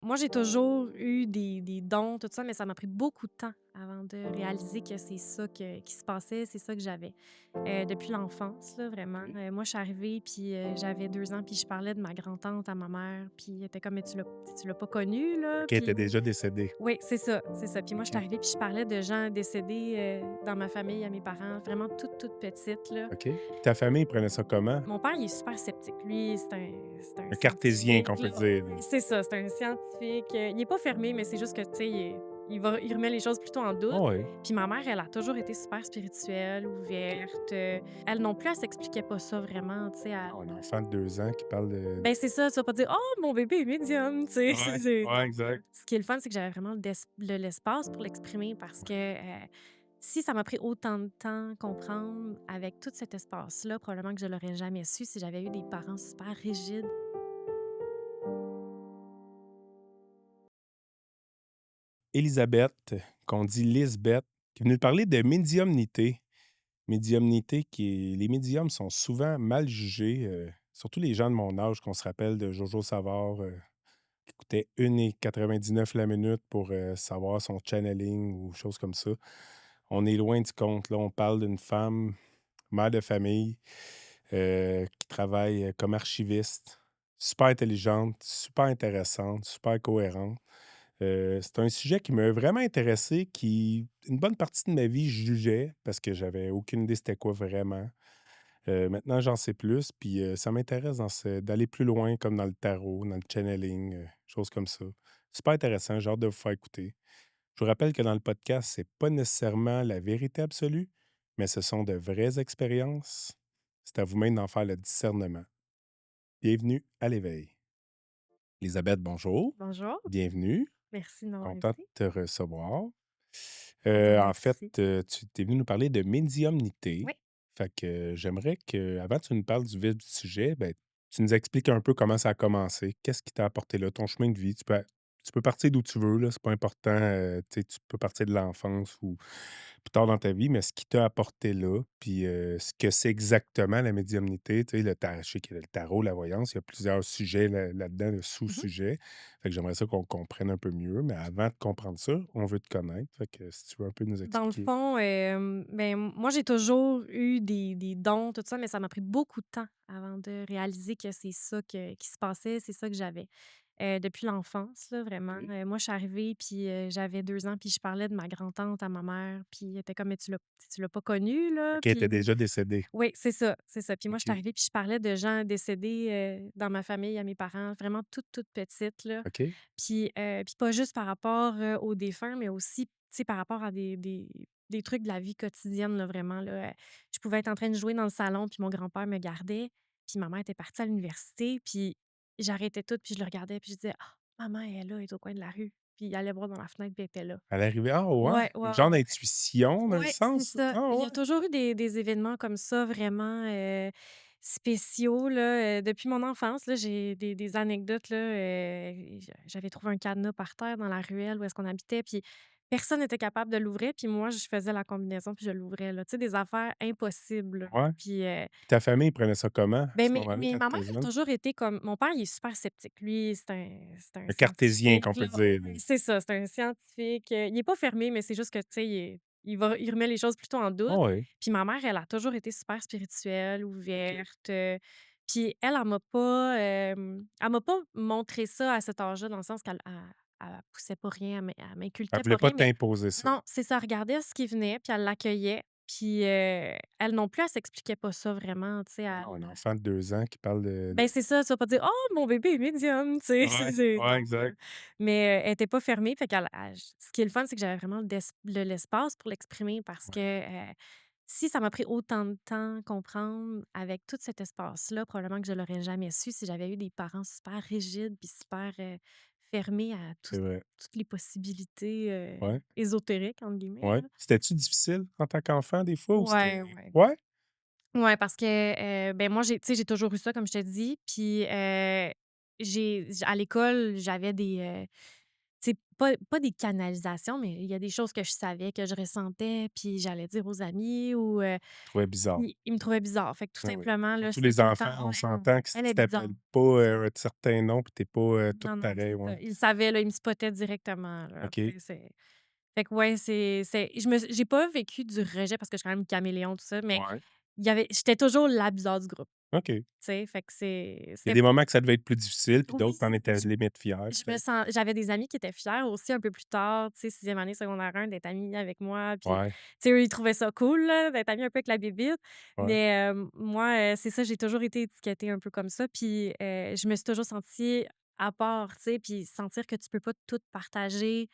Moi, j'ai toujours eu des dons, tout ça, mais ça m'a pris beaucoup de temps avant de réaliser que c'est ça qui se passait, c'est ça que j'avais. Depuis l'enfance, là, vraiment. OK. Moi, je suis arrivée, puis j'avais 2 ans, puis je parlais de ma grand-tante à ma mère, puis elle était comme: «Mais tu l'as pas connue, là?» OK, elle était Puis déjà décédée. oui, c'est ça, c'est ça. Puis moi, je suis OK. arrivée, puis je parlais de gens décédés, dans ma famille, à mes parents, vraiment toute petite, là. OK. Puis ta famille prenait ça comment? Mon père, il est super sceptique. Lui, c'est un Un cartésien scientifique, qu'on peut là. dire, là. C'est ça, c'est un scientifique. Il est pas fermé, mais c'est juste que, tu sais, il remet les choses plutôt en Ah doute. ouais. Puis ma mère, elle a toujours été super spirituelle, ouverte. Elle non plus, elle s'expliquait pas ça vraiment, tu sais. Ah, un enfant de 2 ans qui parle de Ben, c'est ça, tu vas pas dire: «Oh, mon bébé est médium», tu sais. ouais, ouais, exact. Ce qui est le fun, c'est que j'avais vraiment l'espace pour l'exprimer parce que, si ça m'a pris autant de temps comprendre avec tout cet espace-là, probablement que je l'aurais jamais su si j'avais eu des parents super rigides. Élisabeth, qu'on dit Lisbeth, qui est venue te parler de médiumnité. Médiumnité qui est les médiums sont souvent mal jugés, surtout les gens de mon âge qu'on se rappelle de Jojo Savard, qui coûtait 1,99 la minute pour, savoir son channeling ou choses comme ça. On est loin du compte, là. On parle d'une femme, mère de famille, qui travaille, comme archiviste, super intelligente, super intéressante, super cohérente. C'est un sujet qui m'a vraiment intéressé, qui une bonne partie de ma vie, je jugeais parce que j'avais aucune idée c'était quoi vraiment. Maintenant, j'en sais plus, puis, ça m'intéresse d'aller plus loin comme dans le tarot, dans le channeling, choses comme ça. Super intéressant, j'ai hâte de vous faire écouter. Je vous rappelle que dans le podcast, c'est pas nécessairement la vérité absolue, mais ce sont de vraies expériences. C'est à vous-même d'en faire le discernement. Bienvenue à l'éveil. Elisabeth, bonjour. Bonjour, Bienvenue. merci de m'avoir Content de invitée. te recevoir. Ben, En fait, merci. tu es venu nous parler de médiumnité. Oui. Fait que j'aimerais que, avant que tu nous parles du vif du sujet, ben, tu nous expliques un peu comment ça a commencé. Qu'est-ce qui t'a apporté là, ton chemin de vie? Tu peux partir d'où tu veux, là, c'est pas important. Tu sais, tu peux partir de l'enfance ou plus tard dans ta vie, mais ce qui t'a apporté là, puis ce que c'est exactement la médiumnité. Tu sais, je sais qu'il y a le tarot, la voyance, il y a plusieurs sujets là-dedans, de Mmh. sous-sujets. Fait que j'aimerais ça qu'on comprenne un peu mieux, mais avant de comprendre ça, on veut te connaître. Fait que si tu veux un peu nous Dans le expliquer. fond, ben, moi, j'ai toujours eu des dons, tout ça, mais ça m'a pris beaucoup de temps avant de réaliser que c'est ça qui se passait, c'est ça que j'avais. Depuis l'enfance, là, vraiment. OK. Moi, je suis arrivée, puis j'avais 2 ans, puis je parlais de ma grand-tante à ma mère, puis elle était comme: «Mais tu l'as pas connue, là?» OK, elle était Puis déjà décédée. oui, c'est ça, c'est ça. Puis moi, je suis OK. arrivée, puis je parlais de gens décédés, dans ma famille, à mes parents, vraiment toute petite, là. OK. Puis pas juste par rapport, aux défunts, mais aussi, tu sais, par rapport à des trucs de la vie quotidienne, là, vraiment, là. Je pouvais être en train de jouer dans le salon, puis mon grand-père me gardait, puis ma mère était partie à l'université, puis j'arrêtais tout, puis je le regardais, puis je disais: «Ah, maman, elle est là, elle est au coin de la rue». Puis il allait voir dans la fenêtre, puis elle était là. À l'arrivée ah ouais? Ouais, ouais, Une genre ouais. d'intuition dans le Ouais, c'est sens? ça. Ah Il y ouais? a toujours eu des événements comme ça vraiment, spéciaux, là, depuis mon enfance, là, j'ai des anecdotes, là, j'avais trouvé un cadenas par terre dans la ruelle où est-ce qu'on habitait, puis personne n'était capable de l'ouvrir, puis moi, je faisais la combinaison, puis je l'ouvrais, là. Tu sais, des affaires impossibles, là. Ouais. Puis, Puis ta famille prenait ça comment, à ben, ce mais moment-là, mais quand ma tu mère étais a jeune? toujours été comme mon père, il est super sceptique. Lui, c'est un Un cartésien scientifique, qu'on peut là. dire, là. Ouais, c'est ça, c'est un scientifique, il est pas fermé, mais c'est juste que, tu sais, il remet les choses plutôt en Ah doute. ouais. Puis ma mère, elle a toujours été super spirituelle, OK. ouverte, puis elle m'a pas montré ça à cet âge-là, dans le sens qu'elle poussait pas rien, elle Elle m'inculquait voulait pas pas rien, mais t'imposer ça. non, c'est ça, elle regardait ce qui venait, puis elle l'accueillait, puis, elle non plus, elle s'expliquait pas ça vraiment, tu sais, Ben non, un enfant de 2 ans qui parle ben, c'est ça, tu vas pas dire: «Oh, mon bébé est médium», tu sais? ouais, ouais, Non, exact. mais, elle était pas fermée, fait qu'elle elle ce qui est le fun, c'est que j'avais vraiment l'espace pour l'exprimer parce que, Ouais. si ça m'a pris autant de temps comprendre avec tout cet espace-là, probablement que je l'aurais jamais su si j'avais eu des parents super rigides puis super, fermés à C'est vrai. toutes les possibilités, Ouais, «ésotériques» entre guillemets, ouais. là. C'était-tu difficile en tant qu'enfant des fois ou c'était Ouais, ouais. ouais? Ouais, parce que, ben, moi, tu sais, j'ai toujours eu ça, comme je te dis, puis, à l'école, j'avais des, tu sais, pas des canalisations, mais il y a des choses que je savais, que je ressentais, puis j'allais dire aux amis ou Je trouvais bizarre. puis ils me trouvaient bizarre. Fait que tout Ah oui. simplement, là, Surtout c'était les tout le enfants, temps: «Oh, on s'entend que si elle tu est bizarre». t'appelles pas, un certain nom puis tu pas, toutes Non, non, c'est pareilles, ouais. ça. Ils savaient, là, ils me spottaient directement, là, OK. tu sais, fait que ouais, je me j'ai pas vécu du rejet parce que je suis quand même caméléon, tout ça, mais Ouais. j'étais toujours la bizarre du groupe, OK. Il tu sais? Fait que y a c'était des moments que ça devait être plus difficile, puis oui, d'autres, tu en étais je limite fier, je me peut-être. sens j'avais des amis qui étaient fiers aussi un peu plus tard, tu sais, 6e année secondaire 1 d'être amis avec moi, puis, tu Ouais, sais, eux, ils trouvaient ça cool, là, d'être amis un peu avec la bébite, ouais. mais, moi, c'est ça, j'ai toujours été étiquetée un peu comme ça, puis, je me suis toujours sentie à part, tu sais, puis sentir que tu peux pas tout partager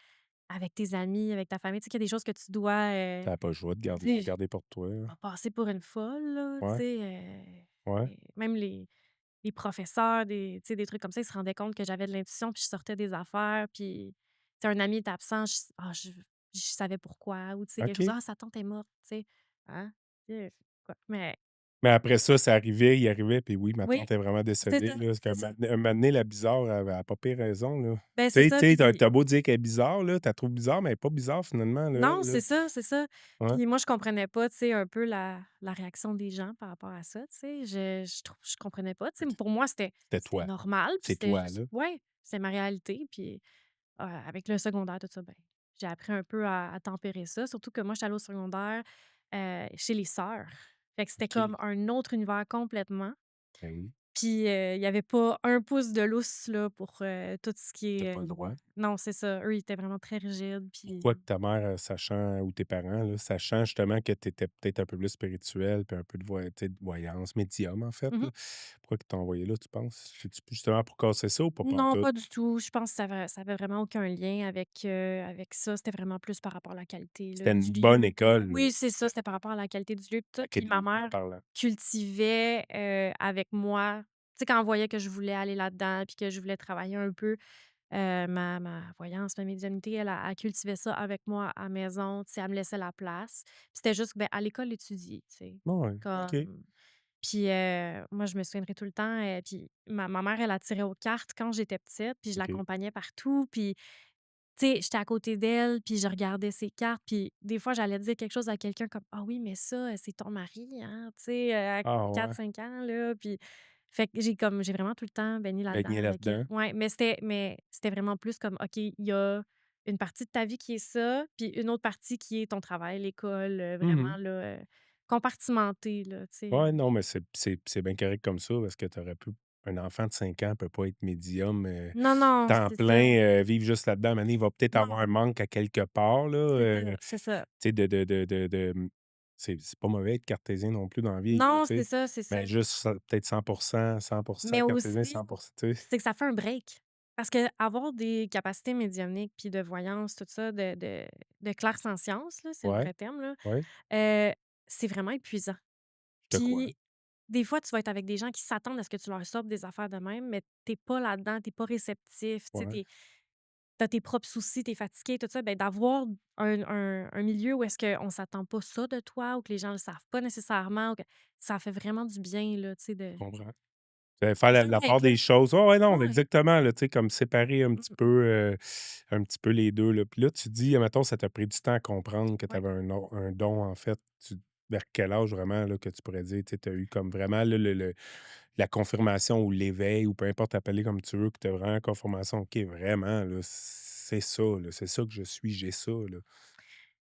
avec tes amis, avec ta famille, tu sais, qu'il y a des choses que tu dois, Tu pas le choix de tu sais, garder pour toi, là. pas passer pour une folle, là, tu Ouais, sais, ouais. et même les professeurs, tu sais, des trucs comme ça, ils se rendaient compte que j'avais de l'intuition, puis je sortais des affaires, puis, tu sais, un ami est absent, je savais pourquoi ou tu sais, quelque chose: OK. «Ah, sa tante est morte», tu sais. Hein? Quoi? Mais Mais après ça, ça arrivait, il arrivait, puis oui, ma oui, tante est vraiment c'est décédée, ça, là, parce qu'un c'est ça. moment un moment donné, la bizarre, elle a pas pire raison, là. Ben, c'est ça, Tu sais, tu puis as beau dire qu'elle est bizarre, là, tu la trouves bizarre, mais elle est pas bizarre finalement, là, non, elle, là. c'est ça, c'est ça. Ouais. Puis moi, je comprenais pas, tu sais, un peu la réaction des gens par rapport à ça, tu sais. Je comprenais pas, tu sais. Pour moi, C'était c'était toi. normal, puis C'est c'était toi, juste là. ouais, c'est ma réalité, puis, avec le secondaire, tout ça, ben, j'ai appris un peu à tempérer ça. Surtout que moi, j'étais allée au secondaire, chez les sœurs. Fait que c'était comme OK. un autre univers complètement. Ben oui, Puis, il y avait pas un pouce de lousse, là, pour, tout ce qui tu est, pas le droit. non, c'est ça. Eux, ils étaient vraiment très rigides, Pourquoi puis que ta mère, sachant ou tes parents, là, sachant justement que tu étais peut-être un peu plus spirituel, puis un peu de tu sais, de voyance, médium en fait, mmh là, pourquoi qu'ils t'ont envoyé là, tu penses? C'est-tu justement pour casser ça ou pas Non, pantoute? pas du tout. Je pense que ça avait vraiment aucun lien avec ça. C'était vraiment plus par rapport à la qualité, là, C'était une du bonne lieu. école, là. Oui, c'est ça, c'était par rapport à la qualité du lieu, puis tout. Puis ma Académiquement mère parlant. cultivait, avec moi, tu sais, quand elle voyait que je voulais aller là-dedans, puis que je voulais travailler un peu, ma voyance, ma médiumnité, elle cultivait ça avec moi à maison, tu sais, elle me laissait la place. Puis c'était juste, ben, à l'école, étudier, tu sais, Ouais, OK, comme puis, moi, je me souviendrai tout le temps, puis ma mère, elle a tiré aux cartes quand j'étais petite, puis je OK. l'accompagnais partout, puis, tu sais, j'étais à côté d'elle, puis je regardais ses cartes, puis des fois, j'allais dire quelque chose à quelqu'un comme: «Ah oui, mais ça, c'est ton mari, hein?» Tu sais, à Ah quatre ouais, cinq ans, là, puis fait que j'ai vraiment tout le temps baigné là-dedans baigner avec elle. là-dedans. Ouais, mais c'était vraiment plus comme: «OK, il y a une partie de ta vie qui est ça, puis une autre partie qui est ton travail, l'école», vraiment Mmh. là, compartimenté, là, tu sais. Ouais, non, mais c'est bien correct comme ça parce que tu aurais pu un enfant de 5 ans peut pas être médium, Non, non, temps c'est ça. plein, vivre juste là-dedans. À un moment donné, il va peut-être avoir Non, un manque à quelque part, là, c'est ça, c'est ça. tu sais, c'est pas mauvais être cartésien non plus dans la vie, là, Non, tu c'est sais, ça, c'est ça. mais juste peut-être 100 Mais cartésien, aussi, 100 tu sais? c'est que ça fait un break. Parce qu'avoir des capacités médiumniques puis de voyance, tout ça, de clairsentience, là, c'est le Ouais, vrai terme, là, ouais, heu, c'est vraiment épuisant. je te crois. Puis, des fois, tu vas être avec des gens qui s'attendent à ce que tu leur sortes des affaires de même, mais tu pas là-dedans, tu pas réceptif, tu sais, Ouais, tu tes propres soucis, tu fatigué, tout ça, ben, d'avoir un milieu où est-ce qu'on s'attend pas ça de toi ou que les gens le savent pas nécessairement ou que ça fait vraiment du bien, là, tu sais, je comprends. Faire c'est un la part break, là. des choses. Ouais, ouais, non, Ouais. exactement, là, tu sais, comme séparer Mmh. un petit peu les 2 là. Puis là, tu dis, mettons, ça t'a pris du temps à comprendre que tu Ouais. avais un don, en fait. Vers quel âge vraiment, là, que tu pourrais dire, tu as eu comme vraiment là, la confirmation ou l'éveil ou peu importe appeler comme tu veux, que tu as vraiment la confirmation, OK, vraiment, là, c'est ça que je suis, j'ai ça, là.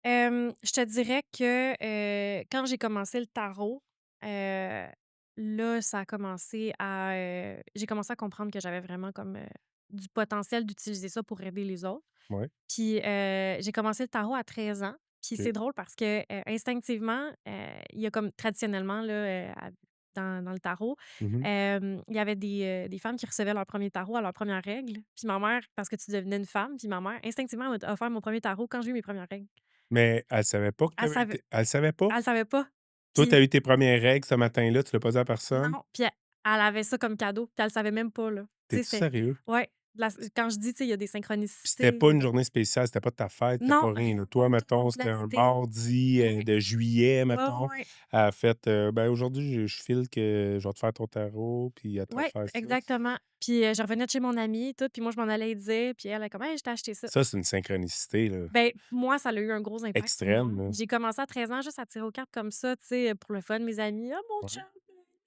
Je te dirais que, quand j'ai commencé le tarot, là, ça a commencé à, j'ai commencé à comprendre que j'avais vraiment comme, du potentiel d'utiliser ça pour aider les autres. Ouais, Puis, j'ai commencé le tarot à 13 ans. Puis OK. c'est drôle parce que, instinctivement, il y a comme traditionnellement là, dans le tarot, Mmh. il y avait des femmes qui recevaient leur premier tarot à leur première règle. Puis ma mère, parce que tu devenais une femme, puis ma mère instinctivement m'a offert mon premier tarot quand j'ai eu mes premières règles. Mais elle savait pas que tu Elle avais savait été elle savait pas? elle savait pas. Toi, tu as Puis eu tes premières règles ce matin-là, tu l'as pas dit à personne? non, puis elle avait ça comme cadeau, puis elle le savait même pas, là. Tu sais, T'es-tu c'était sérieux? ouais. quand je dis, tu sais, il y a des Puis c'était synchronicités, pas une journée spéciale, c'était pas ta fête, c'était non, pas rien, là. pas Toi, du tout, en mettons, plein c'était un été. mardi, Ouais. de juillet, Ouais, mettons, ouais. elle a fait, «Ben, aujourd'hui, je file que je vais te faire ton tarot», puis elle t'a Ouais, offert ça. exactement. Puis, je revenais de chez mon amie, tout, puis moi, je m'en allais y dire, puis elle est comme: «Hey, je t'ai acheté ça». Ça, c'est une synchronicité, là, Ben, moi, ça a eu un gros impact sur moi. extrême, là. J'ai commencé à 13 ans juste à tirer aux cartes comme ça, tu sais, pour le fun, mes amis: «Ah, mon Ouais, chum,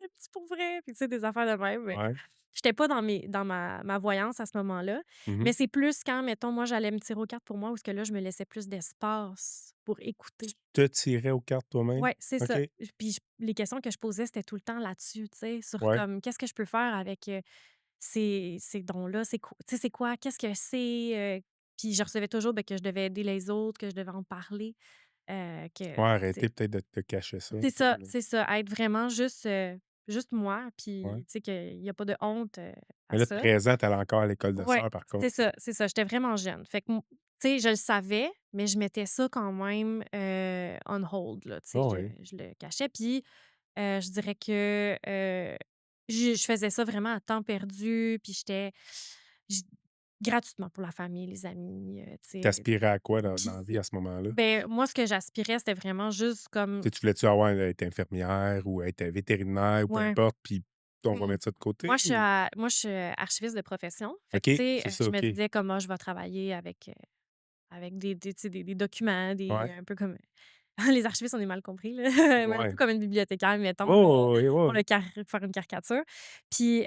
un petit pour vrai», puis tu sais, des affaires de même, mais ouais. j'étais pas dans ma voyance à ce moment-là. Mmh. Mais c'est plus quand, mettons, moi, j'allais me tirer aux cartes pour moi, où ce que là, je me laissais plus d'espace pour Tu écouter. te tirais aux cartes toi-même? Ouais, c'est OK. ça. Puis les questions que je posais, c'était tout le temps là-dessus, tu sais, sur Ouais, comme: «Qu'est-ce que je peux faire avec, ces dons-là? C'est quoi tu sais, c'est quoi? Qu'est-ce que c'est?» Puis je recevais toujours, ben, que je devais aider les autres, que je devais en parler, que ouais, c'est arrêter peut-être de te cacher ça un peu, là. c'est ça, être vraiment juste moi, Ouais. puis tu sais, qu'il y a pas de honte, à Mais là, ça. 13 ans, tu allais encore à l'école de Ouais, sœurs, par contre. c'est ça, j'étais vraiment jeune. Fait que tu sais, je le savais, mais je mettais ça quand même, on hold, là, tu sais, Ah oui. je le cachais. Puis, je dirais que, je faisais ça vraiment à temps perdu, puis j gratuitement pour la famille, les amis, tu Tu sais. aspirais à quoi dans la vie Puis, à ce moment-là? ben, moi, ce que j'aspirais, c'était vraiment juste Tu comme sais, tu voulais-tu avoir être infirmière ou être vétérinaire ou peu ouais. importe, puis on va Mmh. mettre ça de côté ou? Moi, je suis archiviste de profession. Fait que, tu OK, sais, c'est ça, je me OK. disais comme: «Ah, je vais travailler avec des tu sais, des documents, Ouais. un peu comme les archivistes, on est mal compris, là, mais un peu Ouais. comme une bibliothécaire, mettons, là, Oh, oui, pour ouais. le car faire une caricature. Puis,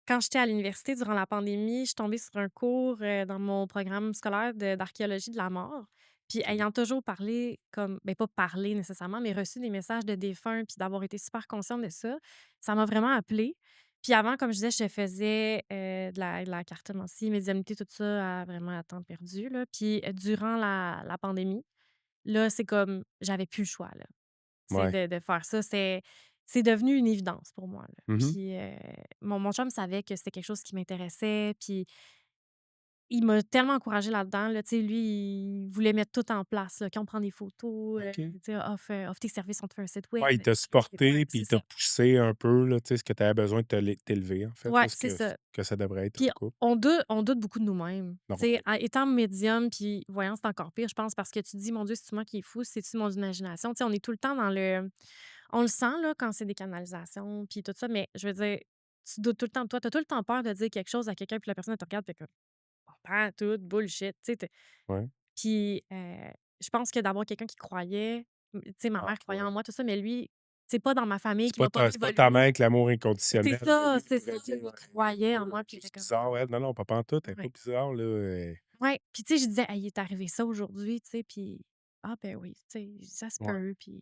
quand j'étais à l'université durant la pandémie, je suis tombée sur un cours, dans mon programme scolaire d'archéologie de la mort. Puis OK. ayant toujours parlé comme ben, pas parlé nécessairement, mais reçu des messages de défunts, puis d'avoir été super consciente de ça, ça m'a vraiment appelée. Puis avant, comme je disais, je faisais, de la cartomancie, médiumnité, tout ça, vraiment à temps perdu, là. Puis, durant la pandémie, là, c'est comme j'avais plus le choix, là. C'est Ouais. de faire ça, c'est devenu une évidence pour moi, là. Mmh. Puis, mon chum savait que c'était quelque chose qui m'intéressait, puis il m'a tellement encouragée là-dedans, là. Tu sais, lui, il voulait mettre tout en place, là. Quand on prend des photos, OK. tu sais: «Offre tes services, on te fait un site web». Ouais, il t'a Ouais, supporté, puis c'est il t'a ça. poussé un peu, là, tu sais, ce que tu avais besoin de t'élever, en fait, Ouais, là, c'est ça. ce que ça devrait être Puis en couple. on doute beaucoup de nous-mêmes. Tu sais, Normal. en étant médium puis voyant, c'est encore pire, je pense, parce que tu te dis: «Mon Dieu, c'est-tu moi qui est fou? C'est-tu mon imagination?» Tu sais, on est tout le temps dans le on le sent, là, quand c'est des canalisations puis tout ça, mais je veux dire, tu doutes tout le temps de toi. Tu as tout le temps peur de dire quelque chose à quelqu'un puis la personne, elle te regarde, fait comme: «Pas tout, bullshit», tu sais? Ouais. Puis, je pense que d'avoir quelqu'un qui croyait, tu sais, ma Ah, mère croyait ouais. en moi, tout ça, mais lui, c'est pas dans ma famille, qui m'a pas vu C'est pas ta mère évoluer. avec l'amour inconditionnel, là, lui, C'est il ça, voulait lui, dire, il croyait en moi, puis il était «C'est comme bizarre, elle». Non, non, pas pantoute, elle est pas ouais. bizarre, là, Ouais, puis tu sais, je disais: «Hey, il est arrivé ça aujourd'hui», tu sais, puis «Ah ben oui», tu sais, ça se ouais, peut, puis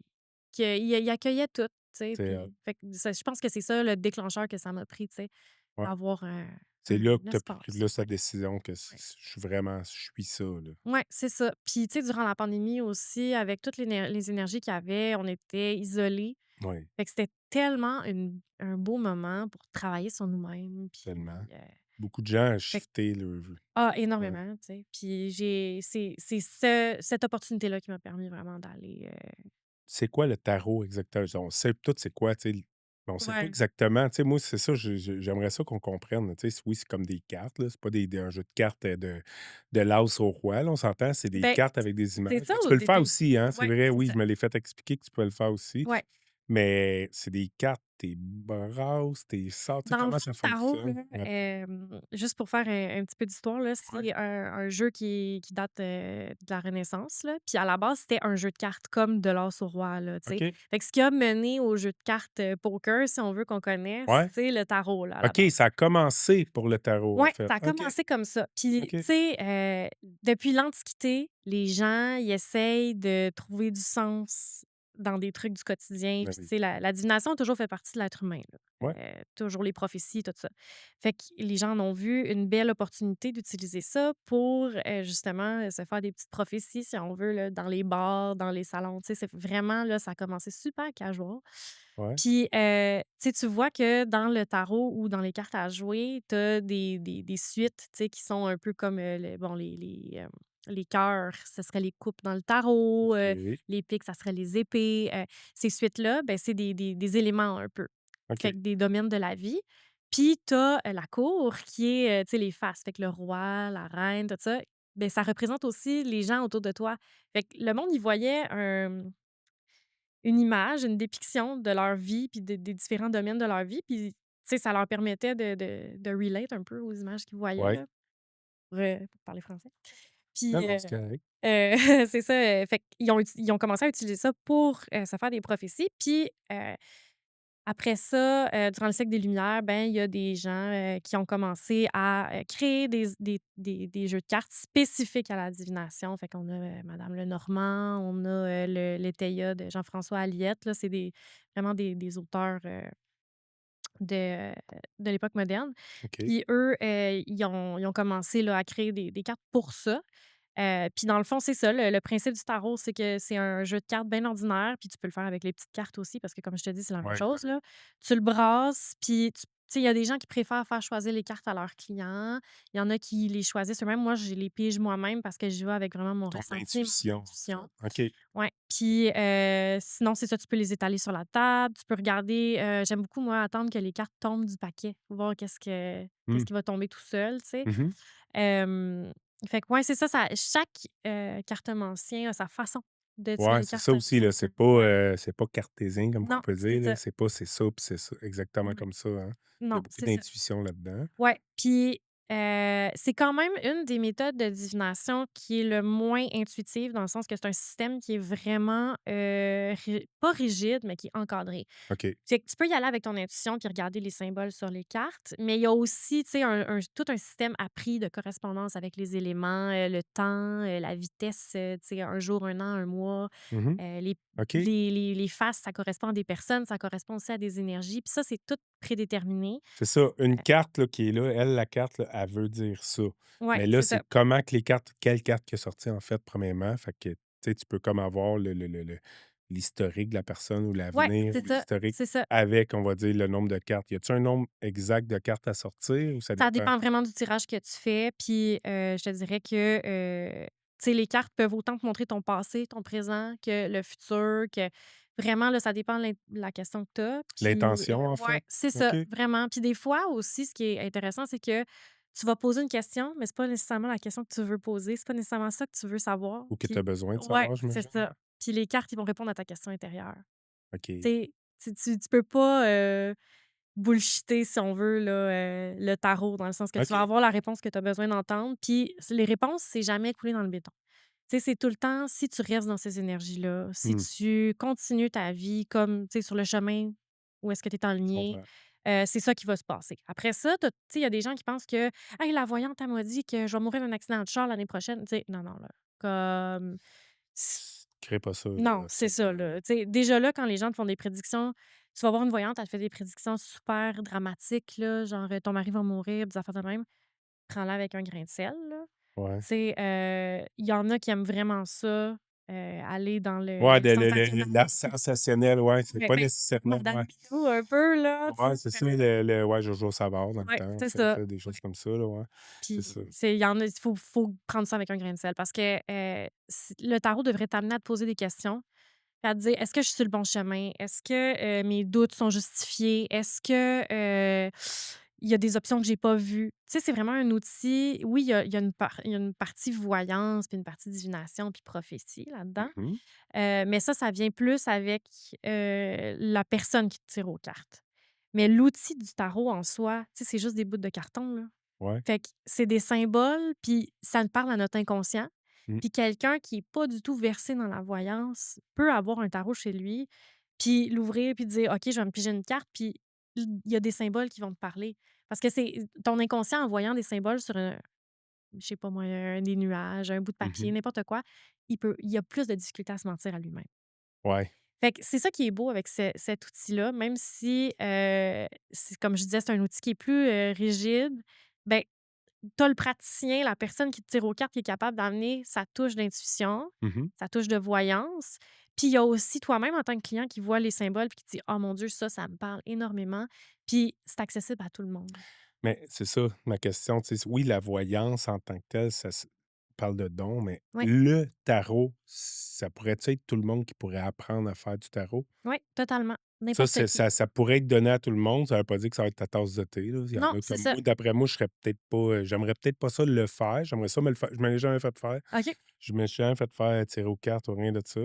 qu'il accueillait tout, tu sais, c'est hot. puis fait que ça je pense que c'est ça le déclencheur que ça m'a pris, tu sais, Ouais. d'avoir C'est un là que tu as pris espace. là sa Ouais, décision que ouais. je suis ça, là. Ouais, c'est ça. Puis tu sais, durant la pandémie aussi, avec toutes les énergies qu'il y avait, on était isolés. Oui, Fait que c'était tellement un beau moment pour travailler sur nous-mêmes, tellement. puis, Beaucoup de gens ont fait que shifté le ouais. énormément, tu sais. Puis c'est cette opportunité-là qui m'a permis vraiment d'aller, C'est quoi le tarot exactement? On sait tout c'est quoi, tu sais, mais on sait pas ouais. exactement. Tu sais, moi, c'est ça, j'aimerais ça qu'on comprenne, tu sais, oui, c'est comme des cartes, là, c'est pas un jeu de cartes, de l'as au roi, là, on s'entend, c'est des Ben, cartes avec des c'est images. ça Mais tu ou peux le faire aussi, hein, c'est ouais, vrai, c'est oui, ça. je me l'ai fait expliquer que tu peux le faire aussi, Ouais. mais c'est des cartes, tes brasses, tes sorts, tu sais, Dans le comment fond, ça le tarot, fonctionne? là, Ouais. juste pour faire un petit peu d'histoire, là, Ouais. c'est un jeu qui date, de la Renaissance, là. Puis à la base, c'était un jeu de cartes comme de l'as au roi, là, tu sais. OK. Fait que ce qui a mené au jeu de cartes, poker, si on veut qu'on connaisse, Ouais. c'est le tarot, là, à la OK, base. ça a commencé pour le tarot, en Ouais, fait. ça a OK, commencé comme ça. Puis, OK. tu sais, depuis l'Antiquité, les gens, ils essayent de trouver du sens dans des trucs du quotidien. Ben Puis, tu oui. sais, la divination a toujours fait partie de l'être humain, là. Ouais, Toujours les prophéties, tout ça. Fait que les gens en ont vu une belle opportunité d'utiliser ça pour, justement, se faire des petites prophéties, si on veut, là, dans les bars, dans les salons. Tu sais, c'est vraiment, là, ça a commencé super casual. ouais. Puis, tu sais, tu vois que dans le tarot ou dans les cartes à jouer, tu as des suites, tu sais, qui sont un peu comme, les cœurs, ce serait les coupes dans le tarot, OK, les piques, ça serait les épées. Ces suites-là, ben, c'est des éléments un peu, fait OK. que des domaines de la vie. Puis tu as, la cour qui est, tu sais, les faces, fait que le roi, la reine, tout ça, ben ça représente aussi les gens autour de toi. Fait que le monde, il voyait une image, une dépiction de leur vie puis des différents domaines de leur vie, puis, tu sais, ça leur permettait de relate un peu aux images qu'ils voyaient, Ouais. là, pour parler français. Non, Puis, non, c'est correct. c'est ça, fait qu'ils ont ils ont commencé à utiliser ça pour, se faire des prophéties. Puis, après ça, durant le siècle des Lumières, ben, il y a des gens, qui ont commencé à, créer des jeux de cartes spécifiques à la divination. Fait qu'on a, Madame Lenormand, on a, le l'Étaya de Jean-François Alliette, là, c'est vraiment des auteurs, de de l'époque moderne. OK. Puis eux, ils ont commencé, là, à créer des cartes pour ça. Puis dans le fond, c'est ça, le principe du tarot, c'est que c'est un jeu de cartes bien ordinaire, puis tu peux le faire avec les petites cartes aussi parce que comme je te dis, c'est la même Ouais, chose, là. Tu le brasses, puis tu sais, il y a des gens qui préfèrent faire choisir les cartes à leurs clients. Il y en a qui les choisissent eux-mêmes. Moi, je les pige moi-même parce que j'y vais avec vraiment mon ton ressenti et mon intuition, en fait. intuition. OK. Ouais, puis, sinon, c'est ça, tu peux les étaler sur la table, tu peux regarder, j'aime beaucoup, moi, attendre que les cartes tombent du paquet, voir qu'est-ce Mmh. qui va tomber tout seul, tu sais? Mmh mh. Hem, Fait que ouais, c'est ça, chaque, cartomancien a sa façon de tirer Ouais, les c'est cartes ça avec aussi, son là, feu. pas, Ouais. c'est pas cartésien comme qu'on Non, peut c'est dire, là. ça. C'est pas c'est ça, puis c'est ça. Exactement Ouais. comme ça, hein. Il y a Non, beaucoup c'est ça. d'intuition là-dedans. Ouais, puis, c'est quand même une des méthodes de divination qui est le moins intuitive, dans le sens que c'est un système qui est vraiment, ri pas rigide, mais qui est encadré. OK. Fait que tu peux y aller avec ton intuition puis regarder les symboles sur les cartes, mais il y a aussi, tu sais, tout un système appris de correspondance avec les éléments, le temps, la vitesse, tu sais, un jour, un an, un mois, Mmh mh. les OK. les faces, ça correspond à des personnes, ça correspond aussi à des énergies, puis ça, c'est tout prédéterminé. C'est ça, une carte, là, qui est là, elle, la carte, là, elle veut dire ça. Ouais, Mais là, c'est c'est ça. comment que les cartes quelle carte qui est sortie, en fait, premièrement. Fait que, tu sais, tu peux comme avoir l'historique de la personne ou Ouais, l'avenir ou c'est ça, l'historique c'est ça. avec, on va dire, le nombre de cartes. Y a-tu un nombre exact de cartes à sortir ou ça Ça dépend? dépend vraiment du tirage que tu fais, puis, je te dirais que, tu sais, les cartes peuvent autant te montrer ton passé, ton présent que le futur, que vraiment, là, ça dépend de la question que tu as. Puis, L'intention, en ouais, fait? c'est ça, OK. vraiment. Puis des fois aussi, ce qui est intéressant, c'est que tu vas poser une question, mais c'est pas nécessairement la question que tu veux poser, c'est pas nécessairement ça que tu veux savoir. Ou que tu as Puis besoin de ouais, savoir, c'est j'imagine? ça. Puis les cartes, ils vont répondre à ta question intérieure. OK. Tu sais, tu peux pas, bullshitter, si on veut, là, le tarot, dans le sens que tu vas OK. avoir la réponse que tu as besoin d'entendre. Puis les réponses, c'est jamais coulé dans le béton. Tu sais, c'est tout le temps, si tu restes dans ces énergies-là, si Mmh, tu continues ta vie comme, tu sais, sur le chemin où est-ce que tu es je enligné, comprends. c'est ça qui va se passer. Après ça, tu sais, il y a des gens qui pensent que: «Hey, la voyante, elle m'a dit que je vais mourir d'un accident de char l'année prochaine». Tu sais, non, non, là, comme Crée pas ça, non, là, c'est c'est ça, là. Tu sais, déjà là, quand les gens te font des prédictions, tu vas voir une voyante, elle te fait des prédictions super dramatiques, là, genre, ton mari va mourir, des affaires de même. Prends-la avec un grain de sel, là. ouais. Tu sais, il y en a qui aiment vraiment ça, aller dans Ouais, le de l'art sensationnalisme. sensationnel, ouais, c'est Ouais, pas ben, nécessairement Madame ouais. Milou un peu, là, tu Ouais, sais? c'est ça, le ouais, Jojo Savard dans le Ouais, temps, en c'est fait, ça. là, des choses comme ça, là, ouais. C'est Puis ça. c'est il y en a, il faut prendre ça avec un grain de sel parce que, le tarot devrait t'amener à te poser des questions. À te dire: «Est-ce que je suis sur le bon chemin? Est-ce que, mes doutes sont justifiés? Est-ce que, il y a des options que j'ai pas vues?» Tu sais, c'est vraiment un outil, oui, il y a une partie voyance, puis une partie divination, puis prophétie là-dedans, Mmh mh. mais ça vient plus avec, la personne qui te tire aux cartes. Mais l'outil du tarot en soi, tu sais, c'est juste des bouts de carton, là. Ouais. Fait que c'est des symboles, puis ça nous parle à notre inconscient. Mmh. Puis quelqu'un qui est pas du tout versé dans la voyance peut avoir un tarot chez lui, puis l'ouvrir, puis dire: «OK, je vais me piger une carte», puis il y a des symboles qui vont te parler. Parce que c'est ton inconscient en voyant des symboles sur je sais pas moi, des nuages, un bout de Mmh papier, mh. n'importe quoi, il a plus de difficulté à se mentir à lui-même. Ouais. Fait que c'est ça qui est beau avec cet outil-là, même si, c'est comme je disais, c'est un outil qui est plus, rigide, ben, tu as le praticien, la personne qui te tire aux cartes, qui est capable d'amener sa touche d'intuition, Mmh mh. sa touche de voyance. Puis il y a aussi toi-même en tant que client qui voit les symboles puis qui te dit: «Oh mon Dieu, ça me parle énormément». Puis c'est accessible à tout le monde. Mais c'est ça, ma question, tu sais, oui, la voyance en tant que telle, ça se parle de don, mais Oui, le tarot, ça pourrait-tu être tout le monde qui pourrait apprendre à faire du tarot? oui, totalement. Ça, N'importe c'est qui. ça pourrait être donné à tout le monde, ça veut pas dire que ça va être ta tasse de thé, là. Il y en Non, a c'est comme ça. moi, d'après moi, je serais peut-être pas, j'aimerais peut-être pas ça le faire. J'aimerais ça me le faire. Je me l'ai jamais fait faire. OK. Je me suis jamais fait faire tirer aux cartes ou rien de ça.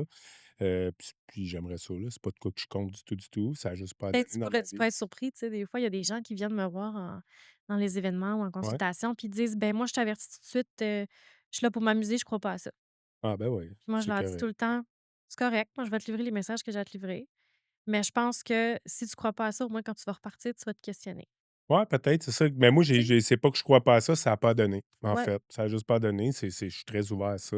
Puis j'aimerais ça, là. C'est pas de quoi que je compte du tout, du tout. Ça a juste pas à Ben, donner dans ma tu pourrais vie. être surpris, tu sais, des fois, il y a des gens qui viennent me voir dans les événements ou en Ouais. consultation, puis ils disent: «Ben, moi, je t'avertis tout de suite, je suis là pour m'amuser, je crois pas à ça». Ah ben oui, Puis moi, je c'est leur dis tout correct. le temps: «C'est correct, moi, je vais te livrer les messages que j'ai à te livrer, mais je pense que si tu crois pas à ça, au moins quand tu vas repartir, tu vas te questionner». Ouais, peut-être, c'est ça. Mais moi, Tu sais? c'est pas que je crois pas à ça, ça a pas donné, en Ouais. fait. Ça a juste pas donné. Je suis très ouvert à ça.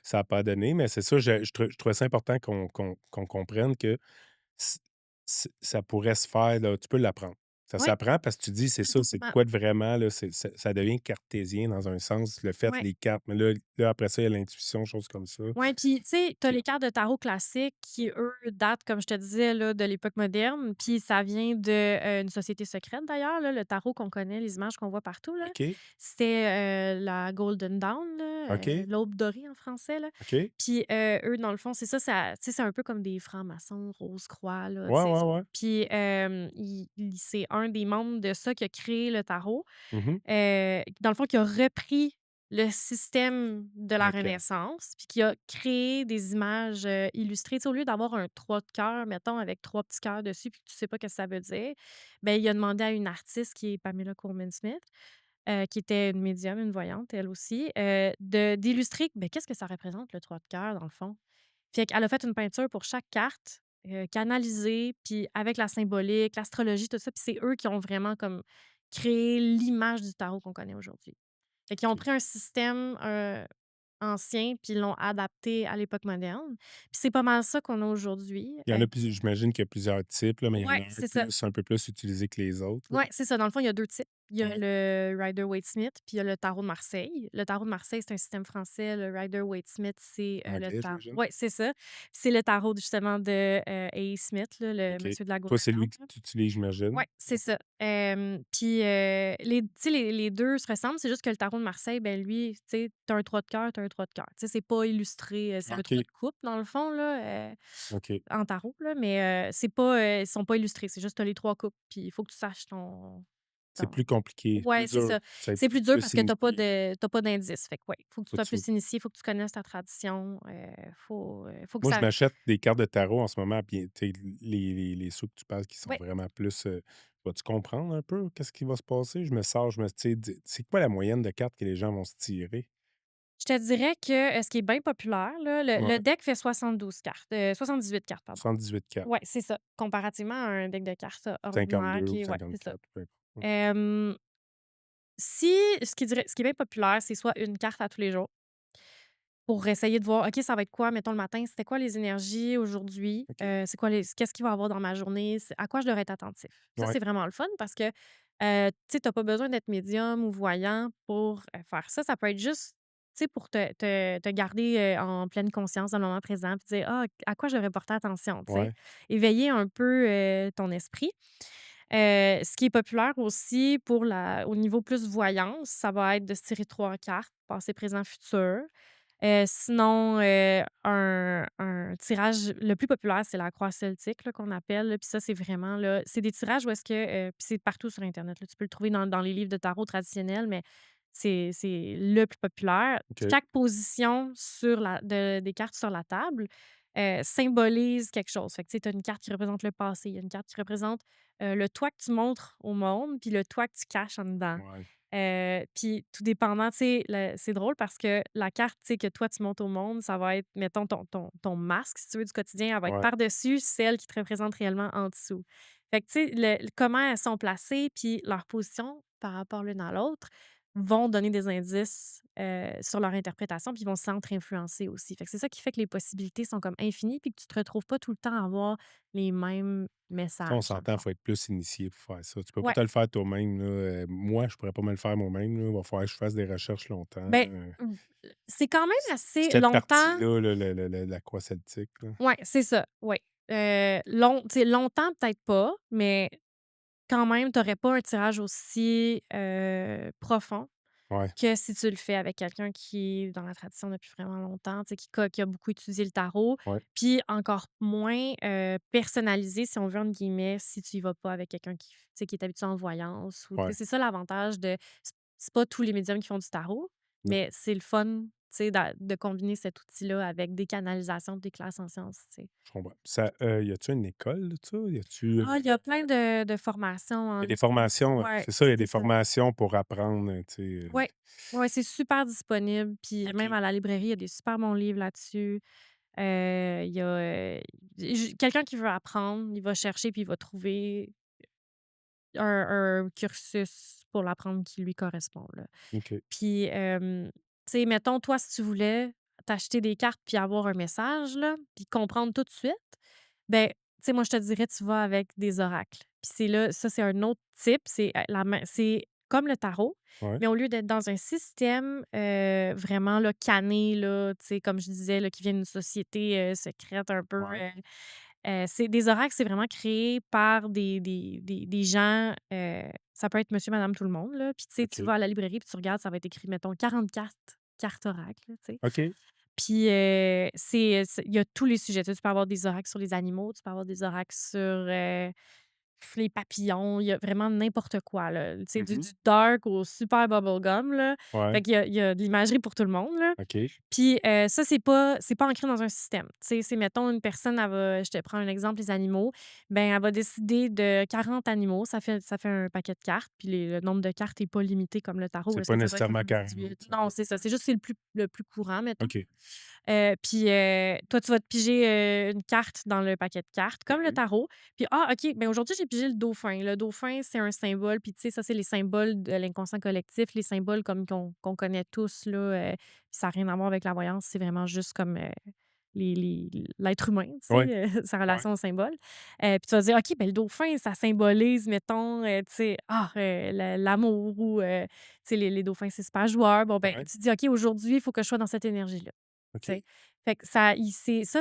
Ça a pas donné, mais c'est ça, je trouvais ça important qu'on comprenne que C ça pourrait se faire, là, tu peux l'apprendre. Ça Ouais, s'apprend parce que tu dis: «C'est ça, c'est absolument. quoi de vraiment, là?» Ça devient cartésien dans un sens, le fait, Ouais. les cartes, mais là, après ça, il y a l'intuition, choses comme ça. Ouais, puis tu sais, tu as Qui les cartes de tarot classiques qui, eux, datent, comme je te disais, là, de l'époque moderne, puis ça vient de, une société secrète d'ailleurs, là, le tarot qu'on connaît, les images qu'on voit partout, là. OK, C'était, la Golden Dawn, là, OK, l'aube dorée en français, là. OK. Puis, eux, dans le fond, c'est ça, tu sais, c'est un peu comme des francs-maçons, Rose-Croix, là, tu Ouais, sais. ouais, ouais. Puis, c'est un des membres de ça qui a créé le tarot. Mmh. Dans le fond, qui a repris le système de la OK. Renaissance, puis qui a créé des images, illustrées. Tu sais, au lieu d'avoir un 3 de cœur, mettons, avec 3 petits cœurs dessus, puis que tu sais pas qu'est-ce que ça veut dire, ben il a demandé à une artiste qui est Pamela Coleman-Smith, qui était une médium, une voyante, elle aussi, d'illustrer, ben qu'est-ce que ça représente le 3 de cœur, dans le fond? Fait qu'elle a fait une peinture pour chaque carte, canalisée, puis avec la symbolique, l'astrologie, tout ça, puis c'est eux qui ont vraiment comme créé l'image du tarot qu'on connaît aujourd'hui. Fait qu'ils ont OK. pris un système, ancien, puis ils l'ont adapté à l'époque moderne. Puis c'est pas mal ça qu'on a aujourd'hui. Il y en a plus j'imagine qu'il y a plusieurs types, là, mais il y en Ouais, a c'est ça. un peu plus utilisé que les autres, là. Ouais, c'est ça. Dans le fond, il y a 2 types. Il y a Ouais. le Rider-Waite-Smith, puis il y a le tarot de Marseille. Le tarot de Marseille, c'est un système français. Le Rider-Waite-Smith, c'est, le Anglais, tarot. j'imagine? Ouais, c'est ça. C'est le tarot justement de, A. Smith, là, le OK. monsieur de la Toi, Golden c'est lui que Dawn. tu utilises, j'imagine? Ouais, c'est ça. Puis, les tu sais, les 2 se ressemblent, c'est juste que le tarot de Marseille, ben, lui, tu sais, tu un 3 de cœur, tu un 3 de cœur. Tu sais, c'est pas illustré, c'est le 3 OK, de coupe dans le fond, là, OK. en tarot, là, mais, c'est pas, ils sont pas illustrés, c'est juste tu as les 3 coupes, puis il faut que tu saches C'est ton plus compliqué, ouais, plus c'est dur. ça. Ça C'est plus dur plus parce que initié. tu pas d'indice. Fait que ouais, faut que tu Faut que sois tu plus initié, faut que tu connaisses ta tradition, faut que Moi, je ça m'achète des cartes de tarot en ce moment, puis tu sais, les sous que tu parles qui sont ouais. vraiment plus, vas-tu comprendre un peu qu'est-ce qui va se passer? Je me sors, je me tu sais, c'est quoi la moyenne de cartes que les gens vont se tirer? Je te dirais que, ce qui est bien populaire, là, le Ouais, deck fait 72 cartes, 78 cartes, pardon. 78 cartes, Ouais, c'est ça, comparativement à un deck de cartes ordinaire 52 ou qui est ouais, c'est ça. 54, peu importe. Ouais. Hem, si ce qui est bien populaire, c'est soit une carte à tous les jours pour essayer de voir, OK, ça va être quoi, mettons, le matin, c'était quoi les énergies aujourd'hui? OK. C'est quoi les qu'est-ce qu'il va y avoir dans ma journée? C'est à quoi je devrais être attentif? Ça, Ouais, c'est vraiment le fun parce que, tu sais, tu pas besoin d'être médium ou voyant pour, faire ça. Ça peut être juste, tu sais, pour te garder, en pleine conscience dans le moment présent puis dire: «Ah, à quoi je devrais porter attention?» tu sais? ouais, Éveiller un peu, ton esprit. Ce qui est populaire aussi pour la au niveau plus voyance, ça va être de se tirer 3 cartes, passé, présent, futur. Sinon, un tirage le plus populaire, c'est la croix celtique là, qu'on appelle, là, puis ça, c'est vraiment là c'est des tirages où est-ce que, puis c'est partout sur internet, là. Tu peux le trouver dans les livres de tarot traditionnels, mais c'est le plus populaire. OK. Chaque position sur la des cartes sur la table, symbolise quelque chose. Fait que, tu sais, tu as une carte qui représente le passé, il y a une carte qui représente, le toi que tu montres au monde, puis le toi que tu caches en dedans. Ouais, Puis tout dépendant, tu sais, c'est drôle parce que la carte, tu sais, que toi tu montes au monde, ça va être, mettons, ton masque, si tu veux, du quotidien, elle va être ouais. par-dessus celle qui te représente réellement en dessous. Fait que, tu sais, comment elles sont placées, puis leur position par rapport l'une à l'autre vont donner des indices, sur leur interprétation, puis ils vont se sentir influencés aussi. Fait que c'est ça qui fait que les possibilités sont comme infinies, puis que tu te retrouves pas tout le temps à avoir les mêmes Ça, on messages, dans le s'entend, il fond. faut être plus initié pour faire ça. Tu peux pas Ouais. te le faire toi-même, là, moi, je pourrais pas me le faire moi-même, là. Il va falloir que je fasse des recherches longtemps, Ben, c'est quand même assez cette longtemps. partie-là, là, la croix celtique, là. Ouais, c'est ça, ouais. Tu sais, longtemps, peut-être pas, mais quand même, tu aurais pas un tirage aussi, profond. Ouais, que si tu le fais avec quelqu'un qui est dans la tradition depuis vraiment longtemps, tu sais, qui a beaucoup étudié le tarot, ouais, puis encore moins, personnalisé, si on veut, entre guillemets, si tu y vas pas avec quelqu'un qui tu sais, qui est habitué en voyance ou tu sais, ouais. c'est ça l'avantage de c'est pas tous les médiums qui font du tarot, Non, mais c'est le fun, tu sais, de combiner cet outil-là avec des canalisations, des classes en sciences, tu sais. je comprends. Ça, y a-tu une école de ça? Y a-tu, Ah, il y a plein de formations y en a des ligne. formations, Ouais, c'est ça, il y a des c'est ça. formations pour apprendre, tu sais, Ouais. Ouais, c'est super disponible, puis même OK, à la librairie, il y a des super bons livres là-dessus. Il y a, j quelqu'un qui veut apprendre, il va chercher puis il va trouver un cursus pour l'apprendre qui lui correspond, là. OK, Puis, tu sais, mettons, toi, si tu voulais t'acheter des cartes puis avoir un message, là, puis comprendre tout de suite, ben, tu sais, moi, je te dirais, tu vas avec des oracles. Puis c'est là ça, c'est un autre type, c'est comme le tarot, ouais, mais au lieu d'être dans un système, vraiment, là, canné, là, tu sais, comme je disais, là, qui vient d'une société, secrète un peu, ouais, c'est des oracles, c'est vraiment créé par des gens, ça peut être monsieur, madame, tout le monde, là. Puis, tu sais, tu OK, vas à la librairie puis tu regardes, ça va être écrit, mettons, 40 cartes oracles, là, tu sais. OK, Puis, il y a tous les sujets. Tu sais, tu peux avoir des oracles sur les animaux, tu peux avoir des oracles sur, les papillons, il y a vraiment n'importe quoi, là. Tu sais, du mmh dark au super bubblegum, là. ouais, Fait qu'il y a de l'imagerie pour tout le monde, là. OK, Puis, ça, c'est pas ancré dans un système. Tu sais, c'est mettons une personne, je te prends un exemple, les animaux, ben, elle va décider de 40 animaux, ça fait un paquet de cartes, puis le nombre de cartes est pas limité comme le tarot, où c'est est-ce pas que ça doit être nécessairement 40, 78? Non, c'est ça, c'est juste c'est le plus courant, mettons. OK. Puis, toi, tu vas te piger, une carte dans le paquet de cartes, comme le Mmh tarot. Puis, ah, OK, ben aujourd'hui, j'ai pigé le dauphin. Le dauphin, c'est un symbole, puis tu sais, ça, c'est les symboles de l'inconscient collectif, les symboles comme qu'on connaît tous, là, ça a rien à voir avec la voyance, c'est vraiment juste comme, l'être humain, tu Ouais, sais, sa ouais, relation au symbole. Puis tu vas dire: «OK, ben le dauphin, ça symbolise, mettons, tu sais, l'amour ou, tu sais, les dauphins, c'est super joueur». Bon, ben, ouais, tu te dis: «OK, aujourd'hui, il faut que je sois dans cette énergie-là». Tu sais? OK. Fait que ça,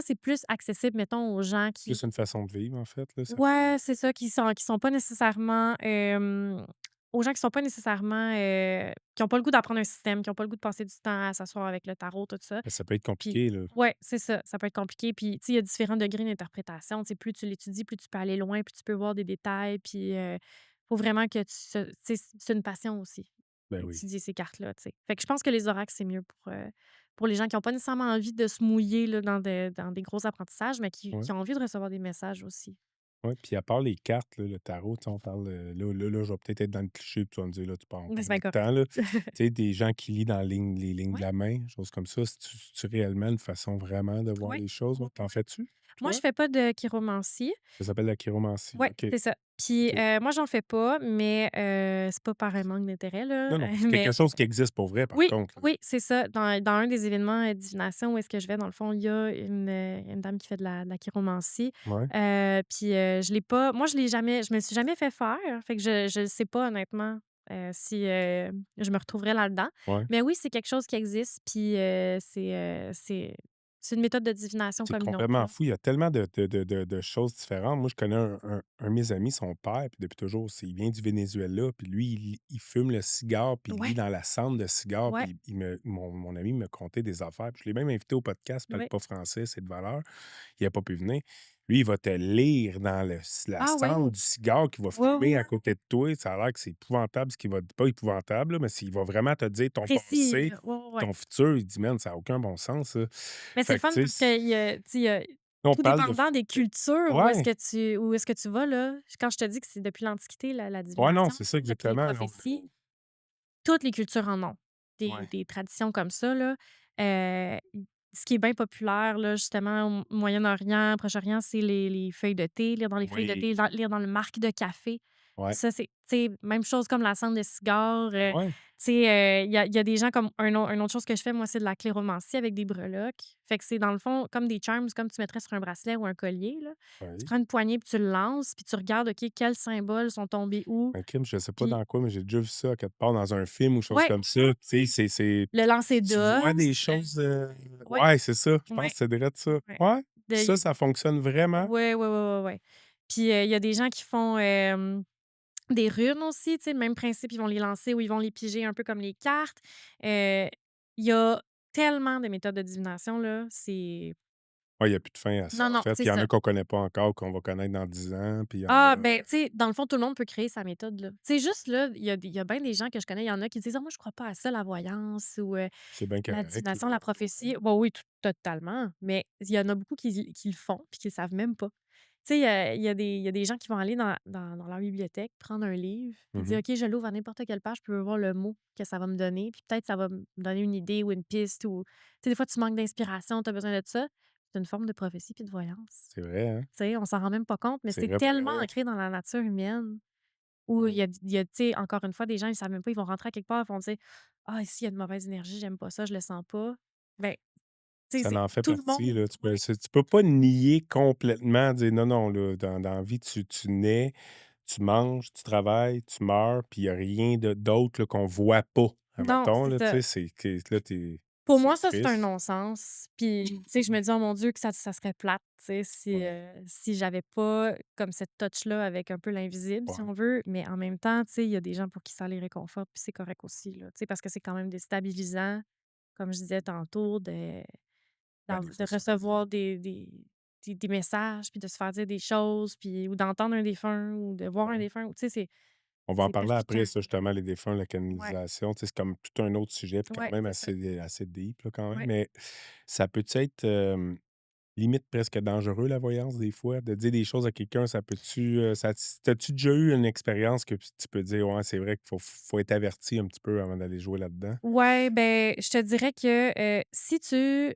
c'est plus accessible, mettons, aux gens Plus qui une façon de vivre, en fait, là, ça peut ouais, c'est ça, qui sont pas nécessairement, aux gens qui sont pas nécessairement, qui ont pas le goût d'apprendre un système, qui ont pas le goût de passer du temps à s'asseoir avec le tarot, tout ça. ça peut être Puis compliqué, là. ouais, c'est ça, ça peut être compliqué. Puis, tu sais, il y a différents degrés d'interprétation. Tu sais, plus tu l'étudies, plus tu peux aller loin, plus tu peux voir des détails. Puis, faut vraiment que tu sais, c'est une passion aussi, Ben oui. étudier ces cartes-là, tu sais. Fait que je pense que les oracles, c'est mieux pour les gens qui ont pas nécessairement envie de se mouiller là, dans des gros apprentissages, mais qui Ouais. qui ont envie de recevoir des messages aussi. Ouais, puis à part les cartes, là, le tarot, tu sais, on parle, là, je vais peut-être être dans le cliché, puis tu vas me dire: «Là, tu pars Mais c'est bien combien de temps, correct. là?» Tu sais, des gens qui lisent dans les lignes de Ouais, la main, choses comme ça. C'est-tu réellement une façon vraiment de voir ouais. les choses? Ouais. T'en fais-tu, Moi, toi? je fais pas de chiromancie. Ça s'appelle la chiromancie. Ouais, OK, c'est ça. Puis, OK. moi, j'en fais pas, mais c'est pas par un manque d'intérêt, là, Non, non, c'est quelque mais chose qui existe pour vrai, par oui, contre, là. oui, c'est ça. Dans un des événements, divination où est-ce que je vais, dans le fond, il y a une dame qui fait de la chiromancie. Ouais, Puis, je l'ai pas moi, je me suis jamais fait faire, fait que je sais pas honnêtement, si, je me retrouverais là-dedans. ouais. Mais oui, c'est quelque chose qui existe, puis, c'est une méthode de divination C'est comme une autre, complètement là. fou. Il y a tellement de choses différentes. Moi, je connais un de mes amis, son père, puis depuis toujours, il vient du Venezuela, puis lui, il fume le cigare, puis il lit Ouais, dans la cendre de cigare, ouais, puis mon ami me contait des affaires. Puis je l'ai même invité au podcast, il parle ouais. pas français, c'est de valeur. Il a pas pu venir. Lui, il va te lire dans la Ah ouais? cendre du cigare qu'il va Ouais, fumer ouais, à côté de toi. Ça a l'air que c'est épouvantable ce qu'il va pas épouvantable, là, mais s'il va vraiment te dire ton précis, passé, ouais, ouais, ouais. ton futur, il dit: «Man, ça a aucun bon sens, ça». Mais c'est le Fait que, fun tu parce sais, qu'il y a tu sais, il y a on tout parle de dépendant des cultures ouais, où est-ce que tu vas, là, quand je te dis que c'est depuis l'Antiquité, la ouais, non, divination, c'est ça là, puis les exactement, non, prophéties, toutes les cultures en ont. Des ouais, des traditions comme ça, là. Ce qui est bien populaire, là, justement, au Moyen-Orient, Proche-Orient, c'est les feuilles de thé, lire dans les feuilles de oui, thé, lire dans le marc de café. ouais, Ça, c'est tu sais, même chose comme la cendre de cigare, ouais, tu sais, il y a des gens comme une autre chose que je fais, moi, c'est de la cléromancie avec des breloques. Fait que c'est, dans le fond, comme des charms, comme tu mettrais sur un bracelet ou un collier, là. Tu ouais. prends une poignée, puis tu le lances, puis tu regardes, OK, quels symboles sont tombés où, Un crime, je sais pas puis dans quoi, mais j'ai déjà vu ça quelque part dans un film ou chose ouais, comme ça. Tu sais, c'est le lancer tu vois d'os, des choses, ouais, ouais, c'est ça, je pense ouais, que c'est direct ça. ouais. Ouais, De ça fonctionne vraiment? ouais, ouais, ouais, ouais, ouais. Puis, il y a des gens qui font, Des runes aussi, tu sais, le même principe, ils vont les lancer ou ils vont les piger un peu comme les cartes. Heu, il y a tellement de méthodes de divination, là, c'est Ouais, il y a plus de fin à ça, non, en non, fait. c'est Puis il y en ça. a qu'on connaît pas encore, qu'on va connaître dans 10 ans, puis il y en Ah, a ben, tu sais, dans le fond, tout le monde peut créer sa méthode, là. Tu sais, juste là, il y a bien des gens que je connais, il y en a qui disent: «Ah, moi, je crois pas à ça, la voyance ou c'est bien la correct, là. divination, la prophétie». Bon, oui, totalement, mais il y en a beaucoup qui le font puis qui le savent même pas. Tu sais, il y a des gens qui vont aller dans leur bibliothèque, prendre un livre, puis Mmh. dire: «OK, je l'ouvre à n'importe quelle page, je peux voir le mot que ça va me donner, puis peut-être ça va me donner une idée ou une piste» ou tu sais, des fois, tu manques d'inspiration, tu as besoin de ça. C'est une forme de prophétie puis de voyance. C'est vrai, hein? Tu sais, on s'en rend même pas compte, mais C'est c'est vrai pour tellement vrai. ancré dans la nature humaine où il y a tu sais, encore une fois, des gens, ils savent même pas, ils vont rentrer à quelque part, ils vont dire: «Ah, ici, il y a de mauvaise énergie, j'aime pas ça, je le sens pas». Ben, tu sais, Ça c'est en fait tout le partie, monde là. ouais. Tu peux pas nier complètement, dire: «Non, non, là, dans la vie, tu nais, tu manges, tu travailles, tu meurs, puis il y a rien d'autre, là, qu'on voit pas». Non, Admettons, c'est là, tu ça. sais, c'est que là, Pour c'est moi, ça, c'est un triste. non-sens. Puis, tu sais, je me dis: «Oh mon Dieu, que ça serait plate», tu sais, Ouais, si j'avais pas comme cette touch-là avec un peu l'invisible, si ouais. on veut. Mais en même temps, tu sais, il y a des gens pour qui ça les réconforte, puis c'est correct aussi, là, tu sais, parce que c'est quand même déstabilisant, comme je disais tantôt, Ben, des de fois, recevoir des messages, puis de se faire dire des choses, puis ou d'entendre un défunt ou de voir un ouais. défunt, tu sais, On va en c'est parler après, percutant. ça, justement, les défunts, la Ouais, canalisation. Tu sais, c'est comme tout un autre sujet, puis quand ouais, même c'est ça. assez deep, là, quand même. Ouais. Mais ça peut-tu être, limite presque dangereux, la voyance, des fois? De dire des choses à quelqu'un, ça peut-tu, t'as-tu déjà eu une expérience que tu peux dire: «Ouais, c'est vrai qu'il faut être averti un petit peu avant d'aller jouer là-dedans»? Ouais, ben, je te dirais que, si tu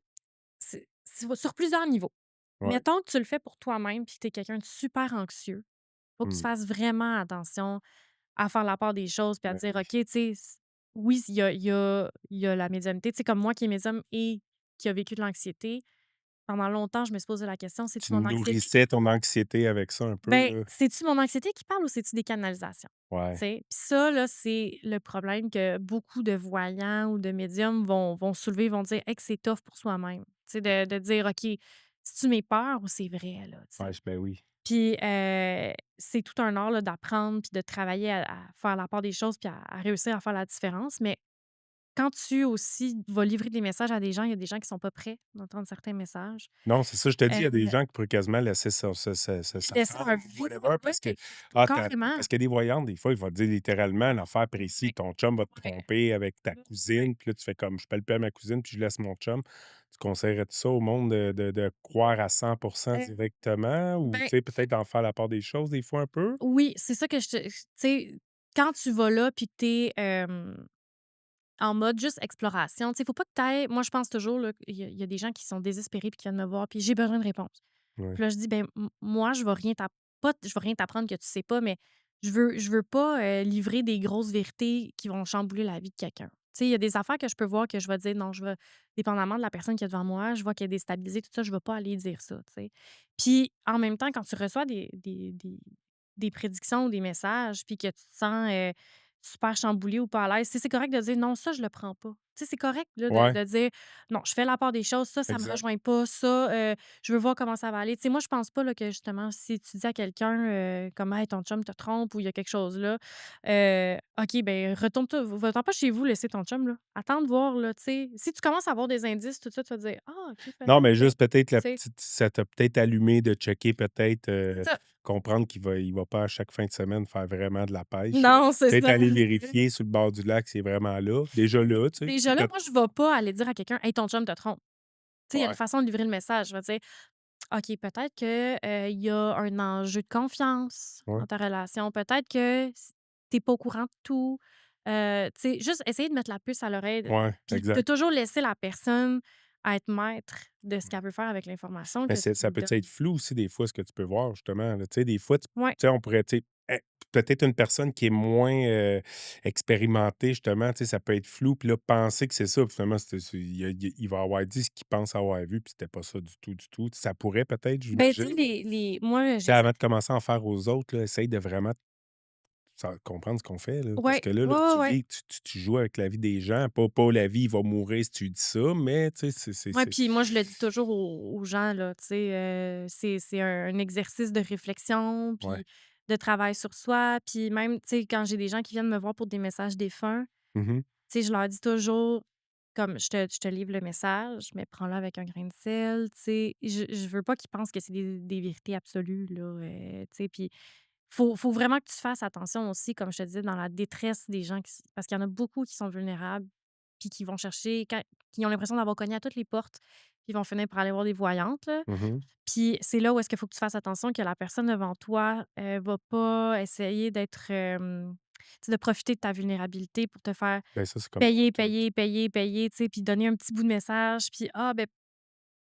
c'est sur plusieurs niveaux. Ouais. Mettons que tu le fais pour toi-même puis que tu es quelqu'un de super anxieux, faut que tu Mmh. fasses vraiment attention à faire la part des choses puis à Ben dire: oui. «OK, tu sais, oui, il y a la médiumnité». Tu sais, comme moi qui est médium et qui a vécu de l'anxiété, pendant longtemps, je me suis posé la question: «C'est-tu Tu mon anxiété qui nourrissais ton anxiété avec ça un peu, ben, là? c'est-tu mon anxiété qui parle ou c'est-tu des canalisations?» Tu Ouais. sais? Puis ça, là, c'est le problème que beaucoup de voyants ou de médiums vont soulever, vont dire: «Hey, que c'est tough pour soi-même». Tu sais, de dire: «OK, c'est-tu mes peurs ou c'est vrai, là?» Tu Ouais, sais? ben oui. Puis, c'est tout un art, là, d'apprendre puis de travailler à faire la part des choses puis à réussir à faire la différence. Mais quand tu aussi vas livrer des messages à des gens, il y a des gens qui sont pas prêts d'entendre certains messages. Non, c'est ça, je te dis, il y a des Heu, gens qui pourraient quasiment laisser sa laisser femme un ou vide, whatever oui, parce que ah, tu carrément. parce qu'il y a des voyantes, des fois, ils vont te dire littéralement une affaire précise. Ouais, Ton chum va te ouais. tromper avec ta cousine, puis là, tu fais comme: «Je pèle plus à ma cousine, puis je laisse mon chum». Tu conseillerais-tu ça au monde de croire à 100 Heu, directement ou, ben tu sais, peut-être en faire la part des choses des fois un peu? oui, c'est ça que tu sais, quand tu vas là puis que tu es, en mode juste exploration, tu sais, faut pas que tu ailles moi, je pense toujours, là, il y a des gens qui sont désespérés puis qui viennent me voir puis j'ai besoin de réponses. Ouais. Puis là, je dis: «Ben, moi, je vais rien t'apprendre que tu sais pas, mais je veux pas, livrer des grosses vérités qui vont chambouler la vie de quelqu'un». Tu sais, il y a des affaires que je peux voir que je vais dire: «Non, je vais» dépendamment de la personne qui est devant moi, je vois qu'elle est déstabilisée, tout ça, je vais pas aller dire ça, tu sais. Puis, en même temps, quand tu reçois des prédictions ou des messages, puis que tu te sens, super chamboulé ou pas à l'aise, tu sais, c'est correct de dire: «Non, ça, je le prends pas». Tu sais, c'est correct, là, Ouais, de dire: «Non, je fais la part des choses, ça me exact. rejoint pas, ça, je veux voir comment ça va aller». Tu sais, moi, je pense pas là, que justement, si tu dis à quelqu'un, comme: «Hey, ton chum te trompe» ou il y a quelque chose là, OK, ben, retourne-toi va-t'en pas chez vous laisser ton chum, là. Attends de voir, là, tu sais. Si tu commences à avoir des indices, tout ça, tu vas te dire: «Ah, OK, Non, peut-être mais que» tu juste peut-être la sais? petite ça t'a peut-être allumé de checker peut-être, C'est ça. comprendre il va pas à chaque fin de semaine faire vraiment de la pêche, Non, c'est peut-être ça. aller vérifier sur le bord du lac s'il est vraiment là. Déjà là, tu sais, Déjà là, peut-être moi, je vais pas aller dire à quelqu'un: «Hey, ton chum te trompe». Tu sais, il y a une ouais, façon de livrer le message. Je vais dire: OK, peut-être que, il y a un enjeu de confiance ouais, dans ta relation. Peut-être que tu es pas au courant de tout. Tu sais, juste essayer de mettre la puce à l'oreille, ouais, puis de exact. toujours laisser la personne être maître de ce qu'elle veut faire avec l'information Mais que tu ça lui peut être donnes. flou aussi des fois ce que tu peux voir justement là, tu sais, des fois tu Ouais. sais, on pourrait, tu sais, peut-être une personne qui est moins, expérimentée justement, tu sais, ça peut être flou, puis là, penser que c'est ça, puis finalement, il va avoir dit ce qu'il pense avoir vu, puis c'était pas ça du tout, du tout. Ça pourrait peut-être, Ben, tu sais, j'imagine. les moi, Tu sais, j'essaie avant de commencer à en faire aux autres, là, essaye de vraiment comprendre ce qu'on fait, là. Parce ouais, que là, ouais, ouais, tu ouais. vis, tu joues avec la vie des gens, pas la vie, il va mourir si tu dis ça, mais tu sais, Ouais, puis moi, je le dis toujours aux gens, là, tu sais, c'est un exercice de réflexion, ouais, puis de travail sur soi. Puis même, tu sais, quand j'ai des gens qui viennent me voir pour des messages défunts, Mmh. tu sais, je leur dis toujours, comme: «Je te livre le message, mais prends-le avec un grain de sel», tu sais. Je veux pas qu'ils pensent que c'est des vérités absolues, là, tu sais. Puis faut vraiment que tu fasses attention aussi, comme je te disais, dans la détresse des gens parce qu'il y en a beaucoup qui sont vulnérables, puis qui vont chercher qui ont l'impression d'avoir cogné à toutes les portes, puis ils vont finir par aller voir des voyantes, là. Mmh. Puis c'est là où est-ce qu'il faut que tu fasses attention que la personne devant toi, va pas essayer tu sais, de profiter de ta vulnérabilité pour te faire Ben, ça, c'est comme dans payer, tout. payer, payer, payer, tu sais, puis donner un petit bout de message, puis: «Ah, ben,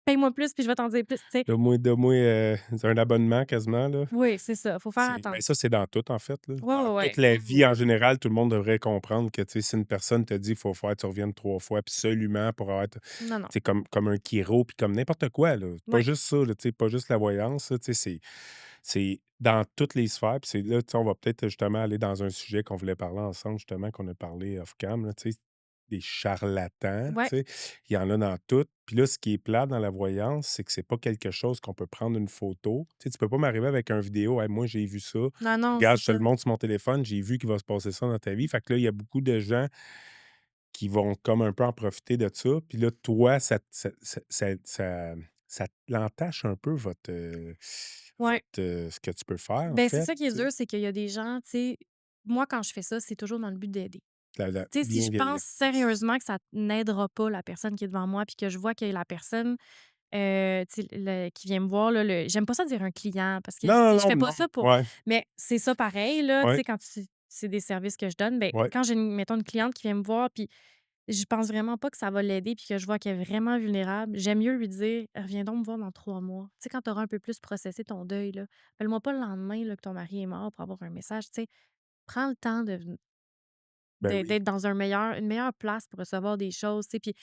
paye-moi plus, puis je vais t'en dire plus», tu sais? Donne-moi, c'est un abonnement quasiment, là. Oui, c'est ça, faut faire Ça, attention. c'est dans tout, en fait, là. Ouais, Dans ouais, toute ouais. la vie, en général, tout le monde devrait comprendre que, tu sais, si une personne te dit: «Il faut faire que tu reviennes 3 fois absolument pour avoir» tu Non, non. sais, comme un chiro puis comme n'importe quoi, là. Pas Ouais. juste ça, là, tu sais, pas juste la voyance, là, tu sais, c'est dans toutes les sphères, puis c'est là, tu sais, on va peut-être justement aller dans un sujet qu'on voulait parler ensemble, justement, qu'on a parlé off cam, là, tu sais, des charlatans, Ouais. tu sais. Il y en a dans tout. Puis là, ce qui est plate dans la voyance, c'est que c'est pas quelque chose qu'on peut prendre une photo. Tu sais, tu peux pas m'arriver avec un vidéo: «Hey, moi, j'ai vu ça. Non, non, c'est Regarde, je te ça. le montre sur mon téléphone, j'ai vu qu'il va se passer ça dans ta vie». Fait que là, il y a beaucoup de gens qui vont comme un peu en profiter de ça. Puis là, toi, ça l'entache un peu Ouais. ce que tu peux faire, en Ben, c'est fait, ça qui est tu sais, dur, c'est qu'il y a des gens, tu sais, moi, quand je fais ça, c'est toujours dans le but d'aider. la Tu sais, si je pense bienveillance. sérieusement que ça n'aidera pas la personne qui est devant moi, puis que je vois que la personne, tu sais, qui vient me voir, là, j'aime pas ça dire un client parce que, tu Non, sais, je non, fais pas non. ça pour Ouais, mais c'est ça pareil, là, tu ouais, sais, quand c'est des services que je donne, ben, ouais. quand j'ai mettons, une cliente qui vient me voir, puis je pense vraiment pas que ça va l'aider, puis que je vois qu'elle est vraiment vulnérable, j'aime mieux lui dire: «Reviens donc me voir dans 3 mois». Tu sais, quand tu auras un peu plus processé ton deuil, là. Appelle-moi pas le lendemain, là, que ton mari est mort pour avoir un message, tu sais. Prends le temps Ben oui. d'être dans une meilleure place pour recevoir des choses, tu sais, puis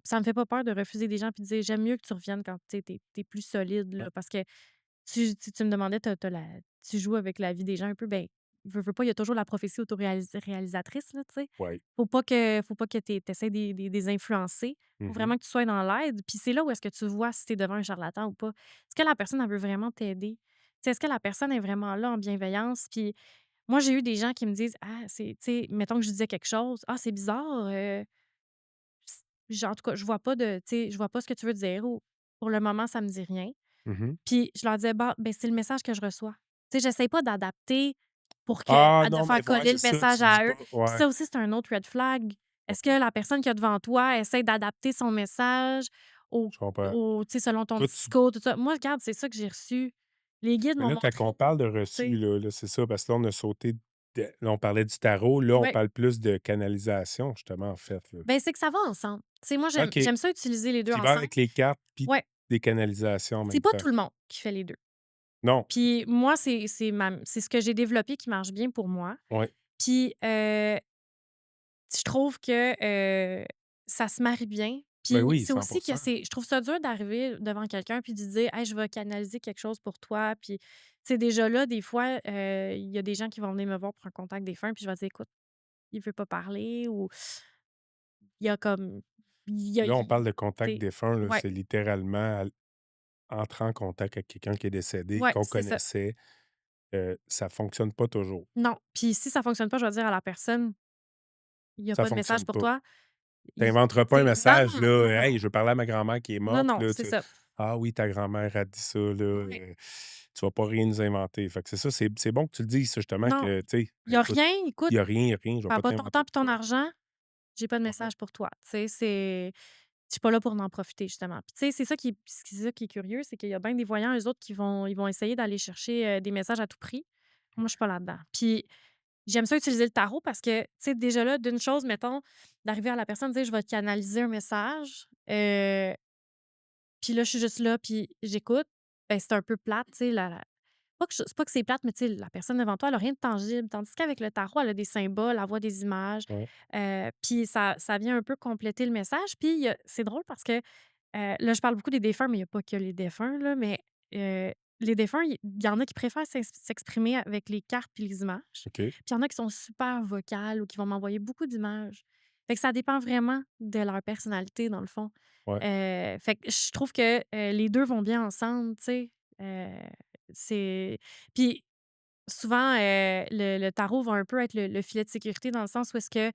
ça me fait pas peur de refuser des gens puis de dire: «J'aime mieux que tu reviennes quand, tu sais, tu plus solide, Ouais, là». Parce que tu me demandais, tu joues avec la vie des gens un peu, ben, veux pas, il y a toujours la prophétie réalisatrice, là, tu sais. ouais. Faut pas que tu essaies de les influencer. Faut Mmh. vraiment que tu sois dans l'aide, puis c'est là où est-ce que tu vois si tu es devant un charlatan ou pas. Est-ce que la personne, elle veut vraiment t'aider? Tu sais, est-ce que la personne est vraiment là en bienveillance? Puis moi, j'ai eu des gens qui me disent: «Ah, c'est», tu sais, mettons que je disais quelque chose: «Ah, c'est bizarre, en tout cas, je vois pas de, tu sais, je vois pas ce que tu veux dire», ou «Pour le moment, ça me dit rien». Mmh. Puis je leur disais: «Bah, ben, c'est le message que je reçois». Tu sais, j'essaye pas d'adapter pour Ah de non, mais faire ouais, coller c'est le ça, message tu dis à eux. pas Puis ouais, ça aussi, c'est un autre red flag. Est-ce ouais, que la personne qui est devant toi essaie d'adapter son message je comprends. tu sais, selon ton Toi, tu discours, tout ça? Moi, regarde, c'est ça que j'ai reçu. Les guides mais m'ont là, quand montré, on parle de tu reçu, sais. là, c'est ça, parce que là, on a sauté là, on parlait du tarot, là, on Ouais. parle plus de canalisation, justement, en fait, là. Ben, c'est que ça va ensemble. Tu sais, moi, j'aime OK. j'aime ça utiliser les 2 Tu y vas ensemble. avec les cartes puis Ouais. des canalisations en C'est même pas temps. tout le monde qui fait les 2. Non. Puis moi, c'est ce que j'ai développé qui marche bien pour moi. Ouais. Puis, je trouve que, ça se marie bien. Ben Puis oui, c'est 100. aussi que je trouve ça dur d'arriver devant quelqu'un puis de dire: «Hey, je vais canaliser quelque chose pour toi». Puis, tu sais, déjà là, des fois, il y a des gens qui vont venir me voir pour un contact défunt, puis je vais dire: «Écoute, il veut pas parler», ou il y a comme il y a Là, on parle il de tu contact sais, défunt, là, ouais, c'est littéralement entrer en contact avec quelqu'un qui est décédé, ouais, qu'on c'est ça. connaissait. Ça fonctionne pas toujours. Non, puis si ça fonctionne pas, je vais dire à la personne: «Il y a Ça pas de message fonctionne pour pas. toi». Tu Il inventeras pas un tu non, message, là: non, non, «Hey, je veux parler à ma grand-mère qui est non, morte», non, là, c'est ça. «Ah oui, ta grand-mère a dit ça, là», Ouais. tu vas pas rien nous inventer. Fait que c'est ça, c'est bon que tu le dises ça, justement, Non, que, tu sais, il y a écoute, rien, écoute, il y a rien, je vais perds pas pas ton t'inventer temps de puis ton quoi. argent, j'ai pas de Ouais, message pour toi. Tu sais, je suis pas là pour en profiter, justement. Puis tu sais, c'est ça qui est curieux, c'est qu'il y a bien des voyants, eux autres, ils vont essayer d'aller chercher, des messages à tout prix. Moi, je suis pas là-dedans. Puis j'aime ça utiliser le tarot parce que, tu sais, déjà là, d'une chose, mettons, d'arriver à la personne, dire: «Je vais te canaliser un message», puis là, je suis juste là, puis j'écoute. Ben, c'est un peu plate, tu sais, c'est pas que c'est plate, mais tu sais, la personne devant toi, elle a rien de tangible. Tandis qu'avec le tarot, elle a des symboles, elle voit des images, ouais, puis ça vient un peu compléter le message. Puis c'est drôle parce que, là, je parle beaucoup des défunts, mais il y a pas que les défunts, là, mais les défunts, il y en a qui préfèrent s'exprimer avec les cartes puis les images. OK, Puis il y en a qui sont super vocales ou qui vont m'envoyer beaucoup d'images. Fait que ça dépend vraiment de leur personnalité, dans le fond. ouais. Fait que je trouve que, les 2 vont bien ensemble, tu sais? C'est puis souvent, le tarot va un peu être le filet de sécurité dans le sens où est-ce que, tu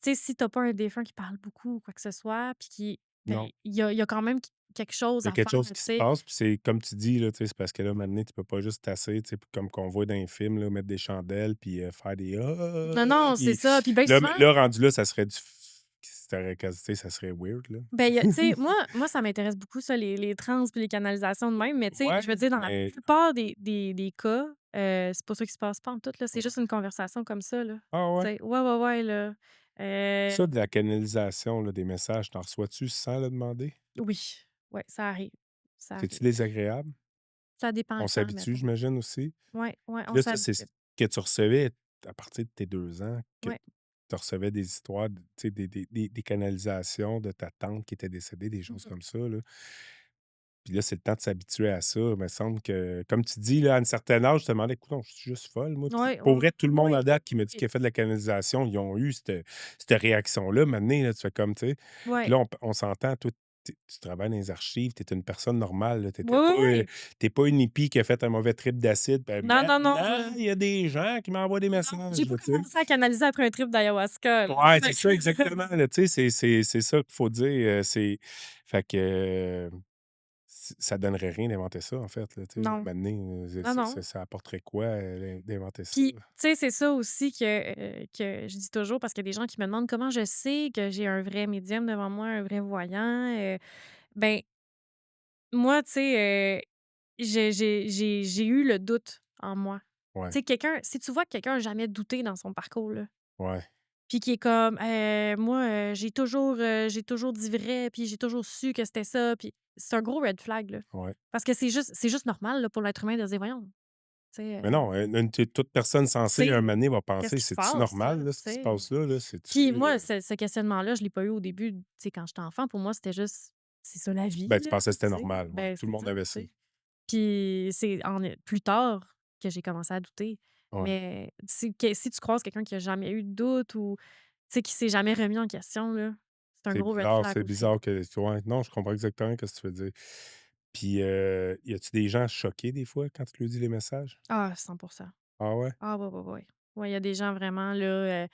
sais, si tu as pas un défunt qui parle beaucoup ou quoi que ce soit, puis qui ben, Non. il y a quand même quelque chose Il y a à quelque faire, chose tu qui se sais? passe, puis c'est comme tu dis, là, tu sais, c'est parce que là, maintenant, tu peux pas juste t'asseoir, tu sais, comme qu'on voit dans les films, là, mettre des chandelles puis, faire des Non, non, c'est puis ça. Puis bien là souvent, rendu là, ça serait du f ça aurait tu sais, ça serait weird, là. ben, tu sais, moi, ça m'intéresse beaucoup ça, les trans puis les canalisations de même, mais tu sais, Ouais, je veux dire, dans la mais plupart des cas, c'est pas ça qui se passe pas pantoute, là. C'est juste une conversation comme ça, là. ah Tu ouais? sais? Ouais, ouais, ouais, là. Ça, de la canalisation, là, des messages, t'en reçois-tu sans le demander? Oui, ouais, ça arrive, ça C'est-tu arrive. désagréable? Ça dépend On quand, s'habitue, mettons. j'imagine, aussi? Ouais, ouais, Puis on là, ça, c'est ce s'habitue. que tu recevais à partir de tes 2 ans, que Ouais. tu recevais des histoires, tu sais, des canalisations de ta tante qui était décédée, des choses Mmh. comme ça, là. Puis là, c'est le temps de s'habituer à ça. Il me semble que, comme tu dis, là, à un certain âge, je te demandais: «Écoute, je suis juste folle, moi?» Puis Ouais, pour ouais, vrai, tout le monde oui, à date qui me dit oui. qu'il a fait de la canalisation, ils ont eu cette réaction-là. Maintenant, là, tu fais comme, tu sais, puis Ouais. là, on s'entend, toi, tu travailles dans les archives, tu es une personne normale, tu Oui, oui, oui. étais pas une hippie qui a fait un mauvais trip d'acide, puis Non, non, non, maintenant, il y a des gens qui m'envoient des non, j'ai messages, pas là, tu sais. commencé à canaliser après un trip d'ayahuasca, là. Ouais, c'est Fait ça que exactement, là, tu sais, c'est ça qu'il faut dire, c'est fait que, ça donnerait rien d'inventer ça, en fait, là, tu sais. non, Maintenant, non, non. ça apporterait quoi, d'inventer ça? Puis, tu sais, c'est ça aussi que je dis toujours parce qu'il y a des gens qui me demandent comment je sais que j'ai un vrai médium devant moi, un vrai voyant, ben, moi, tu sais, j'ai eu le doute en moi. Ouais, Tu sais, si tu vois que quelqu'un a jamais douté dans son parcours, là. ouais, Puis qui est comme, moi, j'ai toujours dit vrai, puis j'ai toujours su que c'était ça, puis c'est un gros red flag, là. ouais. Parce que c'est juste normal, là, pour l'être humain de se dire: «Voyons, tu sais, Mais non, toute personne qui sensée, un sait? moment donné, va Qu'est-ce penser: qui se «C'est-tu passe, là?» normal, là, Tu ce qui se sais? passe là, là? C'est-tu, Puis moi, ce questionnement-là, je l'ai pas eu au début, tu sais, quand j'étais enfant. Pour moi, c'était juste: «C'est ça la vie, ben, tu là», pensais que tu c'était sais? normal, ouais. Ben, Tout le c'est monde ça, tu avait ça. sais? Puis c'est plus tard que j'ai commencé à douter. Ouais. Mais si tu croises quelqu'un qui a jamais eu de doute ou, tu sais, qui s'est jamais remis en question, là, c'est un gros red flag C'est aussi. bizarre que ouais, non, je comprends exactement ce que tu veux dire. Puis, y a-tu des gens choqués, des fois, quand tu leur dis les messages? Ah, 100. Ah ouais? Ah ouais, ouais, ouais. Ouais, il y a des gens vraiment là,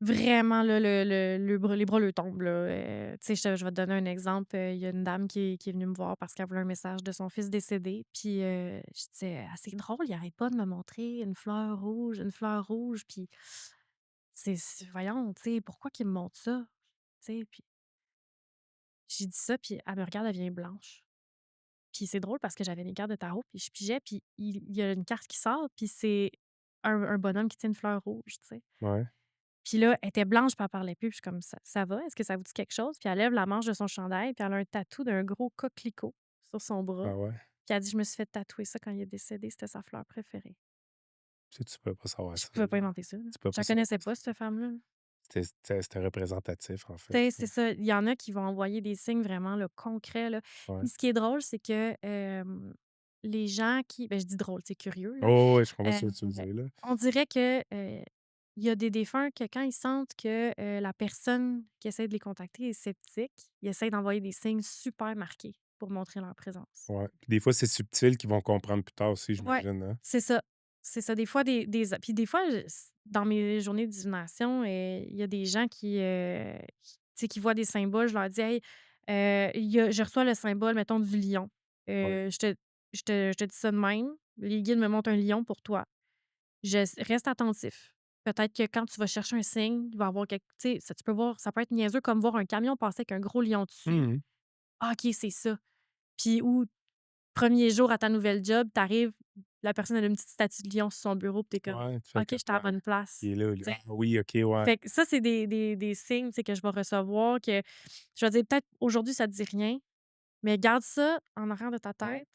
vraiment là, les bras leur tombent là, tu sais, je vais te donner un exemple, il y a une dame qui est venue me voir parce qu'elle voulait un message de son fils décédé, puis, je disais: «Ah, c'est drôle, il arrête pas de me montrer une fleur rouge, puis voyons, tu sais, pourquoi qu'il me montre ça?» Tu sais, puis j'ai dit ça, puis elle me regarde, elle devient blanche. Puis c'est drôle parce que j'avais mes cartes de tarot, puis je pigeais, puis il y a une carte qui sort, puis c'est un bonhomme qui tient une fleur rouge, tu sais. Ouais. Puis là, elle était blanche, puis elle parlait plus, puis je suis comme: «Ça va? Est-ce que ça vous dit quelque chose?» Puis elle lève la manche de son chandail, puis elle a un tatou d'un gros coquelicot sur son bras. Ah ouais? Puis elle dit: «Je me suis fait tatouer ça quand il est décédé, c'était sa fleur préférée». Tu peux pas savoir Je ça, pouvais là. pas inventer ça, là. Tu peux Je pas la savoir connaissais ça. pas, cette femme-là. C'était représentatif, en Tu fait, sais, là. c'est ça. Il y en a qui vont envoyer des signes vraiment là, concrets, là. Ouais. Puis ce qui est drôle, c'est que, les gens je dis drôle, c'est curieux, là. Oh, ouais, je comprends ce Heu, que tu veux dire, là. on dirait que, il y a des défunts que quand ils sentent que, la personne qui essaie de les contacter est sceptique, ils essayent d'envoyer des signes super marqués pour montrer leur présence. Ouais. Puis des fois, c'est subtil qu'ils vont comprendre plus tard aussi, Ouais, j'imagine, hein? c'est ça. C'est ça. Des fois, puis des fois, dans mes journées de divination, il y a des gens tu sais, qui voient des symboles. Je leur dis: «Hey, je reçois le symbole, mettons, du lion. Ouais. Je te dis ça de même. Les guides me montrent un lion pour toi. Reste attentif. Peut-être que quand tu vas chercher un signe, il va y avoir quelque tu sais, tu peux voir ça peut être niaiseux comme voir un camion passer avec un gros lion dessus. Mmh. Ah OK, c'est ça. Puis ou premier jour à ta nouvelle job, tu arrives, la personne elle a une petite statue de lion sur son bureau, puis tu comme: Ouais, tu fais «OK, comme: j'étais à la «Ah, bonne place». il est là, lui. Tu sais? Ah oui, OK, ouais. Fait que ça, c'est des signes, tu sais, que je vais recevoir que je vais dire: «Peut-être aujourd'hui ça te dit rien, mais garde ça en arrière de ta tête,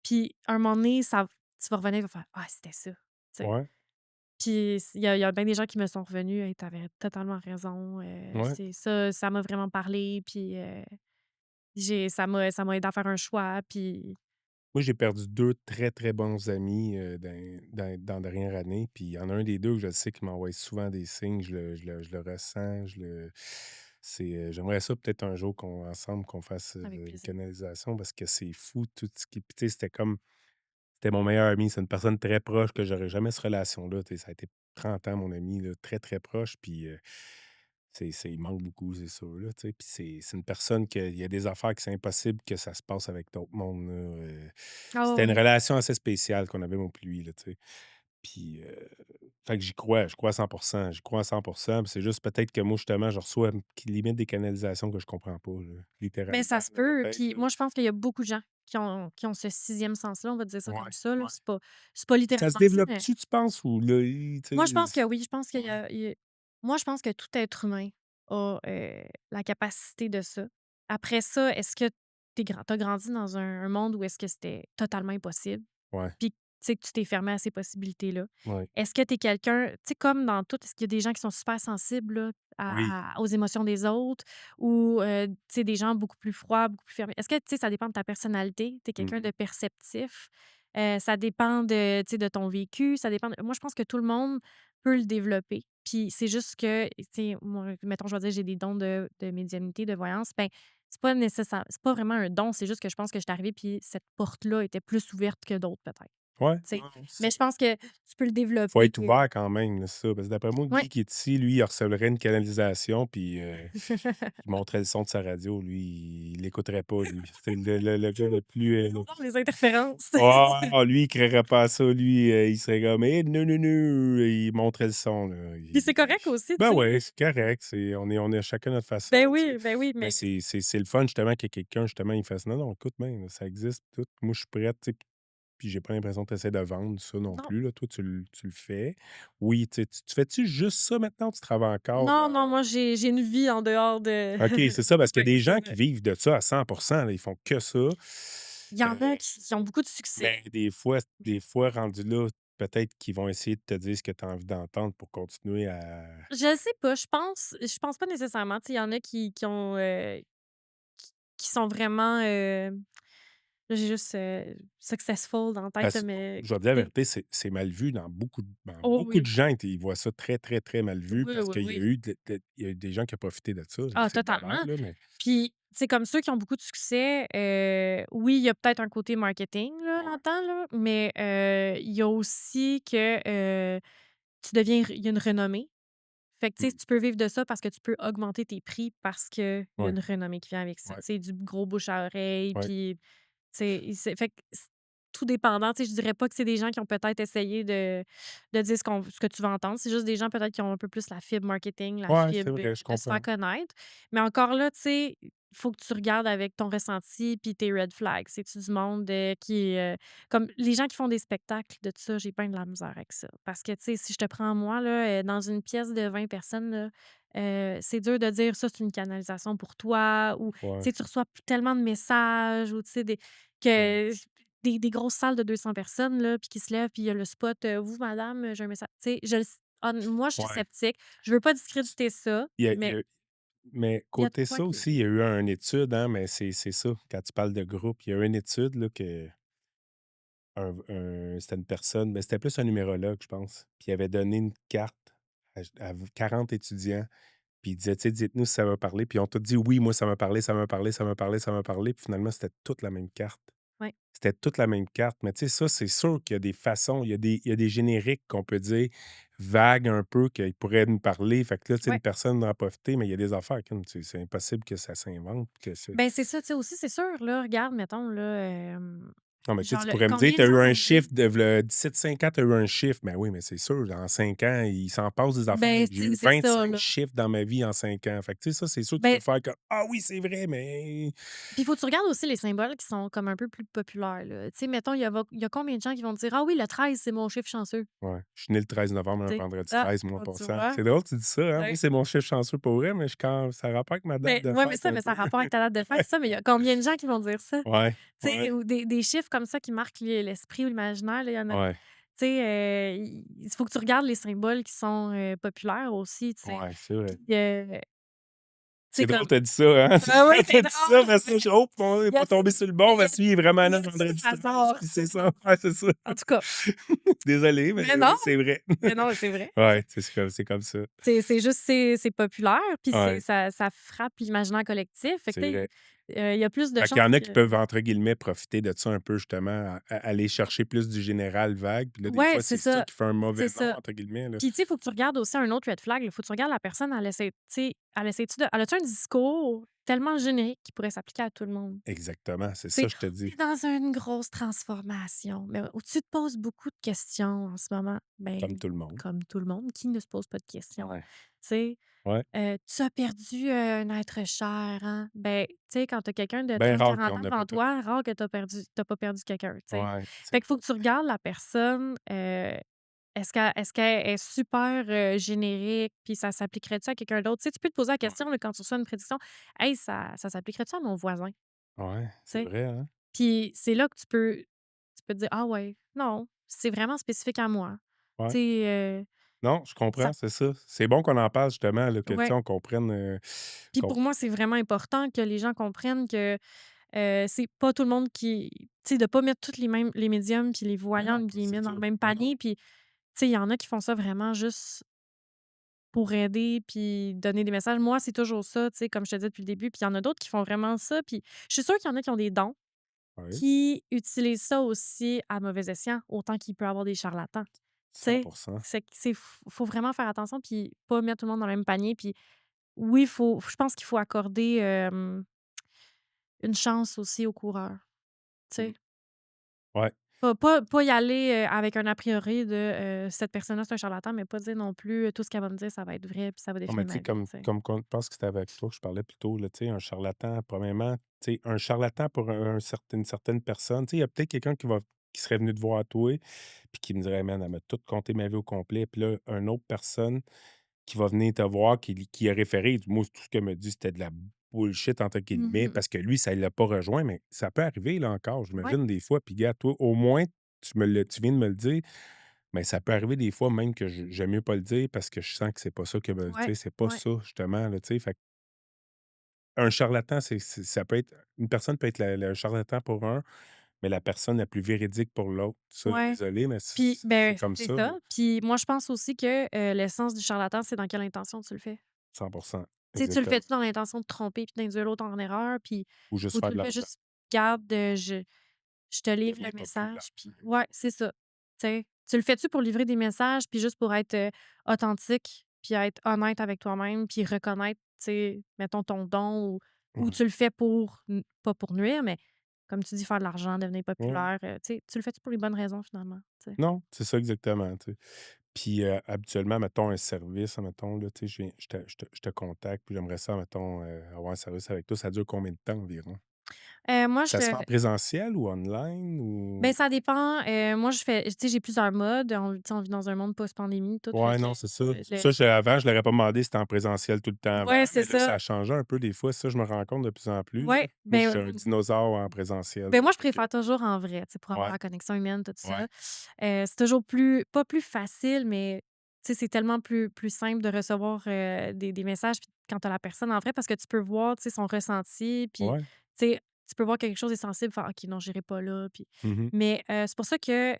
puis un moment donné, tu vas revenir, tu vas faire: "Ah, c'était ça"». Tu sais? Ouais, Puis il y a bien des gens qui me sont revenus: «Hey, tu totalement raison, ouais. c'est ça m'a vraiment parlé, puis, ça m'a aidé à faire un choix», puis Moi, j'ai perdu 2 très, très bons amis, dans la dernière année, puis il y en a un des 2 que je sais qui m'envoie souvent des signes, je le ressens, j'aimerais ça peut-être un jour qu'on fasse, avec une plaisir. canalisation parce que c'est fou tout ce qui puis tu sais, c'était comme C'était mon meilleur ami, c'est une personne très proche que j'aurais jamais cette relation-là, tu sais, ça a été 30 ans mon ami, là, très, très proche, puis, il manque beaucoup, c'est sûr, là, tu sais, puis c'est une personne que il y a des affaires que c'est impossible que ça se passe avec d'autres mondes, là, Ah c'était une oui. relation assez spéciale qu'on avait moi puis lui, là, tu sais, puis, fait que je crois à 100%, j'y crois à 100%, puis c'est juste peut-être que moi, justement, je reçois qui limite des canalisations que je comprends pas, là, Mais littéralement, ça se là, peut, peut-être, puis là. moi, je pense qu'il y a beaucoup de gens qui ont ce sixième sens-là, on va dire ça Ouais, comme ça, là. ouais. C'est pas Ça se littéralement ça, mais développe-tu, tu penses, ou là, tu moi, je pense sais? que oui. Je pense qu'il y a moi, je pense que tout être humain a, la capacité de ça. Après ça, est-ce que tu as grandi dans un monde où est-ce que c'était totalement impossible? Ouais, Puis, tu sais, que tu t'es fermé à ces possibilités-là. ouais. Est-ce que tu es quelqu'un, tu sais, comme dans tout, est-ce qu'il y a des gens qui sont super sensibles là, Oui. aux émotions des autres ou, tu sais, des gens beaucoup plus froids, beaucoup plus fermés? Est-ce que, tu sais, ça dépend de ta personnalité? Tu es Mmh. quelqu'un de perceptif? Ça dépend de, tu sais, de ton vécu? Ça dépend moi, je pense que tout le monde peut le développer. Puis c'est juste que, tu sais, moi, mettons, je vais dire, j'ai des dons de médiumnité, de voyance, ben c'est pas vraiment un don, c'est juste que je pense que je suis arrivée puis cette porte-là était plus ouverte que d'autres peut-être. Ouais, Tu sais? non, non, Mais c'est je pense que tu peux le faut développer. être ouvert quand même, là, c'est ça. Parce que d'après moi, Ouais. Guy qui est ici, lui, il recevrait une canalisation, puis il monterait le son de sa radio, lui, il l'écouterait pas, lui. C'est le gars le plus, On adore les interférences. ah, lui, il créerait pas à ça, lui, il serait comme: «Eh, non, non, non», il monterait le son, là. Puis c'est correct aussi, tu Ben sais? ouais, c'est correct, on est chacun notre façon, tu sais. Ben oui, Mais mais c'est le fun, justement, que quelqu'un, justement, il fasse: «Non, non, écoute bien, ça existe, tout. Moi, je suis prêt», tu sais. Puis j'ai pas l'impression que tu essaies de vendre ça non non. plus, là. Toi, tu le fais. Oui, tu sais, tu fais-tu juste ça maintenant ou tu travailles encore Non, non, dans moi j'ai une vie en dehors de OK, c'est ça, parce qu'il y a oui, des c'est gens ça. qui vivent de ça à 100%, là, ils font que ça. Il y en a Heu, qui ont beaucoup de succès. mais des fois rendus là, peut-être qu'ils vont essayer de te dire ce que tu as envie d'entendre pour continuer à Je sais pas, je pense pas nécessairement. Tu sais, il y en a qui ont, qui sont vraiment, là, j'ai juste, successful dans la tête, là, parce mais je vais te dire la tu sais vérité, c'est mal vu dans oh beaucoup de oui. gens, ils voient ça très, très, très mal vu Oui, parce oui, qu'il y a oui. eu il y a eu des gens qui ont profité de ça. Ah, C'est de la totalement. merde, là, mais Puis, c'est comme ceux qui ont beaucoup de succès, oui, il y a peut-être un côté marketing là, ouais. là-dedans, là, mais il y a aussi que, tu deviens il y a une renommée. Fait que, tu sais, Mmh. tu peux vivre de ça parce que tu peux augmenter tes prix parce qu'il y a Ouais, une renommée qui vient avec ça. ouais, Tu sais, du gros bouche à oreille, ouais, puis, tu sais, fait que tout dépendant. Tu sais, je dirais pas que c'est des gens qui ont peut-être essayé de dire ce que tu vas entendre. C'est juste des gens peut-être qui ont un peu plus la fibre marketing, la ouais, c'est fibre, vrai, je de se faire comprends. connaître. Mais encore là, tu sais, il faut que tu regardes avec ton ressenti puis tes red flags. C'est-tu du monde, qui est, comme les gens qui font des spectacles de ça, j'ai pas de la misère avec ça. Parce que, tu sais, si je te prends moi, là, dans une pièce de 20 personnes, là, c'est dur de dire ça, c'est une canalisation pour toi ou, tu Ouais, sais, tu reçois tellement de messages ou, tu sais, ouais, que des grosses salles de 200 personnes, là, puis qui se lèvent, puis il y a le spot, «Vous madame, j'ai un message». Tu sais, moi, je suis ouais. sceptique. Je veux pas discréditer ça, Il y mais a mais il y a de côté quoi ça qui aussi, il y a eu une étude, hein, mais c'est ça, quand tu parles de groupe, il y a eu une étude là que c'était une personne, mais c'était plus un numérologue, je pense, puis il avait donné une carte à 40 étudiants, puis il disait: «Tu sais, dites-nous si ça va parler», puis ils ont tous dit: «Oui, moi ça m'a parlé, ça m'a parlé, ça m'a parlé, ça m'a parlé», puis finalement, c'était toute la même carte. ouais, C'était toute la même carte, mais tu sais, ça, c'est sûr qu'il y a des façons, il y a des génériques qu'on peut dire vagues un peu, qu'ils pourraient nous parler. Fait que là, tu sais, ouais. une personne en a profité, mais il y a des affaires comme, tu sais, c'est impossible que ça s'invente, que c'est Ben, c'est ça, tu sais, aussi, c'est sûr, là, regarde, mettons, là, non, mais tu sais, genre tu le pourrais me dire: combien «Tu de as gens eu un ont chiffre dit de v'là 17-5 ans, tu as eu un chiffre». Ben oui, mais c'est sûr, dans 5 ans, il s'en passe des affaires. ben, J'ai eu c'est ça, 25 là. chiffres dans ma vie en 5 ans. Fait que tu sais, ça, c'est sûr, tu peux Ben, faire comme: «Ah oui, c'est vrai, mais» puis il faut que tu regardes aussi les symboles qui sont comme un peu plus populaires, là. Tu sais, mettons, il y a combien de gens qui vont te dire: «Ah oui, le 13 c'est mon chiffre chanceux», ouais, je suis né le 13 novembre, un tu sais? vendredi Ah, 13, moi, en tu passant. vois? C'est drôle que tu dis ça, hein? Oui, Ouais. c'est mon chiffre chanceux pour vrai, mais je quand ça a rapport avec ma date Mais de ouais, fête mais un ça a peu. rapport avec ta date de fête, c'est ça, mais il y a combien de gens qui vont dire ça? Ouais, Tu sais, ouais, ou des chiffres comme ça qui marquent l'esprit ou l'imaginaire, là, il y en a tu ouais, sais, il faut que tu regardes les symboles qui sont, populaires aussi, tu sais. ouais, c'est vrai. Puis, tu sais, C'est drôle comme que tu dit ça, hein? ah oui, Quand tu c'est dit ça, drôle! parce que je «Oh, on est Y pas a-tu tombé sur le bon, y parce que lui, il est vraiment y né a-tu vendredi un 13, hasard? puis c'est ça. Ouais, c'est ça. En tout cas, Désolé, mais mais non, oui, c'est vrai. mais non, c'est vrai. Ouais, c'est comme ça. C'est juste c'est populaire, puis Ouais, ça frappe l'imaginaire collectif. Fait que c'est tu sais, vrai. il y a plus de Fait qu'il y chances en a qui que peuvent, entre guillemets, «profiter» de ça un peu justement, aller chercher plus du général vague, puis là, des ouais, fois, c'est ça qui fait un c'est «mauvais nom» ça. entre guillemets, là. Puis, tu sais, il faut que tu regardes aussi un autre red flag, il faut que tu regardes la personne, elle essaie tu sais, elle a-tu un discours tellement générique qui pourrait s'appliquer à tout le monde? Exactement, c'est Tu sais, ça, je te tu dis. es dans une grosse transformation, mais où tu te poses beaucoup de questions en ce moment. Comme Ben, tout le monde. comme tout le monde, qui ne se pose pas de questions? Ouais. Tu sais, Ouais. tu as perdu, un être cher, hein? Ben, tu sais, quand tu as quelqu'un de Ben trente rare quarante qu'on ans n'a pas devant tout. toi, rare que tu pas perdu quelqu'un, tu sais. Ouais, Fait c'est qu'il faut que tu regardes la personne, est-ce qu'elle est super, générique, puis ça s'appliquerait-tu à quelqu'un d'autre? Tu sais, tu peux te poser la ouais. question, là, quand tu reçois une prédiction: «Hey, ça s'appliquerait-tu à mon voisin?» Tu Ouais, c'est sais? vrai, hein? Puis c'est là que tu peux te dire: «Ah ouais, non, c'est vraiment spécifique à moi». Ouais. Tu sais, Non, je ça comprends, c'est ça. C'est bon qu'on en parle justement, là, que, tu sais, ouais. on comprenne, Puis qu'on pour moi, c'est vraiment important que les gens comprennent que, c'est pas tout le monde qui tu sais, de pas mettre toutes les médiums puis les ben voyants, non, de les c'est mettre dans ça. le même Ben non. panier. Puis, tu sais, il y en a qui font ça vraiment juste pour aider puis donner des messages. Moi, c'est toujours ça, tu sais, comme je te disais depuis le début. Puis il y en a d'autres qui font vraiment ça. Puis je suis sûre qu'il y en a qui ont des dons, Oui, qui utilisent ça aussi à mauvais escient, autant qu'il peut y avoir des charlatans. Tu sais? 100%. C'est faut vraiment faire attention puis pas mettre tout le monde dans le même panier. Puis oui, je pense qu'il faut accorder, une chance aussi aux coureurs, tu Mmh. sais? Ouais. Pas y aller, avec un a priori de, «Cette personne-là, c'est un charlatan», mais pas dire non plus, «Tout ce qu'elle va me dire, ça va être vrai puis ça va Non, mais définir tu ma sais, vie», comme tu sais? comme qu'on je pense que c'était avec toi que je parlais plus tôt, là, tu sais, un charlatan, premièrement, tu sais, un charlatan pour une certaine personne, tu sais, il y a peut-être quelqu'un qui serait venu te voir toi, puis qui me dirait: «Man, elle m'a tout conté ma vie au complet», puis là, une autre personne qui va venir te voir, qui est référé, moi, tout ce qu'elle me dit, c'était de la «bullshit» entre guillemets, Mmh. parce que lui, ça ne l'a pas rejoint, mais ça peut arriver, là, encore, Ouais, j'imagine, des fois, puis gars, toi, au moins, tu viens de me le dire, mais ça peut arriver des fois même que j'aime mieux pas le dire parce que je sens que c'est pas ça que tu ouais, sais, c'est pas ouais, ça justement, là, tu sais? Fait qu'un charlatan, ça peut être une personne peut être le charlatan pour un, mais la personne la plus véridique pour l'autre. Ça, ouais. désolé, mais Puis, c'est ben, comme c'est ça, là. ça. Puis moi, je pense aussi que, l'essence du charlatan, c'est dans quelle intention tu le fais. 100%. Tu sais, tu le Exactement. fais-tu dans l'intention de tromper puis d'induire l'autre en erreur, puis Ou juste ou faire tu de le fais l'argent. juste: «Garde, je te livre le Deviens populaire. message», puis ouais, c'est ça. Tu sais, tu le fais-tu pour livrer des messages, puis juste pour être, authentique, puis être honnête avec toi-même, puis reconnaître, tu sais, mettons ton don ou Mmh. tu le fais pour n pas pour nuire, mais comme tu dis, faire de l'argent, devenir Ouais. populaire, tu sais, tu le fais-tu pour les bonnes raisons finalement, tu sais? Non, c'est ça exactement, tu sais. Puis, habituellement, mettons un service, mettons, là, tu sais, je te contacte, puis j'aimerais ça, mettons, avoir un service avec toi. Ça dure combien de temps environ? Moi, Ça se fait en je présentiel ou online Ben, ou ça dépend, moi, je fais tu sais, j'ai plusieurs modes. Tu sais, on vit dans un monde post-pandémie, tout, fait ouais, que non, c'est ça. C'est pour le ça, avant, je l'aurais pas demandé si c'était en présentiel tout le temps avant, ouais, c'est mais là, ça ça. a changé un peu des fois. Ça, je me rends compte de plus en plus, là. Ouais, Moi, je ben, suis un dinosaure en présentiel, ben, moi, je fait que préfère toujours en vrai, tu sais, pour avoir ouais, la connexion humaine, tout ouais. ça. C'est toujours plus pas plus facile, mais tu sais, c'est tellement plus simple de recevoir, des messages puis quand tu as la personne en vrai parce que tu peux voir, tu sais, son ressenti puis, Ouais. tu sais, tu peux voir quelque chose est sensible, faire: «OK, non, j'irai pas là», puis Mmh. mais c'est pour ça que,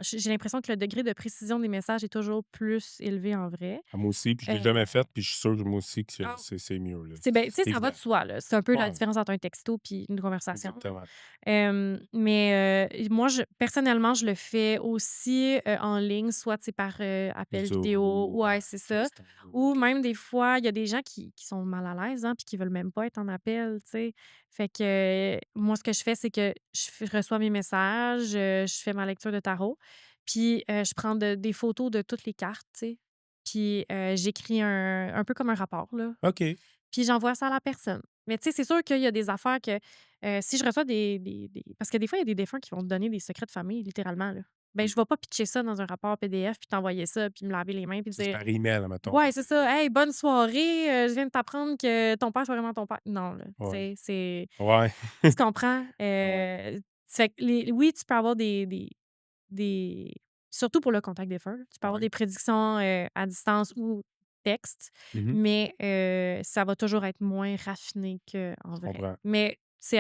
j'ai l'impression que le degré de précision des messages est toujours plus élevé en vrai. Ah, moi aussi, puis je Heu l'ai jamais fait, puis je suis sûr que moi aussi que ah, c'est mieux, là. c'est ben, tu sais, ça va de Évidemment. soi, là. C'est un peu la Ouais, différence entre un texto puis une conversation. exactement. Mais moi, personnellement, je le fais aussi, en ligne, soit, tu sais, par, appel Zoom vidéo ou, ouais, c'est ça. FaceTime, Ou OK. même des fois, il y a des gens qui sont mal à l'aise, hein, puis qui veulent même pas être en appel, tu sais. Fait que, moi, ce que je fais, c'est que je reçois mes messages, je fais ma lecture de tarot, puis, je prends des photos de toutes les cartes, tu sais. Puis, j'écris un peu comme un rapport, là. OK. Puis j'envoie ça à la personne. Mais tu sais, c'est sûr qu'il y a des affaires que, si je reçois parce que des fois, il y a des défunts qui vont te donner des secrets de famille, littéralement, là. Ben, Mmh. je vais pas pitcher ça dans un rapport PDF, puis t'envoyer ça, puis me laver les mains, puis Ça, c'est dire: par email, mettons, là, «Ouais, c'est ça. Hey, bonne soirée, je viens de t'apprendre que ton père, c'est vraiment ton père». Non, là, tu ouais. sais, Ouais. tu comprends? Ouais. Fait que oui, tu peux avoir des surtout pour le contact défunt, là, tu peux avoir Ouais. des prédictions, à distance ou texte, Mmh. mais ça va toujours être moins raffiné qu'en Je vrai. comprends. Mais c'est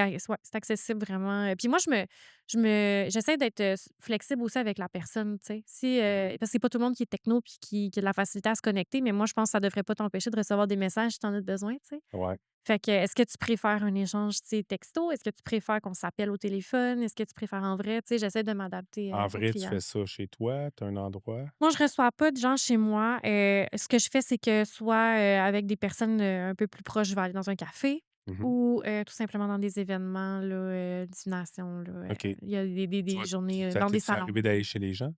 accessible vraiment, puis moi, j'essaie d'être, flexible aussi avec la personne, tu sais. Si, Mmh. parce que c'est pas tout le monde qui est techno puis qui a de la facilité à se connecter, mais moi, je pense que ça devrait pas t'empêcher de recevoir des messages si tu en as besoin, tu sais. Ouais. Fait que, est-ce que tu préfères un échange, tu sais, texto? Est-ce que tu préfères qu'on s'appelle au téléphone? Est-ce que tu préfères en vrai? Tu sais, j'essaie de m'adapter, En aux vrai, tu clients. fais ça chez toi? Tu as un endroit? Moi, je reçois pas de gens chez moi. Ce que je fais, c'est que soit, avec des personnes, un peu plus proches, je vais aller dans un café Mmh. ou, tout simplement dans des événements là, divination là, OK. il y a des journées, Ça dans des t'est-tu salons. arrivé d'aller chez les gens?